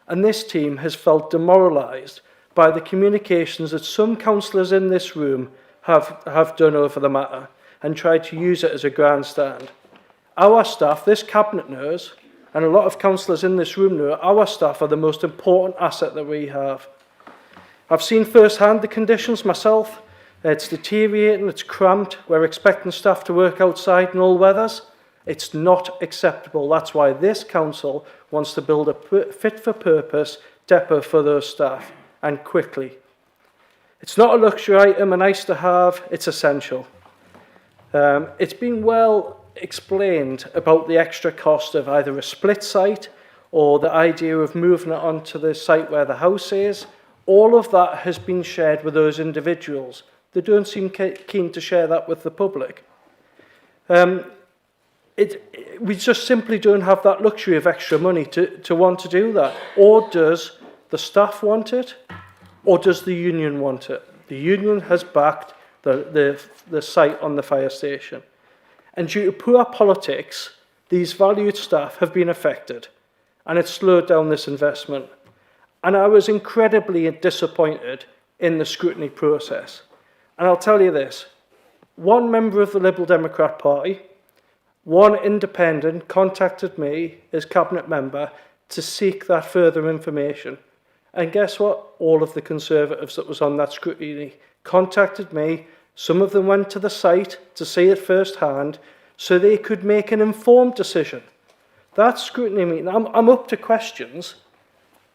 And this team has felt demoralised by the communications that some councillors in this room have done over the matter and tried to use it as a grandstand. Our staff, this cabinet knows, and a lot of councillors in this room know, our staff are the most important asset that we have. I've seen firsthand the conditions myself. It's deteriorating, it's cramped. We're expecting staff to work outside in all weathers. It's not acceptable. That's why this council wants to build a fit-for-purpose depot for those staff, and quickly. It's not a luxury item, a nice to have, it's essential. It's been well explained about the extra cost of either a split site or the idea of moving it onto the site where the house is. All of that has been shared with those individuals. They don't seem keen to share that with the public. We just simply don't have that luxury of extra money to want to do that. Or does the staff want it? Or does the union want it? The union has backed the site on the fire station. And due to poor politics, these valued staff have been affected. And it's slowed down this investment. And I was incredibly disappointed in the scrutiny process. And I'll tell you this, one member of the Liberal Democrat Party, one independent contacted me as cabinet member to seek that further information. And guess what? All of the Conservatives that was on that scrutiny contacted me. Some of them went to the site to see it firsthand so they could make an informed decision. That scrutiny meeting, I'm up to questions,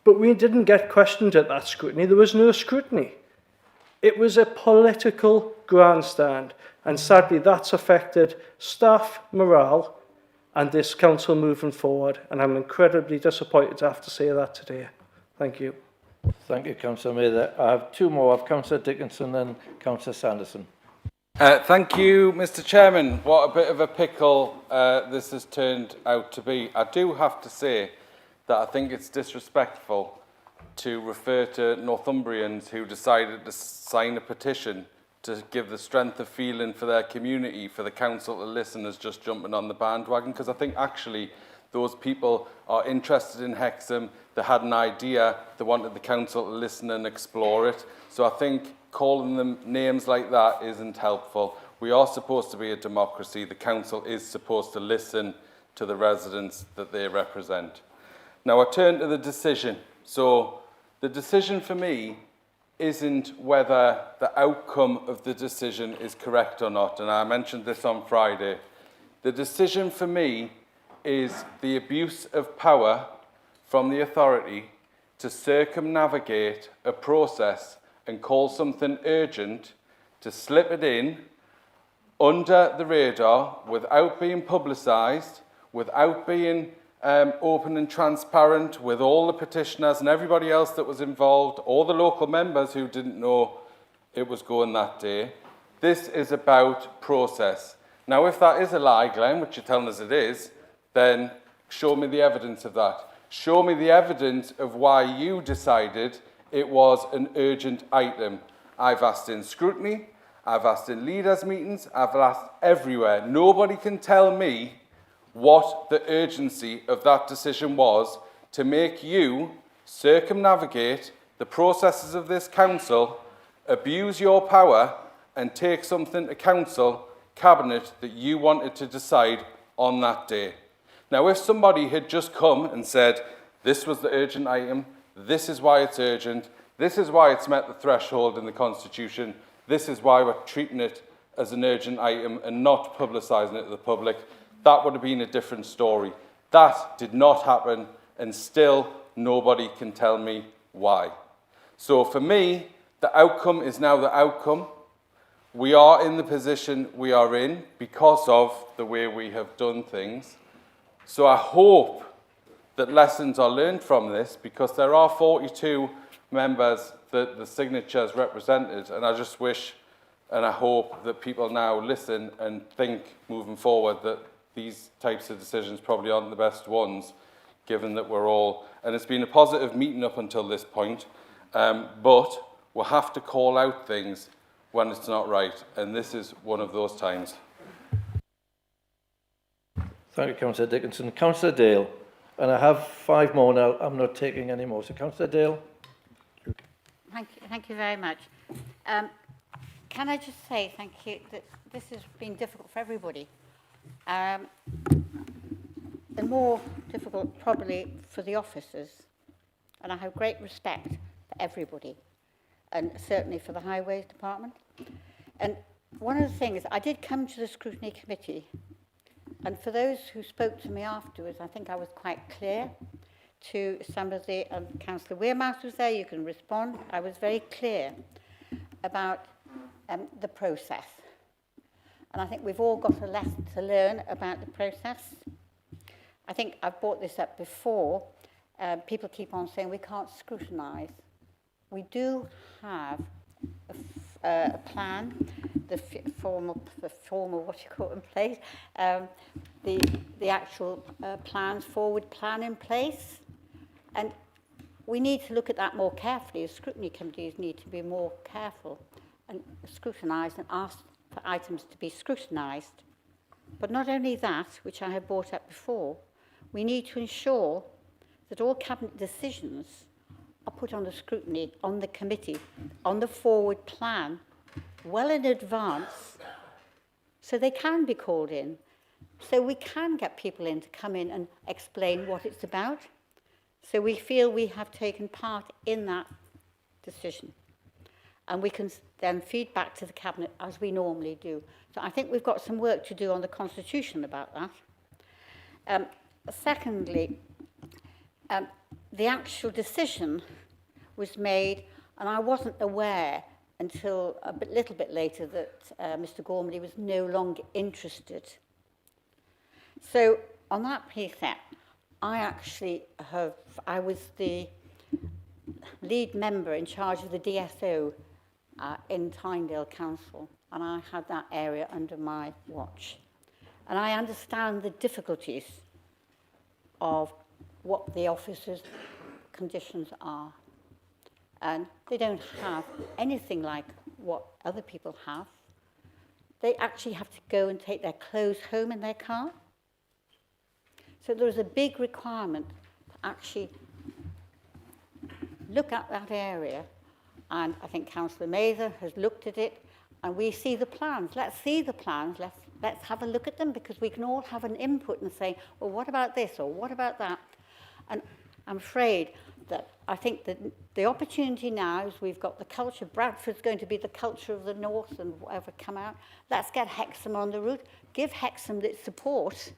but we didn't get questioned at that scrutiny. There was no scrutiny. It was a political grandstand, and sadly that's affected staff morale and this council moving forward, and I'm incredibly disappointed to have to say that today. Thank you. Thank you, Councillor Mather. I have two more. I have Councillor Dickinson and Councillor Sanderson. Thank you, Mr. Chairman. What a bit of a pickle this has turned out to be. I do have to say that I think it's disrespectful to refer to Northumbrians who decided to sign a petition to give the strength of feeling for their community, for the council to listen as just jumping on the bandwagon, because I think actually those people are interested in Hexham, they had an idea, they wanted the council to listen and explore it. So I think calling them names like that isn't helpful. We are supposed to be a democracy. The council is supposed to listen to the residents that they represent. Now I turn to the decision. So the decision for me isn't whether the outcome of the decision is correct or not, and I mentioned this on Friday. The decision for me is the abuse of power from the authority to circumnavigate a process and call something urgent, to slip it in under the radar without being publicised, without being open and transparent with all the petitioners and everybody else that was involved, all the local members who didn't know it was going that day. This is about process. Now, if that is a lie, Glenn, which you're telling us it is, then show me the evidence of that. Show me the evidence of why you decided it was an urgent item. I've asked in scrutiny, I've asked in leaders' meetings, I've asked everywhere. Nobody can tell me what the urgency of that decision was to make you circumnavigate the processes of this council, abuse your power, and take something to council, cabinet, that you wanted to decide on that day. Now, if somebody had just come and said, this was the urgent item, this is why it's urgent, this is why it's met the threshold in the Constitution, this is why we're treating it as an urgent item and not publicising it to the public, that would have been a different story. That did not happen, and still nobody can tell me why. So for me, the outcome is now the outcome. We are in the position we are in because of the way we have done things. So I hope that lessons are learned from this, because there are 42 members that the signatures represented, and I just wish and I hope that people now listen and think moving forward that these types of decisions probably aren't the best ones, given that we're all, and it's been a positive meeting up until this point, but we'll have to call out things when it's not right, and this is one of those times. Thank you, Councillor Dickinson. Councillor Dale, and I have 5 more now. I'm not taking any more. So, Councillor Dale. Thank you very much. Can I just say thank you that this has been difficult for everybody. And more difficult probably for the officers. And I have great respect for everybody, and certainly for the Highways Department. And one of the things, I did come to the Scrutiny Committee, and for those who spoke to me afterwards, I think I was quite clear to some of the, Councillor Wearmouth was there, you can respond. I was very clear about the process. And I think we've all got a lesson to learn about the process. I think I've brought this up before. People keep on saying we can't scrutinise. We do have a plan, the formal what you call it in place, the actual plans, forward plan in place, and we need to look at that more carefully. As scrutiny committees need to be more careful and scrutinise and ask for items to be scrutinised. But not only that, which I have brought up before, we need to ensure that all cabinet decisions are put under scrutiny on the committee, on the forward plan, well in advance so they can be called in, so we can get people in to come in and explain what it's about. So we feel we have taken part in that decision. And we can then feed back to the Cabinet as we normally do. So I think we've got some work to do on the Constitution about that. Secondly, the actual decision was made, and I wasn't aware until little bit later that Mr. Gormley was no longer interested. So on that piece there, I was the lead member in charge of the DSO in Tynedale Council, and I had that area under my watch. And I understand the difficulties of what the officers' conditions are. And they don't have anything like what other people have. They actually have to go and take their clothes home in their car. So there's a big requirement to actually look at that area. And I think Councillor Mather has looked at it, and we see the plans. Let's see the plans. Let's have a look at them, because we can all have an input and say, well, what about this or what about that? And I'm afraid that I think that the opportunity now is we've got the culture. Bradford's going to be the culture of the north and whatever come out. Let's get Hexham on the route. Give Hexham the support,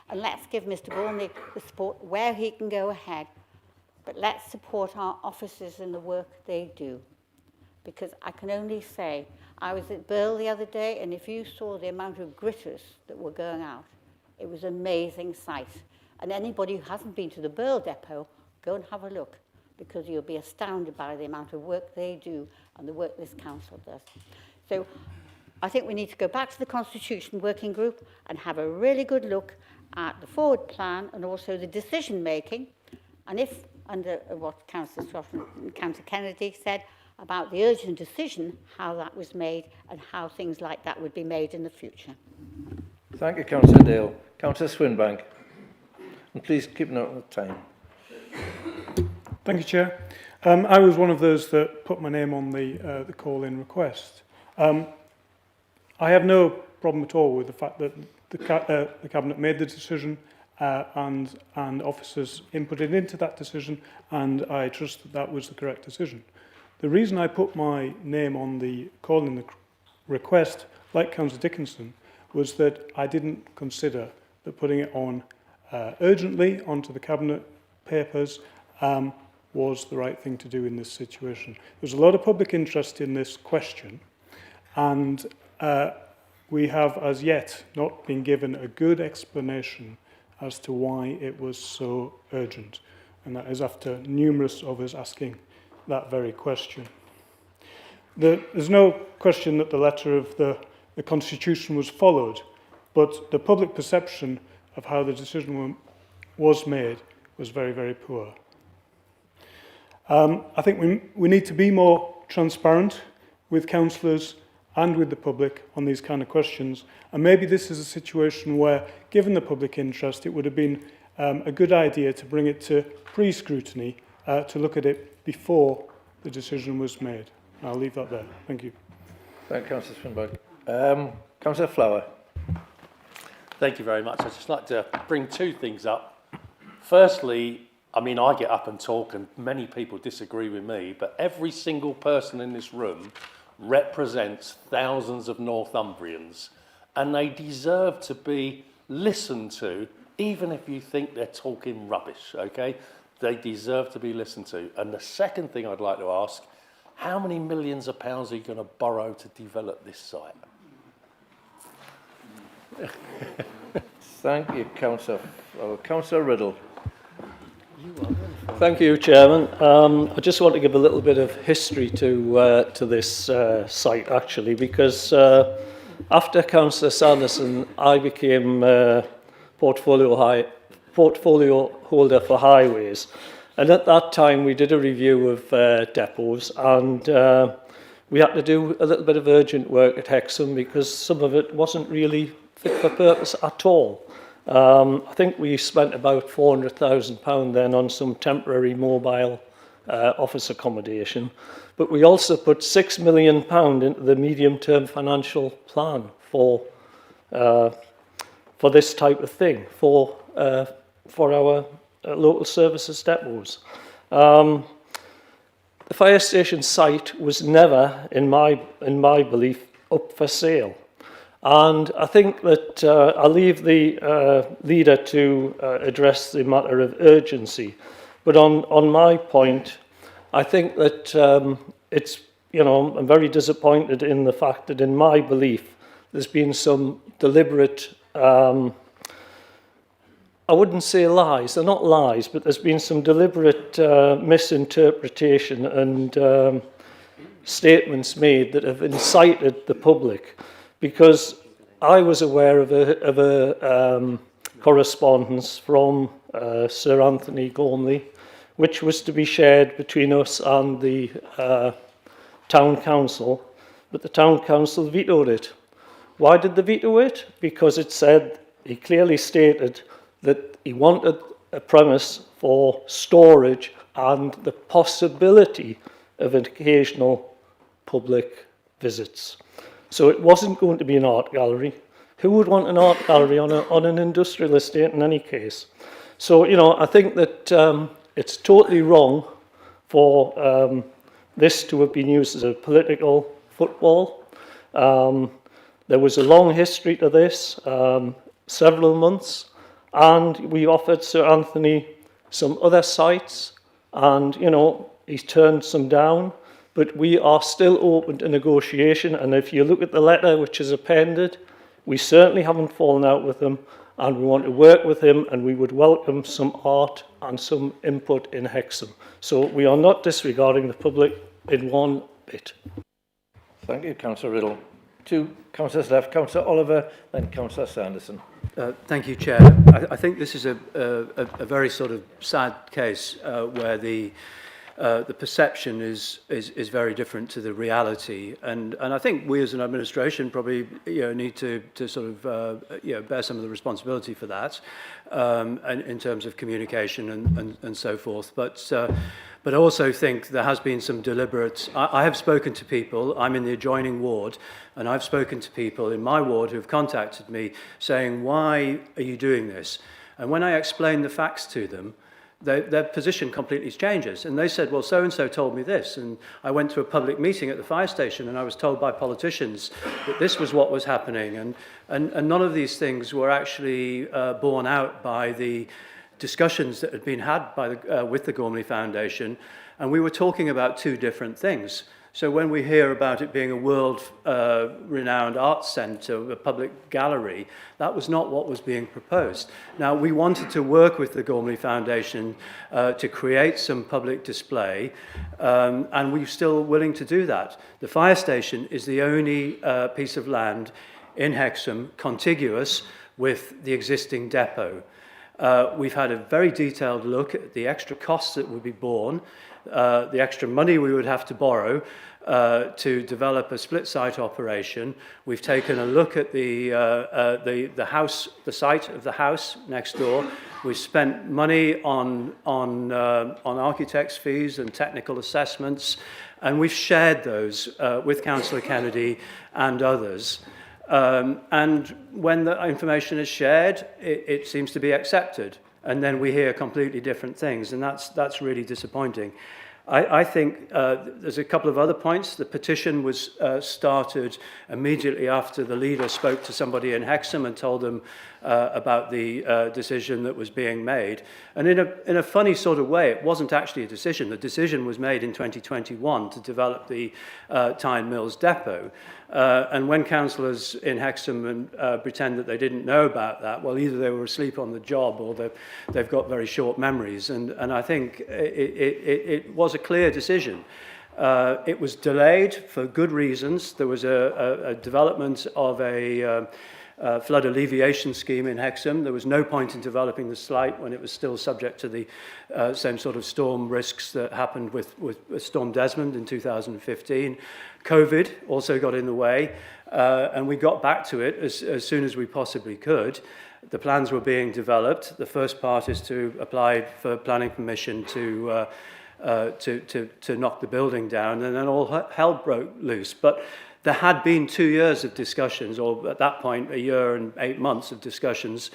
and let's give Mr. Gormley the support where he can go ahead. But let's support our officers in the work they do. Because I can only say, I was at Burl the other day, and if you saw the amount of gritters that were going out, it was an amazing sight. And anybody who hasn't been to the Burl depot, go and have a look, because you'll be astounded by the amount of work they do and the work this council does. So I think we need to go back to the Constitution Working Group and have a really good look at the forward plan and also the decision making. And if, under what Councillor Stroffman and Councillor Kennedy said about the urgent decision, how that was made and how things like that would be made in the future. Thank you, Councillor Dale. Councillor Swinbank. And please keep note of the time. Thank you, Chair. I was one of those that put my name on the call-in request. I have no problem at all with the fact that the Cabinet made the decision and officers inputted into that decision, and I trust that that was the correct decision. The reason I put my name on the call-in request, like Councillor Dickinson, was that I didn't consider that putting it on urgently onto the Cabinet papers was the right thing to do in this situation. There's a lot of public interest in this question, and we have as yet not been given a good explanation as to why it was so urgent, and that is after numerous of us asking that very question. There's no question that the letter of the Constitution was followed, but the public perception of how the decision was made was very, very poor. I think we need to be more transparent with councillors and with the public on these kind of questions. And maybe this is a situation where, given the public interest, it would have been a good idea to bring it to pre-scrutiny, to look at it before the decision was made. I'll leave that there. Thank you. Thank you, Councillor Swinburne. Councillor Flower. Thank you very much. I'd just like to bring two things up. Firstly, I mean, I get up and talk, and many people disagree with me, but every single person in this room represents thousands of Northumbrians, and they deserve to be listened to, even if you think they're talking rubbish, okay? They deserve to be listened to. And the second thing I'd like to ask, how many millions of pounds are you going to borrow to develop this site? Thank you, Councillor. Councillor Riddle. Thank you, Chairman. I just want to give a little bit of history to this site, actually, because after Councillor Sanderson, I became portfolio holder for highways. And at that time, we did a review of depots, and we had to do a little bit of urgent work at Hexham because some of it wasn't really fit for purpose at all. I think we spent about £400,000 then on some temporary mobile office accommodation, but we also put £6 million into the medium-term financial plan for this type of thing, for our local services depots. The fire station site was never, in my belief, up for sale. And I think that I'll leave the leader to address the matter of urgency. But on my point, I think that it's, you know, I'm very disappointed in the fact that, in my belief, there's been some deliberate, I wouldn't say lies, they're not lies, but there's been some deliberate misinterpretation and statements made that have incited the public, because I was aware of a correspondence from Sir Anthony Gormley, which was to be shared between us and the town council, but the town council vetoed it. Why did they veto it? Because it said, he clearly stated that he wanted a premise for storage and the possibility of occasional public visits. So it wasn't going to be an art gallery. Who would want an art gallery on an industrial estate in any case? So, you know, I think that it's totally wrong for this to have been used as a political football. There was a long history to this, several months, and we offered Sir Anthony some other sites, and, you know, he's turned some down, but we are still open to negotiation. And if you look at the letter which is appended, we certainly haven't fallen out with him, and we want to work with him, and we would welcome some art and some input in Hexham. So we are not disregarding the public in one bit. Thank you, Councillor Riddle. Two councillors left, Councillor Oliver, then Councillor Sanderson. Thank you, Chair. I think this is a very sort of sad case where the perception is very different to the reality, and I think we as an administration probably need to sort of bear some of the responsibility for that, and in terms of communication and so forth. But I also think there has been some deliberate. I have spoken to people. I'm in the adjoining ward, and I've spoken to people in my ward who have contacted me saying, "Why are you doing this?" And when I explain the facts to them, their position completely changes. And they said, well, so-and-so told me this. And I went to a public meeting at the fire station, and I was told by politicians that this was what was happening. And none of these things were actually borne out by the discussions that had been had by with the Gormley Foundation. And we were talking about two different things. So when we hear about it being a world-renowned arts centre, a public gallery, that was not what was being proposed. Now, we wanted to work with the Gormley Foundation to create some public display, and we're still willing to do that. The fire station is the only piece of land in Hexham contiguous with the existing depot. We've had a very detailed look at the extra costs that would be borne, the extra money we would have to borrow to develop a split site operation. We've taken a look at the house, the site of the house next door. We've spent money on architects' fees and technical assessments, and we've shared those with Councillor Kennedy and others. And when the information is shared, it seems to be accepted. And then we hear completely different things, and that's really disappointing. I think there's a couple of other points. The petition was started immediately after the leader spoke to somebody in Hexham and told them about the decision that was being made. And in a funny sort of way, it wasn't actually a decision. The decision was made in 2021 to develop the Tyne Mills depot. And when councillors in Hexham pretend that they didn't know about that, well, either they were asleep on the job or they've got very short memories. And I think it was a clear decision. It was delayed for good reasons. There was a development of a flood alleviation scheme in Hexham. There was no point in developing the site when it was still subject to the same sort of storm risks that happened with Storm Desmond in 2015. COVID also got in the way, and we got back to it as soon as we possibly could. The plans were being developed. The first part is to apply for planning permission to to knock the building down, and then all hell broke loose. But there had been 2 years of discussions, or at that point, 1 year and 8 months of discussions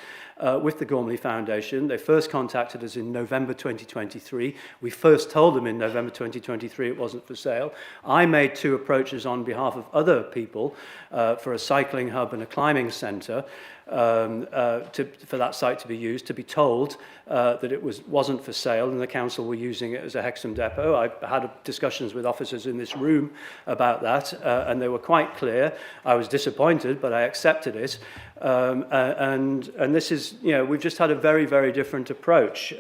with the Gormley Foundation. They first contacted us in November 2023. We first told them in November 2023 it wasn't for sale. I made 2 approaches on behalf of other people for a cycling hub and a climbing centre for that site to be used, to be told that it wasn't for sale, and the council were using it as a Hexham depot. I had discussions with officers in this room about that, and they were quite clear. I was disappointed, but I accepted it. And this is, you know, we've just had a very, very different approach.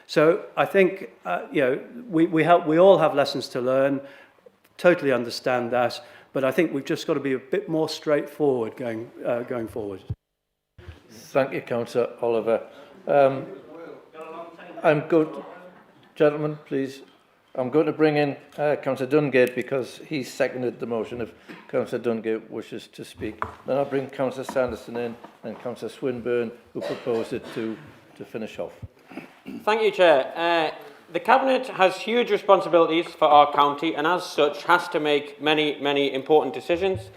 So I think, you know, we all have lessons to learn. Totally understand that, but I think we've just got to be a bit more straightforward going forward. Thank you, Councillor Oliver. I'm good, gentlemen, please. I'm going to bring in Councillor Dungate because he seconded the motion. If Councillor Dungate wishes to speak, then I'll bring Councillor Sanderson in and Councillor Swinburne, who proposed it, to finish off. Thank you, Chair. The Cabinet has huge responsibilities for our county and as such has to make many, many important decisions.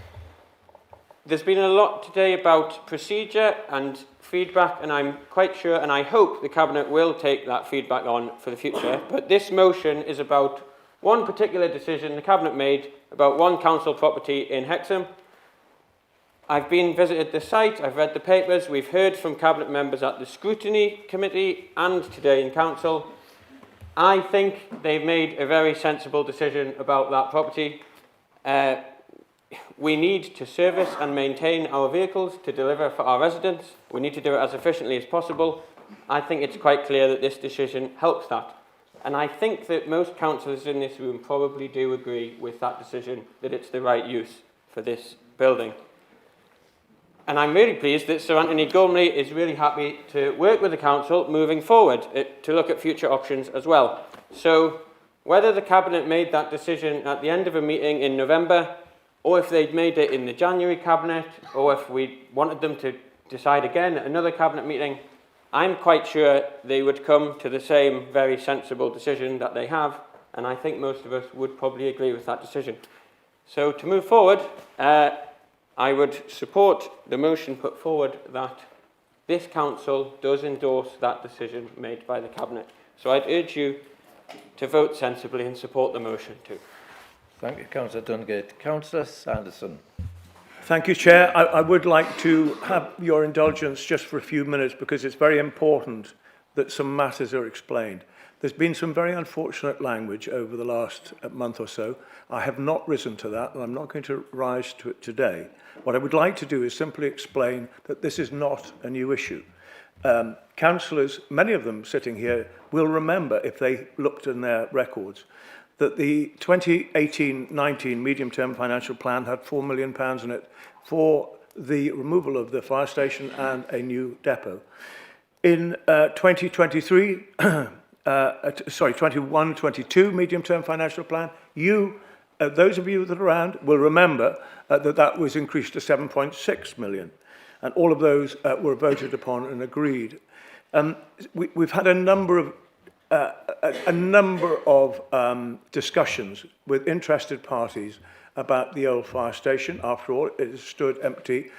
There's been a lot today about procedure and feedback, and I'm quite sure and I hope the Cabinet will take that feedback on for the future. But this motion is about one particular decision the Cabinet made about one council property in Hexham. I've been visited the site, I've read the papers, we've heard from Cabinet members at the Scrutiny Committee and today in Council. I think they've made a very sensible decision about that property. We need to service and maintain our vehicles to deliver for our residents. We need to do it as efficiently as possible. I think it's quite clear that this decision helps that. And I think that most councillors in this room probably do agree with that decision, that it's the right use for this building. And I'm really pleased that Sir Anthony Gormley is really happy to work with the council moving forward to look at future options as well. So whether the Cabinet made that decision at the end of a meeting in November, or if they'd made it in the January Cabinet, or if we wanted them to decide again at another Cabinet meeting, I'm quite sure they would come to the same very sensible decision that they have, and I think most of us would probably agree with that decision. So to move forward, I would support the motion put forward that this council does endorse that decision made by the Cabinet. So I'd urge you to vote sensibly and support the motion too. Thank you, Councillor Dungate. Councillor Sanderson. Thank you, Chair. I would like to have your indulgence just for a few minutes because it's very important that some matters are explained. There's been some very unfortunate language over the last month or so. I have not risen to that, and I'm not going to rise to it today. What I would like to do is simply explain that this is not a new issue. Councillors, many of them sitting here, will remember, if they looked in their records, that the 2018-19 medium-term financial plan had £4 million in it for the removal of the fire station and a new depot. In 21-22 medium-term financial plan, those of you that are around will remember that was increased to 7.6 million, and all of those were voted upon and agreed. We've had a number of discussions with interested parties about the old fire station. After all, it has stood empty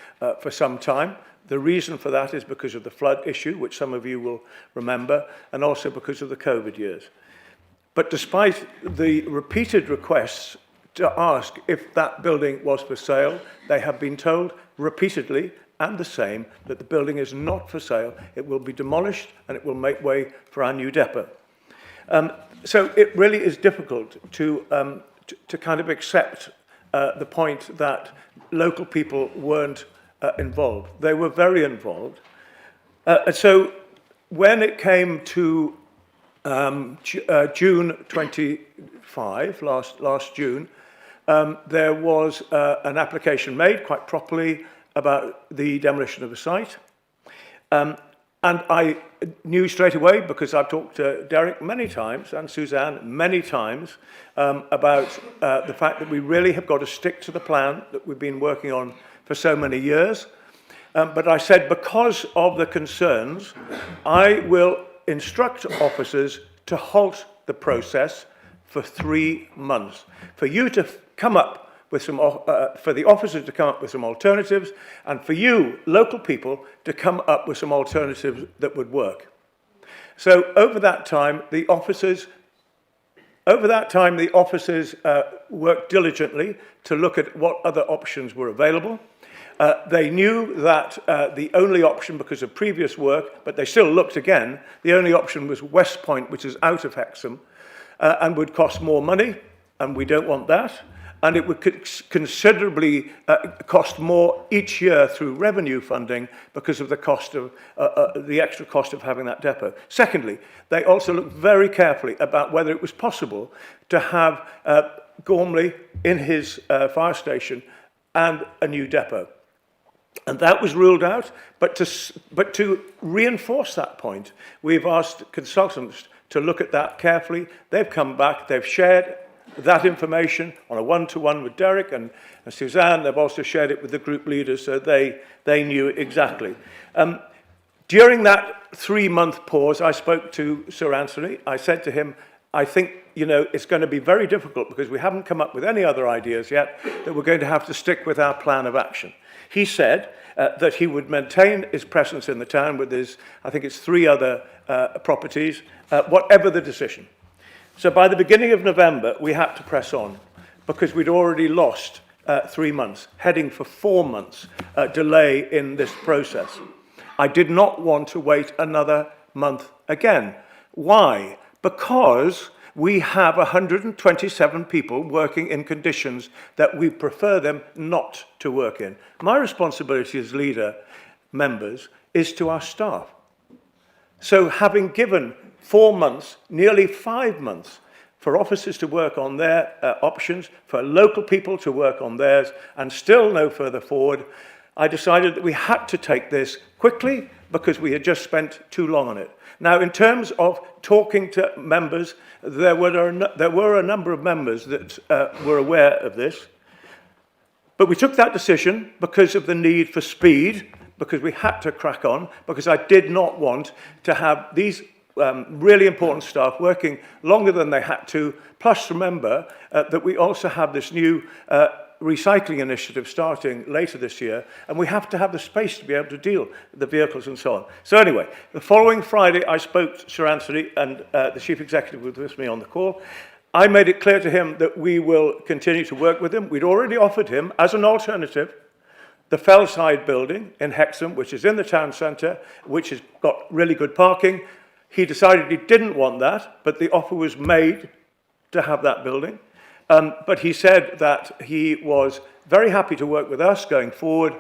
for some time. The reason for that is because of the flood issue, which some of you will remember, and also because of the COVID years. But despite the repeated requests to ask if that building was for sale, they have been told repeatedly and the same that the building is not for sale. It will be demolished and it will make way for our new depot. So it really is difficult to kind of accept the point that local people weren't involved. They were very involved. And so when it came to June 25, last June, there was an application made quite properly about the demolition of the site. And I knew straight away, because I've talked to Derek many times and Suzanne many times about the fact that we really have got to stick to the plan that we've been working on for so many years. But I said, because of the concerns, I will instruct officers to halt the process for 3 months, for you to come up with some, for the officers to come up with some alternatives, and for you, local people, to come up with some alternatives that would work. So over that time, the officers worked diligently to look at what other options were available. They knew that the only option, because of previous work, but they still looked again, the only option was West Point, which is out of Hexham, and would cost more money, and we don't want that. And it would considerably cost more each year through revenue funding because of the cost of the extra cost of having that depot. Secondly, they also looked very carefully about whether it was possible to have Gormley in his fire station and a new depot. And that was ruled out, but to reinforce that point, we've asked consultants to look at that carefully. They've come back, they've shared that information on a one-to-one with Derek and Suzanne. They've also shared it with the group leaders, so they knew exactly. During that 3-month pause, I spoke to Sir Anthony. I said to him, I think, you know, it's going to be very difficult because we haven't come up with any other ideas yet, that we're going to have to stick with our plan of action. He said that he would maintain his presence in the town with his, I think it's 3 other properties, whatever the decision. So by the beginning of November, we had to press on because we'd already lost 3 months, heading for 4 months delay in this process. I did not want to wait another month again. Why? Because we have 127 people working in conditions that we prefer them not to work in. My responsibility as leader, members, is to our staff. So having given 4 months, nearly 5 months, for officers to work on their options, for local people to work on theirs, and still no further forward, I decided that we had to take this quickly because we had just spent too long on it. Now, in terms of talking to members, there were a number of members that were aware of this, but we took that decision because of the need for speed, because we had to crack on, because I did not want to have these really important staff working longer than they had to. Plus, remember that we also have this new recycling initiative starting later this year, and we have to have the space to be able to deal with the vehicles and so on. So anyway, the following Friday, I spoke to Sir Anthony, and the Chief Executive was with me on the call. I made it clear to him that we will continue to work with him. We'd already offered him, as an alternative, the Fellside building in Hexham, which is in the town centre, which has got really good parking. He decided he didn't want that, but the offer was made to have that building. But he said that he was very happy to work with us going forward.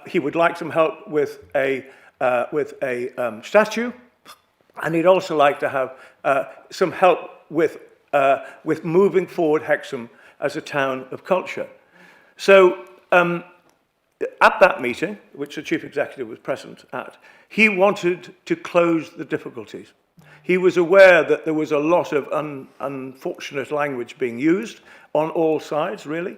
He would like some help with a statue, and he'd also like to have some help with moving forward Hexham as a town of culture. So at that meeting, which the Chief Executive was present at, he wanted to close the difficulties. He was aware that there was a lot of unfortunate language being used on all sides, really.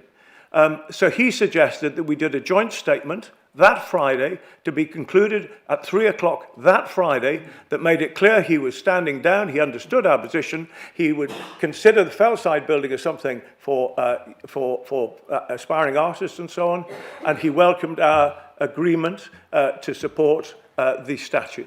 So he suggested that we did a joint statement that Friday to be concluded at 3 o'clock that Friday that made it clear he was standing down, he understood our position, he would consider the Fellside building as something for aspiring artists and so on, and he welcomed our agreement to support the statue.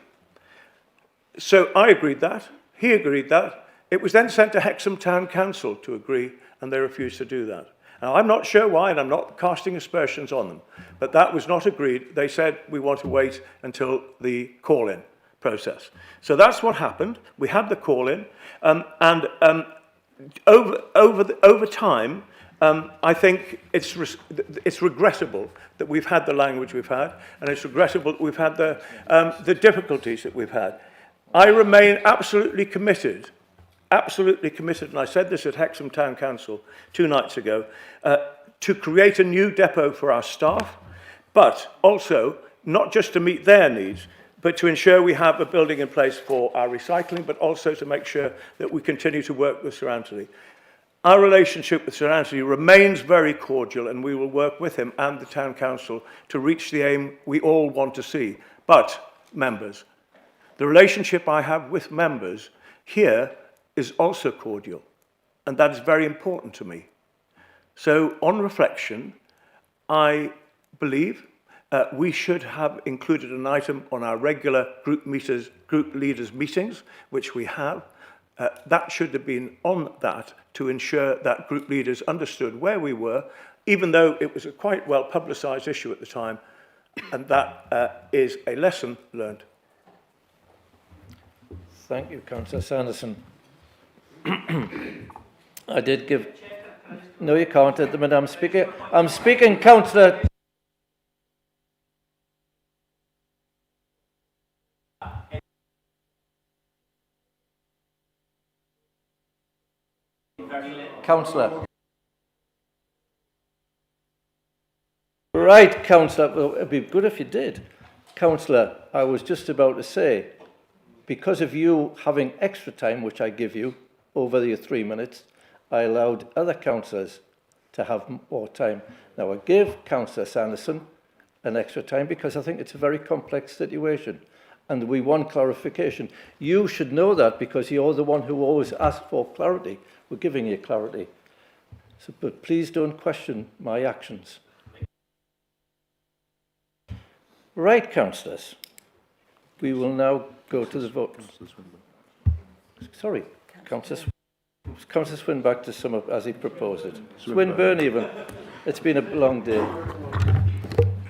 So I agreed that, he agreed that. It was then sent to Hexham Town Council to agree, and they refused to do that. Now, I'm not sure why, and I'm not casting aspersions on them, but that was not agreed. They said, we want to wait until the call-in process. So that's what happened. We had the call-in, and over time, I think it's regrettable that we've had the language we've had, and it's regrettable that we've had the difficulties that we've had. I remain absolutely committed, and I said this at Hexham Town Council 2 nights ago, to create a new depot for our staff, but also not just to meet their needs, but to ensure we have a building in place for our recycling, but also to make sure that we continue to work with Sir Anthony. Our relationship with Sir Anthony remains very cordial, and we will work with him and the Town Council to reach the aim we all want to see. But, members, the relationship I have with members here is also cordial, and that is very important to me. So, on reflection, I believe we should have included an item on our regular group leaders meetings, which we have. That should have been on that to ensure that group leaders understood where we were, even though it was a quite well publicised issue at the time, and that is a lesson learned. Thank you, Councillor Sanderson. I did give... No, you can't at the minute. I'm speaking, Councillor... Councillor. Right, Councillor. Well, it'd be good if you did. Councillor, I was just about to say, because of you having extra time, which I give you, over your 3 minutes, I allowed other councillors to have more time. Now, I give Councillor Sanderson an extra time because I think it's a very complex situation and we want clarification. You should know that because you're the one who always asks for clarity. We're giving you clarity. So, but please don't question my actions. Right, councillors. We will now go to the vote. Sorry, Councillor Swinburne to sum up as he proposed it. Swinburne even. It's been a long day.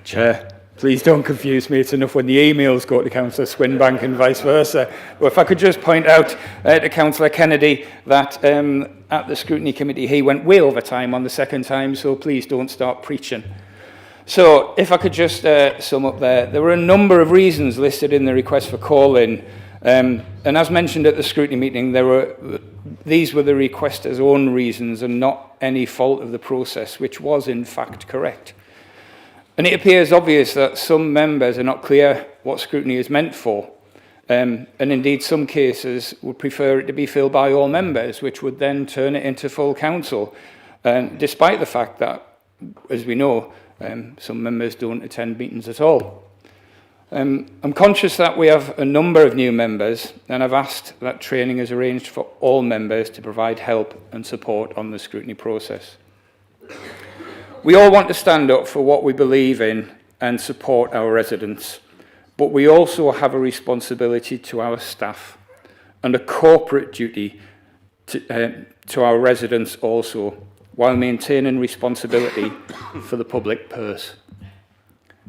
Chair, please don't confuse me. It's enough when the emails go to Councillor Swinbank and vice versa. But if I could just point out to Councillor Kennedy that at the Scrutiny Committee he went way over time on the second time, so please don't start preaching. So if I could just sum up there were a number of reasons listed in the request for call-in. And as mentioned at the scrutiny meeting, these were the requester's own reasons and not any fault of the process, which was in fact correct. And it appears obvious that some members are not clear what scrutiny is meant for. And indeed, some cases would prefer it to be filled by all members, which would then turn it into full council, despite the fact that, as we know, some members don't attend meetings at all. I'm conscious that we have a number of new members, and I've asked that training is arranged for all members to provide help and support on the scrutiny process. We all want to stand up for what we believe in and support our residents, but we also have a responsibility to our staff and a corporate duty to our residents also, while maintaining responsibility for the public purse.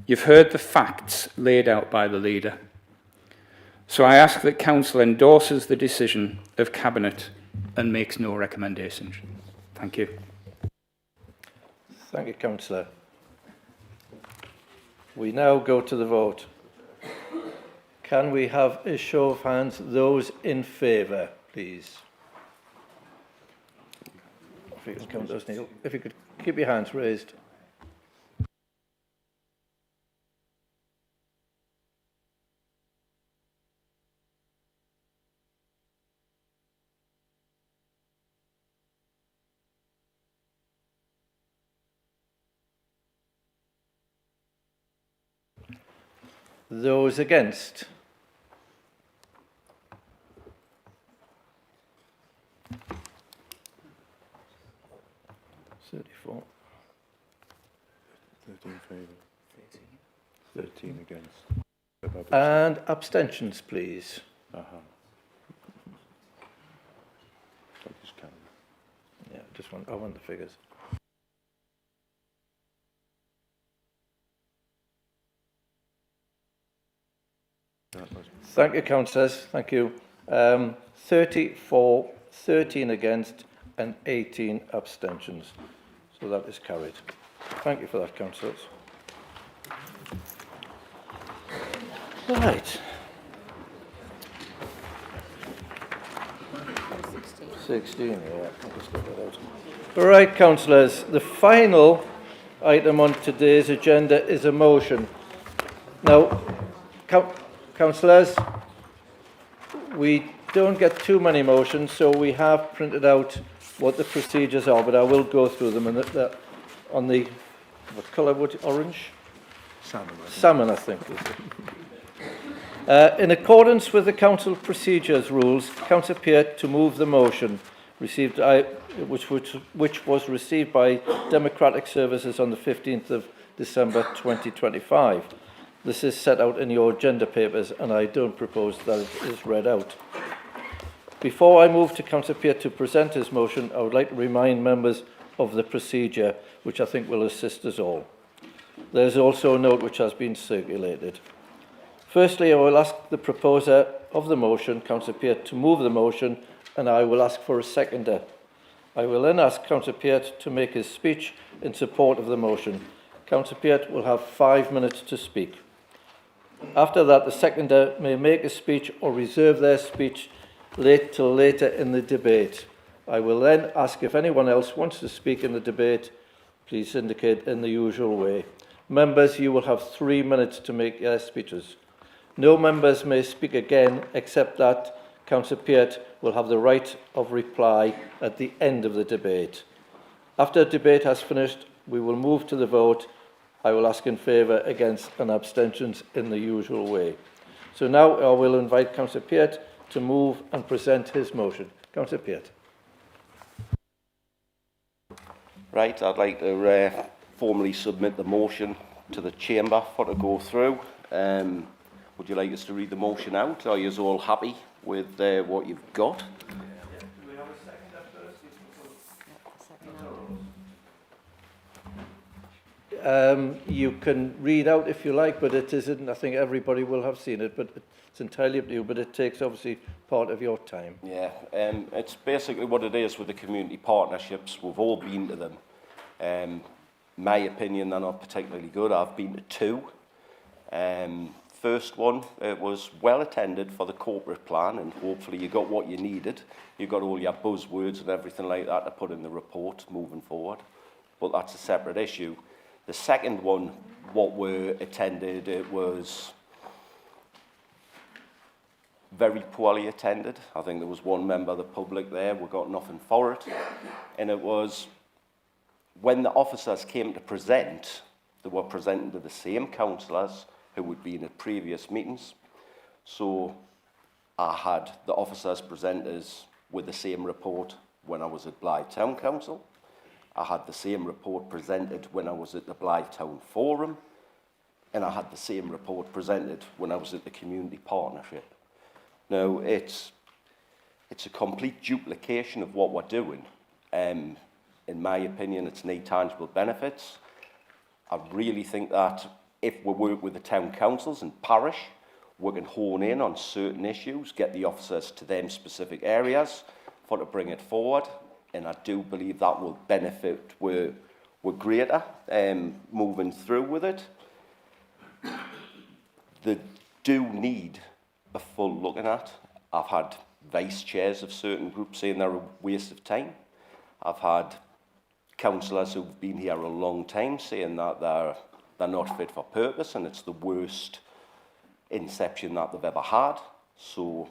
You've heard the facts laid out by the leader. So I ask that Council endorses the decision of Cabinet and makes no recommendations. Thank you. Thank you, Councillor. We now go to the vote. Can we have a show of hands? Those in favour, please. If you can count those, Neil. If you could keep your hands raised. Those against? (34) 13 in favour. 13 against. And abstentions, please. Yeah, I want the figures. Thank you, councillors. Thank you. 34, 13 against and 18 abstentions. So that is carried. Thank you for that, councillors. Right. 16, yeah. I'll just get that out. All right, councillors. The final item on today's agenda is a motion. Now, councillors, we don't get too many motions, so we have printed out what the procedures are, but I will go through them. And on the, what colour would it, orange? Salmon. Salmon, I think. In accordance with the Council Procedures Rules, Councillor Peart to move the motion which was received by Democratic Services on the 15th of December 2025. This is set out in your agenda papers and I don't propose that it is read out. Before I move to Councillor Peart to present his motion, I would like to remind members of the procedure, which I think will assist us all. There is also a note which has been circulated. Firstly, I will ask the proposer of the motion, Councillor Peart, to move the motion, and I will ask for a seconder. I will then ask Councillor Peart to make his speech in support of the motion. Councillor Peart will have 5 minutes to speak. After that, the seconder may make a speech or reserve their speech till later in the debate. I will then ask if anyone else wants to speak in the debate. Please indicate in the usual way. Members, you will have 3 minutes to make your speeches. No members may speak again, except that Councillor Peart will have the right of reply at the end of the debate. After the debate has finished, we will move to the vote. I will ask in favour, against and abstentions in the usual way. So now I will invite Councillor Peart to move and present his motion. Councillor Peart. Right, I'd like to formally submit the motion to the Chamber for to go through. Would you like us to read the motion out? Are you all happy with what you've got? You can read out if you like, but it isn't. I think everybody will have seen it, but it's entirely up to you. But it takes obviously part of your time. Yeah, it's basically what it is with the community partnerships. We've all been to them. My opinion, they're not particularly good. I've been to 2. First one, it was well attended for the corporate plan, and hopefully you got what you needed. You got all your buzzwords and everything like that to put in the report moving forward. But that's a separate issue. The second one, what were attended, it was very poorly attended. I think there was one member of the public there, we got nothing for it. And it was, when the officers came to present, they were presenting to the same councillors who would be in the previous meetings. So I had the officers presenters with the same report when I was at Blythe Town Council. I had the same report presented when I was at the Blythe Town Forum, and I had the same report presented when I was at the Community Partnership. Now, it's a complete duplication of what we're doing. In my opinion, it's need tangible benefits. I really think that if we work with the town councils and parish, we can hone in on certain issues, get the officers to them specific areas for to bring it forward. And I do believe that will benefit we're greater moving through with it. They do need a full looking at. I've had vice chairs of certain groups saying they're a waste of time. I've had councillors who've been here a long time saying that they're not fit for purpose and it's the worst inception that they've ever had. So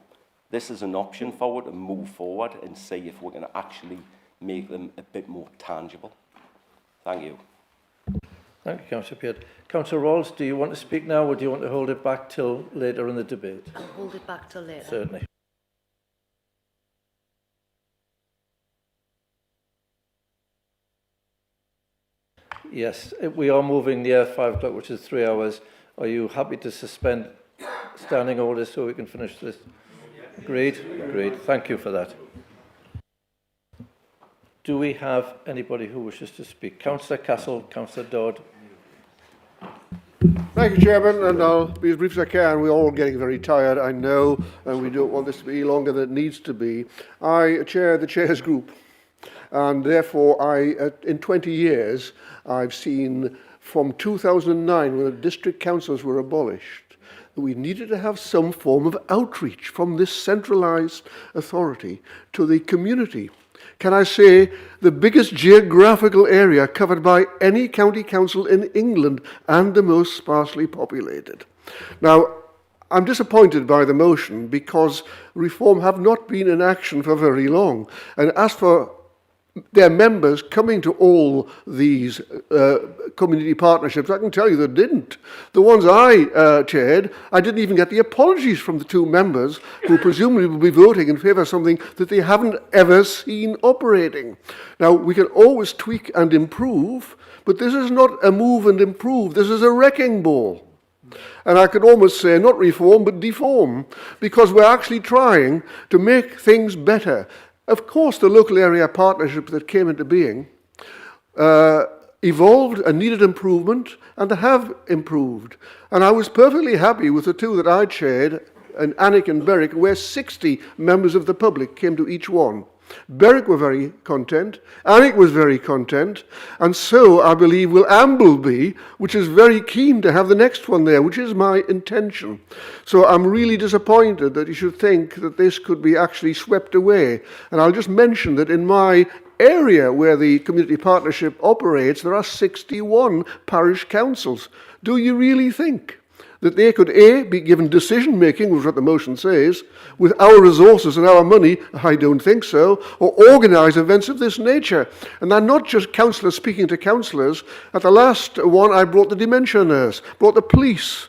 this is an option forward to move forward and see if we're going to actually make them a bit more tangible. Thank you. Thank you, Councillor Peart. Councillor Rawls, do you want to speak now or do you want to hold it back till later in the debate? I'll hold it back till later. Certainly. Yes, we are moving near 5 o'clock, which is 3 hours. Are you happy to suspend standing orders so we can finish this? Agreed? Agreed. Thank you for that. Do we have anybody who wishes to speak? Councillor Castle, Councillor Dodd. Thank you, Chairman, and I'll be as brief as I can. We're all getting very tired, I know, and we don't want this to be longer than it needs to be. I chair the Chairs Group, and therefore in 20 years, I've seen from 2009, when the district councils were abolished, that we needed to have some form of outreach from this centralised authority to the community. Can I say the biggest geographical area covered by any county council in England and the most sparsely populated. Now, I'm disappointed by the motion because reform have not been in action for very long. And as for their members coming to all these community partnerships. I can tell you they didn't. The ones I chaired, I didn't even get the apologies from the 2 members who presumably will be voting in favour of something that they haven't ever seen operating. Now, we can always tweak and improve, but this is not a move and improve. This is a wrecking ball. And I could almost say not reform, but deform, because we're actually trying to make things better. Of course, the local area partnership that came into being evolved and needed improvement, and they have improved. And I was perfectly happy with the 2 that I chaired, and Alnwick and Berwick, where 60 members of the public came to each one. Berwick were very content, Alnwick was very content, and so I believe will Ambleby, which is very keen to have the next one there, which is my intention. So I'm really disappointed that you should think that this could be actually swept away. And I'll just mention that in my area where the community partnership operates, there are 61 parish councils. Do you really think that they could, A, be given decision-making, which is what the motion says, with our resources and our money? I don't think so. Or organise events of this nature. And they're not just councillors speaking to councillors. At the last one, I brought the dementia nurse, brought the police,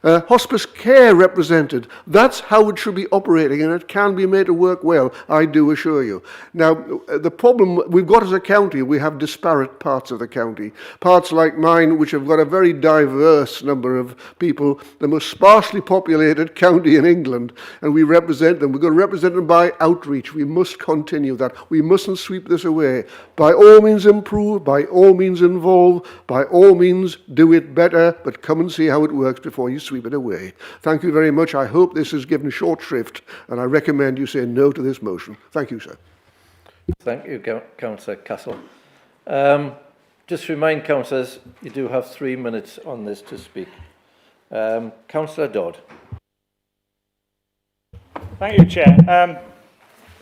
hospice care represented. That's how it should be operating, and it can be made to work well, I do assure you. Now, the problem we've got as a county, we have disparate parts of the county. Parts like mine, which have got a very diverse number of people, the most sparsely populated county in England, and we represent them. We've got to represent them by outreach. We must continue that. We mustn't sweep this away. By all means improve, by all means involve, by all means do it better, but come and see how it works before you sweep it away. Thank you very much. I hope this is given short shrift, and I recommend you say no to this motion. Thank you, sir. Thank you, Councillor Castle. Just remind councillors, you do have 3 minutes on this to speak. Councillor Dodd. Thank you, Chair.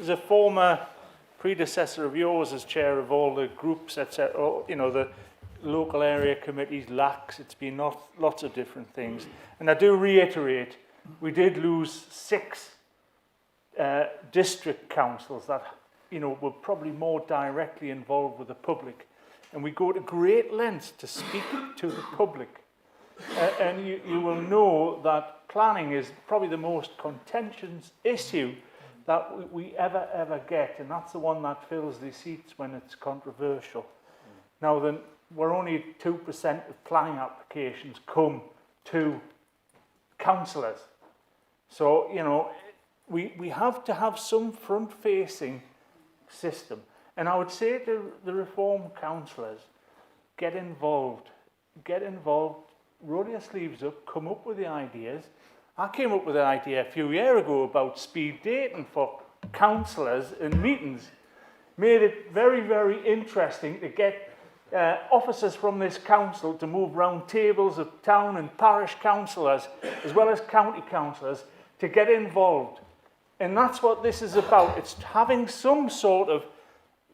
As a former predecessor of yours as chair of all the groups, etc., you know, the local area committees, LACs, it's been lots of different things. And I do reiterate, we did lose 6 district councils that, you know, were probably more directly involved with the public. And we go to great lengths to speak to the public. And you will know that planning is probably the most contentious issue that we ever get. And that's the one that fills the seats when it's controversial. Now then, we're only 2% of planning applications come to councillors. So, you know, we have to have some front-facing system. And I would say to the reform councillors, get involved, roll your sleeves up, come up with the ideas. I came up with an idea a few years ago about speed dating for councillors in meetings. Made it very, very interesting to get officers from this council to move round tables of town and parish councillors, as well as county councillors, to get involved. And that's what this is about. It's having some sort of,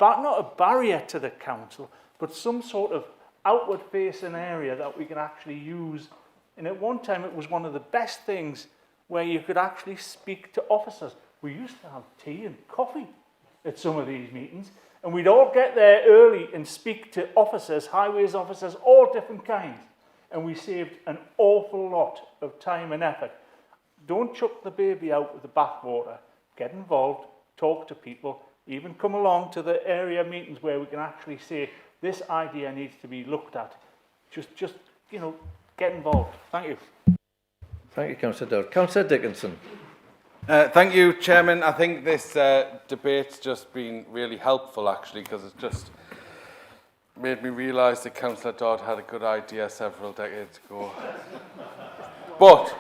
not a barrier to the council, but some sort of outward-facing area that we can actually use. And at one time, it was one of the best things where you could actually speak to officers. We used to have tea and coffee at some of these meetings, and we'd all get there early and speak to officers, highways officers, all different kinds. And we saved an awful lot of time and effort. Don't chuck the baby out with the bathwater. Get involved, talk to people, even come along to the area meetings where we can actually say, this idea needs to be looked at. Just you know, get involved. Thank you. Thank you, Councillor Dodd. Councillor Dickinson. Thank you, Chairman. I think this debate's just been really helpful, actually, because it's just made me realise that Councillor Dodd had a good idea several decades ago. But,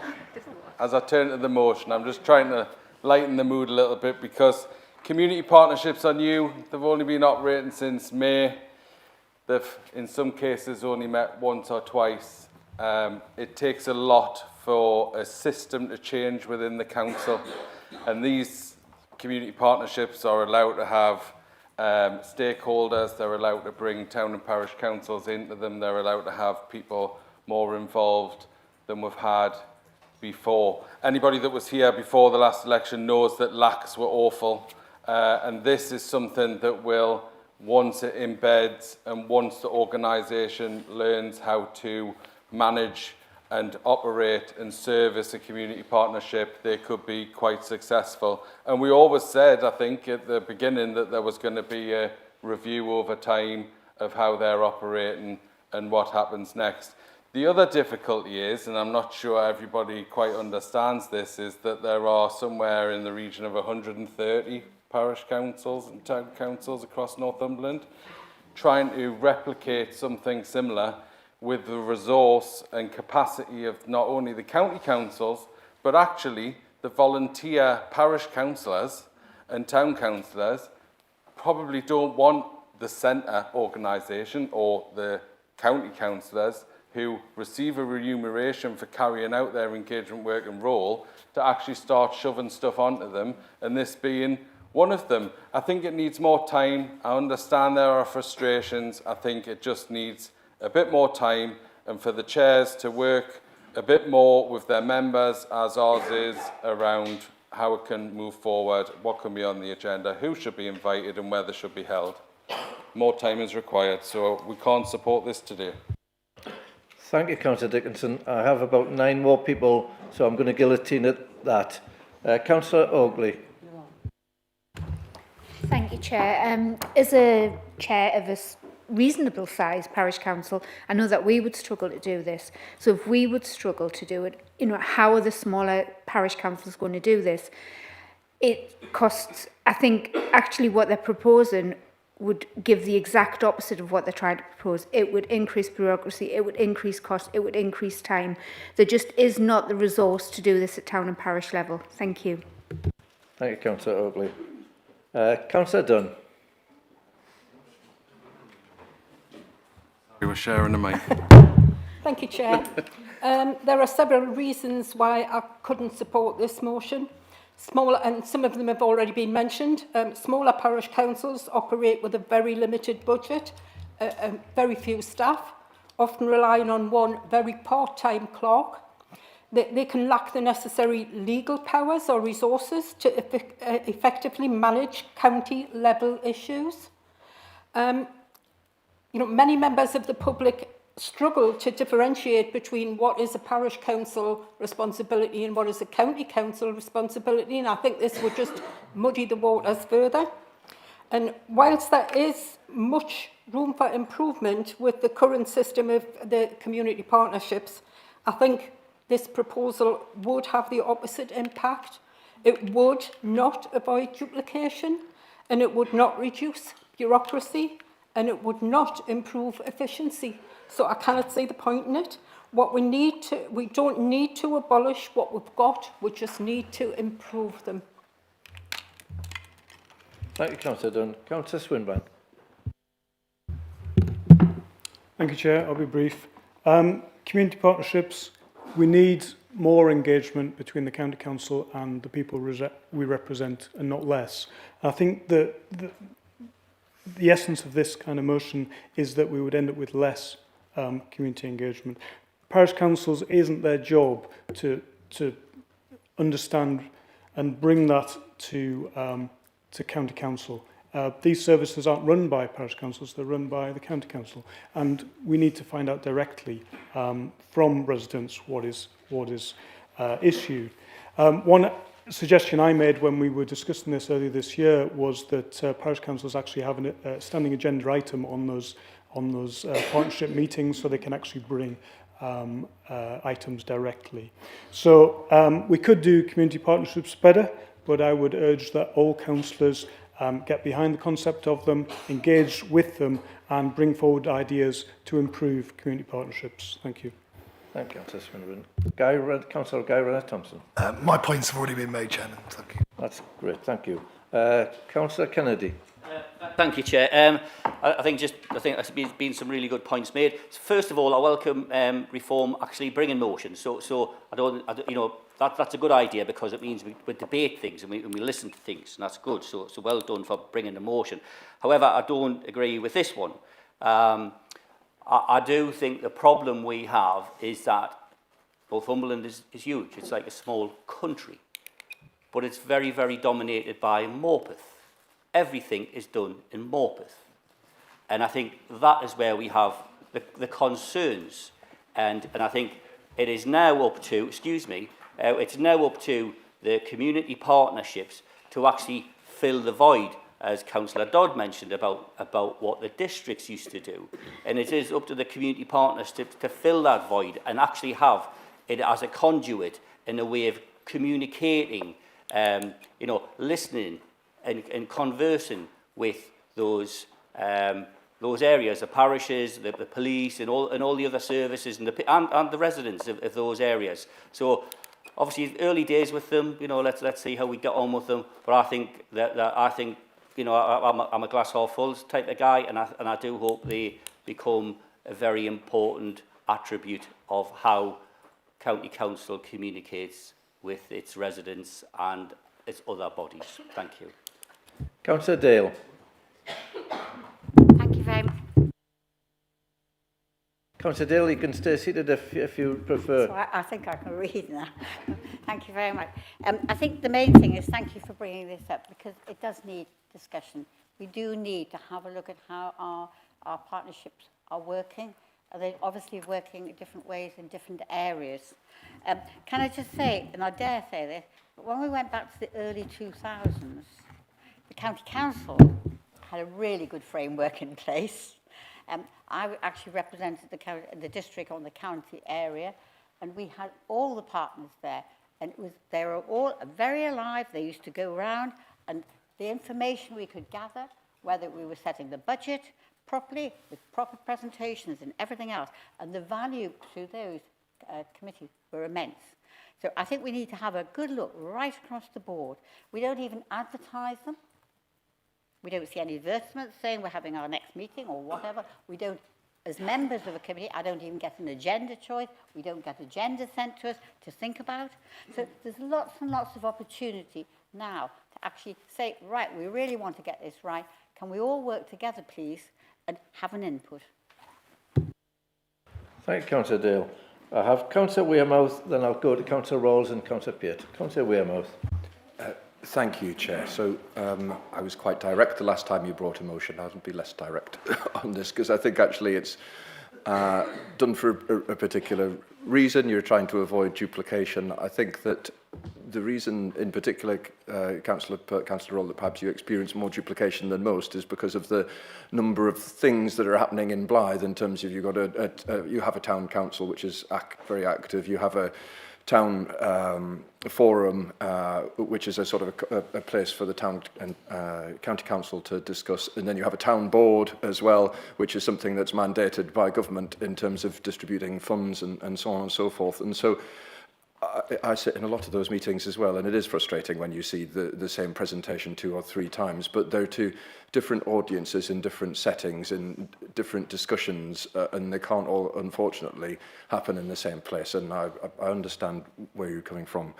as I turn to the motion, I'm just trying to lighten the mood a little bit, because community partnerships are new. They've only been operating since May. They've, in some cases, only met once or twice. It takes a lot for a system to change within the council, and these community partnerships are allowed to have stakeholders, they're allowed to bring town and parish councils into them, they're allowed to have people more involved than we've had before. Anybody that was here before the last election knows that LACs were awful, and this is something that will once it embeds and once the organisation learns how to manage and operate and service a community partnership, they could be quite successful. And we always said, I think, at the beginning that there was going to be a review over time of how they're operating and what happens next. The other difficulty is, and I'm not sure everybody quite understands this, is that there are somewhere in the region of 130 parish councils and town councils across Northumberland trying to replicate something similar with the resource and capacity of not only the county councils, but actually the volunteer parish councillors and town councillors probably don't want the centre organisation or the county councillors who receive a remuneration for carrying out their engagement work and role to actually start shoving stuff onto them, and this being one of them. I think it needs more time. I understand there are frustrations. I think it just needs a bit more time and for the chairs to work a bit more with their members, as ours is, around how it can move forward, what can be on the agenda, who should be invited and where they should be held. More time is required, so we can't support this today. Thank you, Councillor Dickinson. I have about 9 more people, so I'm going to guillotine at that. Councillor Oakley. Thank you, Chair. As a chair of a reasonable sized parish council, I know that we would struggle to do this. So if we would struggle to do it, you know, how are the smaller parish councils going to do this? It costs, I think, actually what they're proposing would give the exact opposite of what they're trying to propose. It would increase bureaucracy, it would increase cost, it would increase time. There just is not the resource to do this at town and parish level. Thank you. Thank you, Councillor Oakley. Councillor Dunn. We were sharing the mic. Thank you, Chair. There are several reasons why I couldn't support this motion. Smaller, and some of them have already been mentioned, smaller parish councils operate with a very limited budget, very few staff, often relying on one very part-time clerk. They can lack the necessary legal powers or resources to effectively manage county-level issues. You know, many members of the public struggle to differentiate between what is a parish council responsibility and what is a county council responsibility, and I think this would just muddy the waters further. And whilst there is much room for improvement with the current system of the community partnerships, I think this proposal would have the opposite impact. It would not avoid duplication, and it would not reduce bureaucracy, and it would not improve efficiency. So I cannot see the point in it. We don't need to abolish what we've got, we just need to improve them. Thank you, Councillor Dunn. Councillor Swinburne. Thank you, Chair. I'll be brief. Community partnerships, we need more engagement between the county council and the people we represent, and not less. I think that the essence of this kind of motion is that we would end up with less community engagement. Parish councils isn't their job to understand and bring that to county council. These services aren't run by parish councils, they're run by the county council, and we need to find out directly from residents what is issued. One suggestion I made when we were discussing this earlier this year was that parish councils actually have a standing agenda item on those partnership meetings, so they can actually bring items directly. So we could do community partnerships better, but I would urge that all councillors get behind the concept of them, engage with them, and bring forward ideas to improve community partnerships. Thank you. Thank you, Councillor Swinburne. Councillor Guy Rennett-Thompson. My points have already been made, Chairman. Thank you. That's great, thank you. Councillor Kennedy. Thank you, Chair. I think there's been some really good points made. First of all, I welcome reform actually bringing motion. So I don't you know, that's a good idea, because it means we debate things and we listen to things, and that's good. So well done for bringing the motion. However, I don't agree with this one. I do think the problem we have is that Northumberland is huge. It's like a small country, but it's very, very dominated by Morpeth. Everything is done in Morpeth. And I think that is where we have the concerns. And I think it is now up to, it's now up to the community partnerships to actually fill the void, as Councillor Dodd mentioned about what the districts used to do. And it is up to the community partners to fill that void and actually have it as a conduit in a way of communicating, you know, listening and conversing with those areas, the parishes, the police, and all the other services, and the residents of those areas. So, obviously, early days with them. You know, let's see how we get on with them. But I think that you know, I'm a glass half full type of guy, and I do hope they become a very important attribute of how County Council communicates with its residents and its other bodies. Thank you. Councillor Dale. Thank you very much. Councillor Dale, you can stay seated if you prefer. So I think I can read now. Thank you very much. I think the main thing is thank you for bringing this up, because it does need discussion. We do need to have a look at how our partnerships are working. They're obviously working in different ways in different areas. Can I just say, and I dare say this, but when we went back to the early 2000s, the County Council had a really good framework in place. I actually represented the district on the county area, and we had all the partners there, and they were all very alive. They used to go around, and the information we could gather, whether we were setting the budget properly, with proper presentations and everything else, and the value to those committees were immense. So I think we need to have a good look right across the board. We don't even advertise them. We don't see any advertisements saying we're having our next meeting or whatever. We don't, as members of a committee, I don't even get an agenda choice. We don't get agenda sent to us to think about. So there's lots and lots of opportunity now to actually say, right, we really want to get this right. Can we all work together, please, and have an input? Thank you, Councillor Dale. I have Councillor Wearmouth, then I'll go to Councillor Rawls and Councillor Peart. Councillor Wearmouth. Thank you, Chair. So I was quite direct the last time you brought a motion. I'll be less direct on this, because I think actually it's done for a particular reason. You're trying to avoid duplication. I think that the reason in particular, Councillor Roll, that perhaps you experience more duplication than most is because of the number of things that are happening in Blythe, in terms of you have a town council which is very active, you have a town forum, which is a sort of a place for the town and county council to discuss, and then you have a town board as well, which is something that's mandated by government in terms of distributing funds and so on and so forth. And so I sit in a lot of those meetings as well, and it is frustrating when you see the same presentation 2 or 3 times, but they're to different audiences in different settings, in different discussions, and they can't all, unfortunately, happen in the same place. And I understand where you're coming from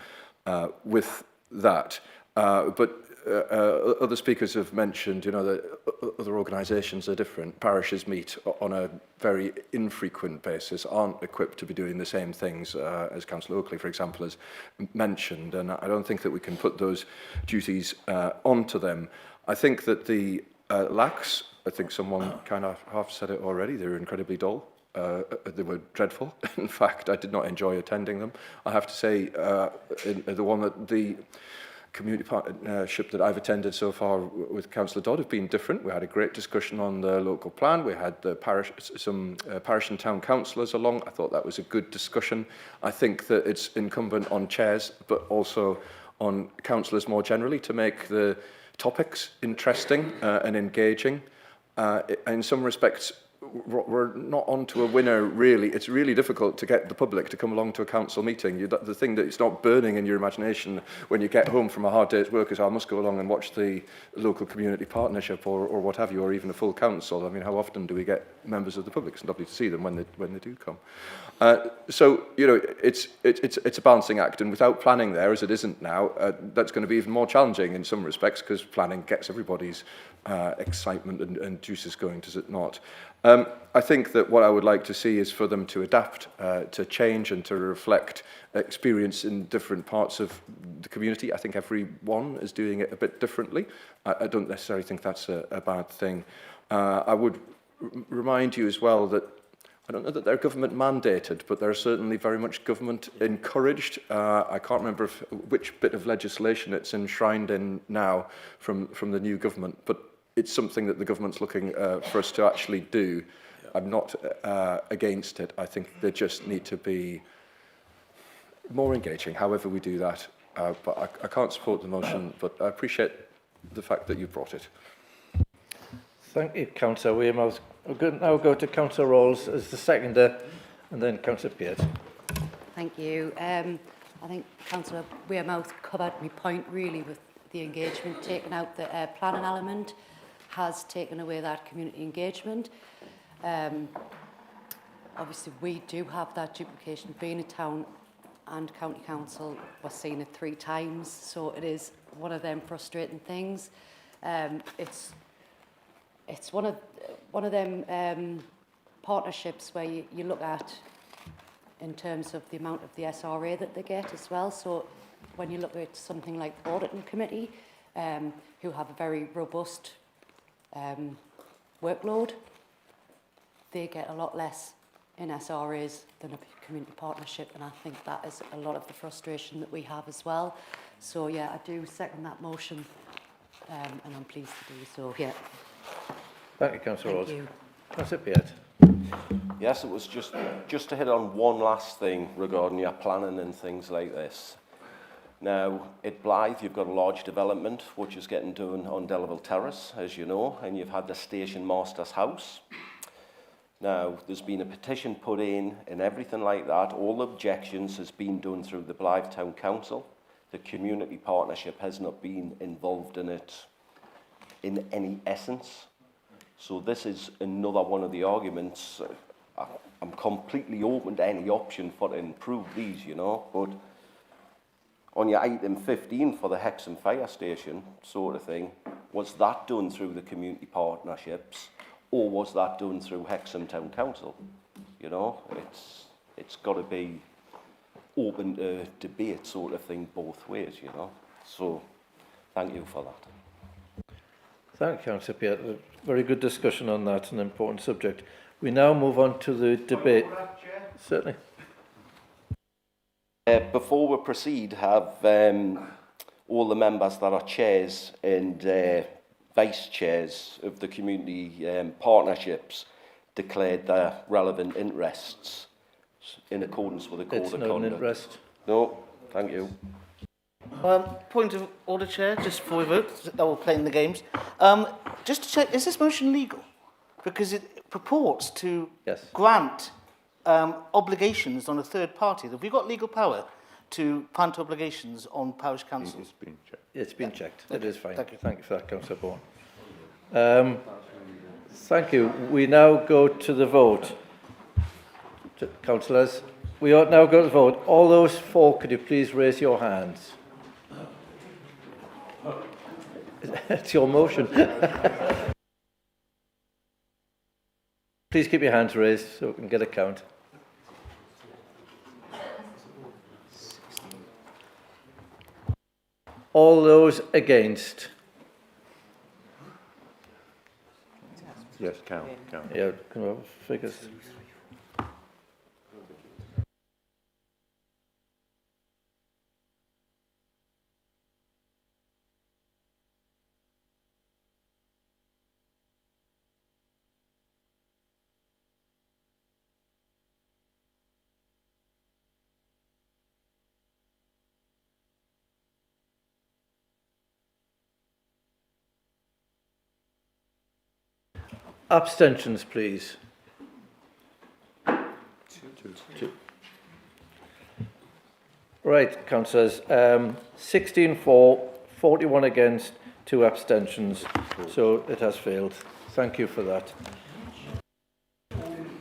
with that. But other speakers have mentioned, you know, that other organisations are different. Parishes meet on a very infrequent basis, aren't equipped to be doing the same things as Councillor Oakley, for example, has mentioned. And I don't think that we can put those duties onto them. I think that the LACs, I think someone kind of half said it already, they were incredibly dull. They were dreadful. In fact, I did not enjoy attending them. I have to say, the one that the community partnership that I've attended so far with Councillor Dodd have been different. We had a great discussion on the local plan. We had the some parish and town councillors along. I thought that was a good discussion. I think that it's incumbent on chairs, but also on councillors more generally, to make the topics interesting and engaging. In some respects, we're not onto a winner, really. It's really difficult to get the public to come along to a council meeting. The thing that it's not burning in your imagination when you get home from a hard day's work is, I must go along and watch the local community partnership or what have you, or even a full council. I mean, how often do we get members of the public? It's lovely to see them when they do come. So, you know, it's a balancing act, and without planning there, as it isn't now, that's going to be even more challenging in some respects, because planning gets everybody's excitement and juices going, does it not? I think that what I would like to see is for them to adapt, to change and to reflect experience in different parts of the community. I think everyone is doing it a bit differently. I don't necessarily think that's a bad thing. I would remind you as well that I don't know that they're government mandated, but they're certainly very much government encouraged. I can't remember which bit of legislation it's enshrined in now from the new government, but it's something that the government's looking for us to actually do. I'm not against it. I think they just need to be more engaging, however we do that. But I can't support the motion, but I appreciate the fact that you brought it. Thank you, Councillor Wearmouth. We'll now go to Councillor Rawls as the seconder, and then Councillor Pearce. Thank you. I think Councillor Wearmouth covered my point really with the engagement. Taking out the planning element has taken away that community engagement. Obviously, we do have that duplication. Being a town and county council, we're seeing it 3 times, so it is one of them frustrating things. It's one of them partnerships where you look at in terms of the amount of the SRA that they get as well. So when you look at something like the auditing committee, who have a very robust workload, they get a lot less in SRAs than a community partnership, and I think that is a lot of the frustration that we have as well. So yeah, I do second that motion, and I'm pleased to do so. Yeah. Thank you, Councillor Rawls. Thank you. Councillor Pearce. Yes, it was just to hit on one last thing regarding your planning and things like this. Now, at Blythe, you've got a large development which is getting done on Delaval Terrace, as you know, and you've had the station master's house. Now, there's been a petition put in and everything like that. All objections has been done through the Blythe Town Council. The community partnership has not been involved in it in any essence. So this is another one of the arguments. I'm completely open to any option for to improve these, you know, but on your item 15 for the Hexham Fire Station sort of thing, was that done through the community partnerships or was that done through Hexham Town Council? You know, it's got to be open to debate sort of thing both ways, you know. So thank you for that. Thank you, Councillor Pearce. Very good discussion on that, an important subject. We now move on to the debate. Certainly. Before we proceed, have all the members that are chairs and vice chairs of the community partnerships declared their relevant interests in accordance with the Code of Conduct? It's not an interest. No, thank you. Point of order, Chair, just before we vote, that we're playing the games. Just to check, is this motion legal? Because it purports to grant obligations on a third party. Have we got legal power to grant obligations on parish councils? It's been checked. It's been checked. Okay. It is fine. Thank you. Thank you for that, Councillor Bourne. Thank you. We now go to the vote. Councillors, we ought now go to the vote. All those for, could you please raise your hands? It's your motion. Please keep your hands raised so we can get a count. All those against? Yes, count. Yeah, can we have figures? Abstentions, please. Two. Right, councillors. 16 for, 41 against, 2 abstentions. So it has failed. Thank you for that.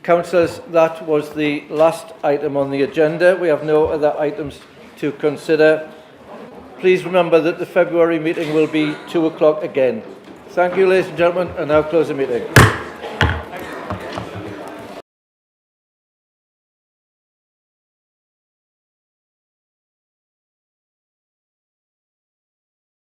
Councillors, that was the last item on the agenda. We have no other items to consider. Please remember that the February meeting will be 2 o'clock again. Thank you, ladies and gentlemen, and now close the meeting.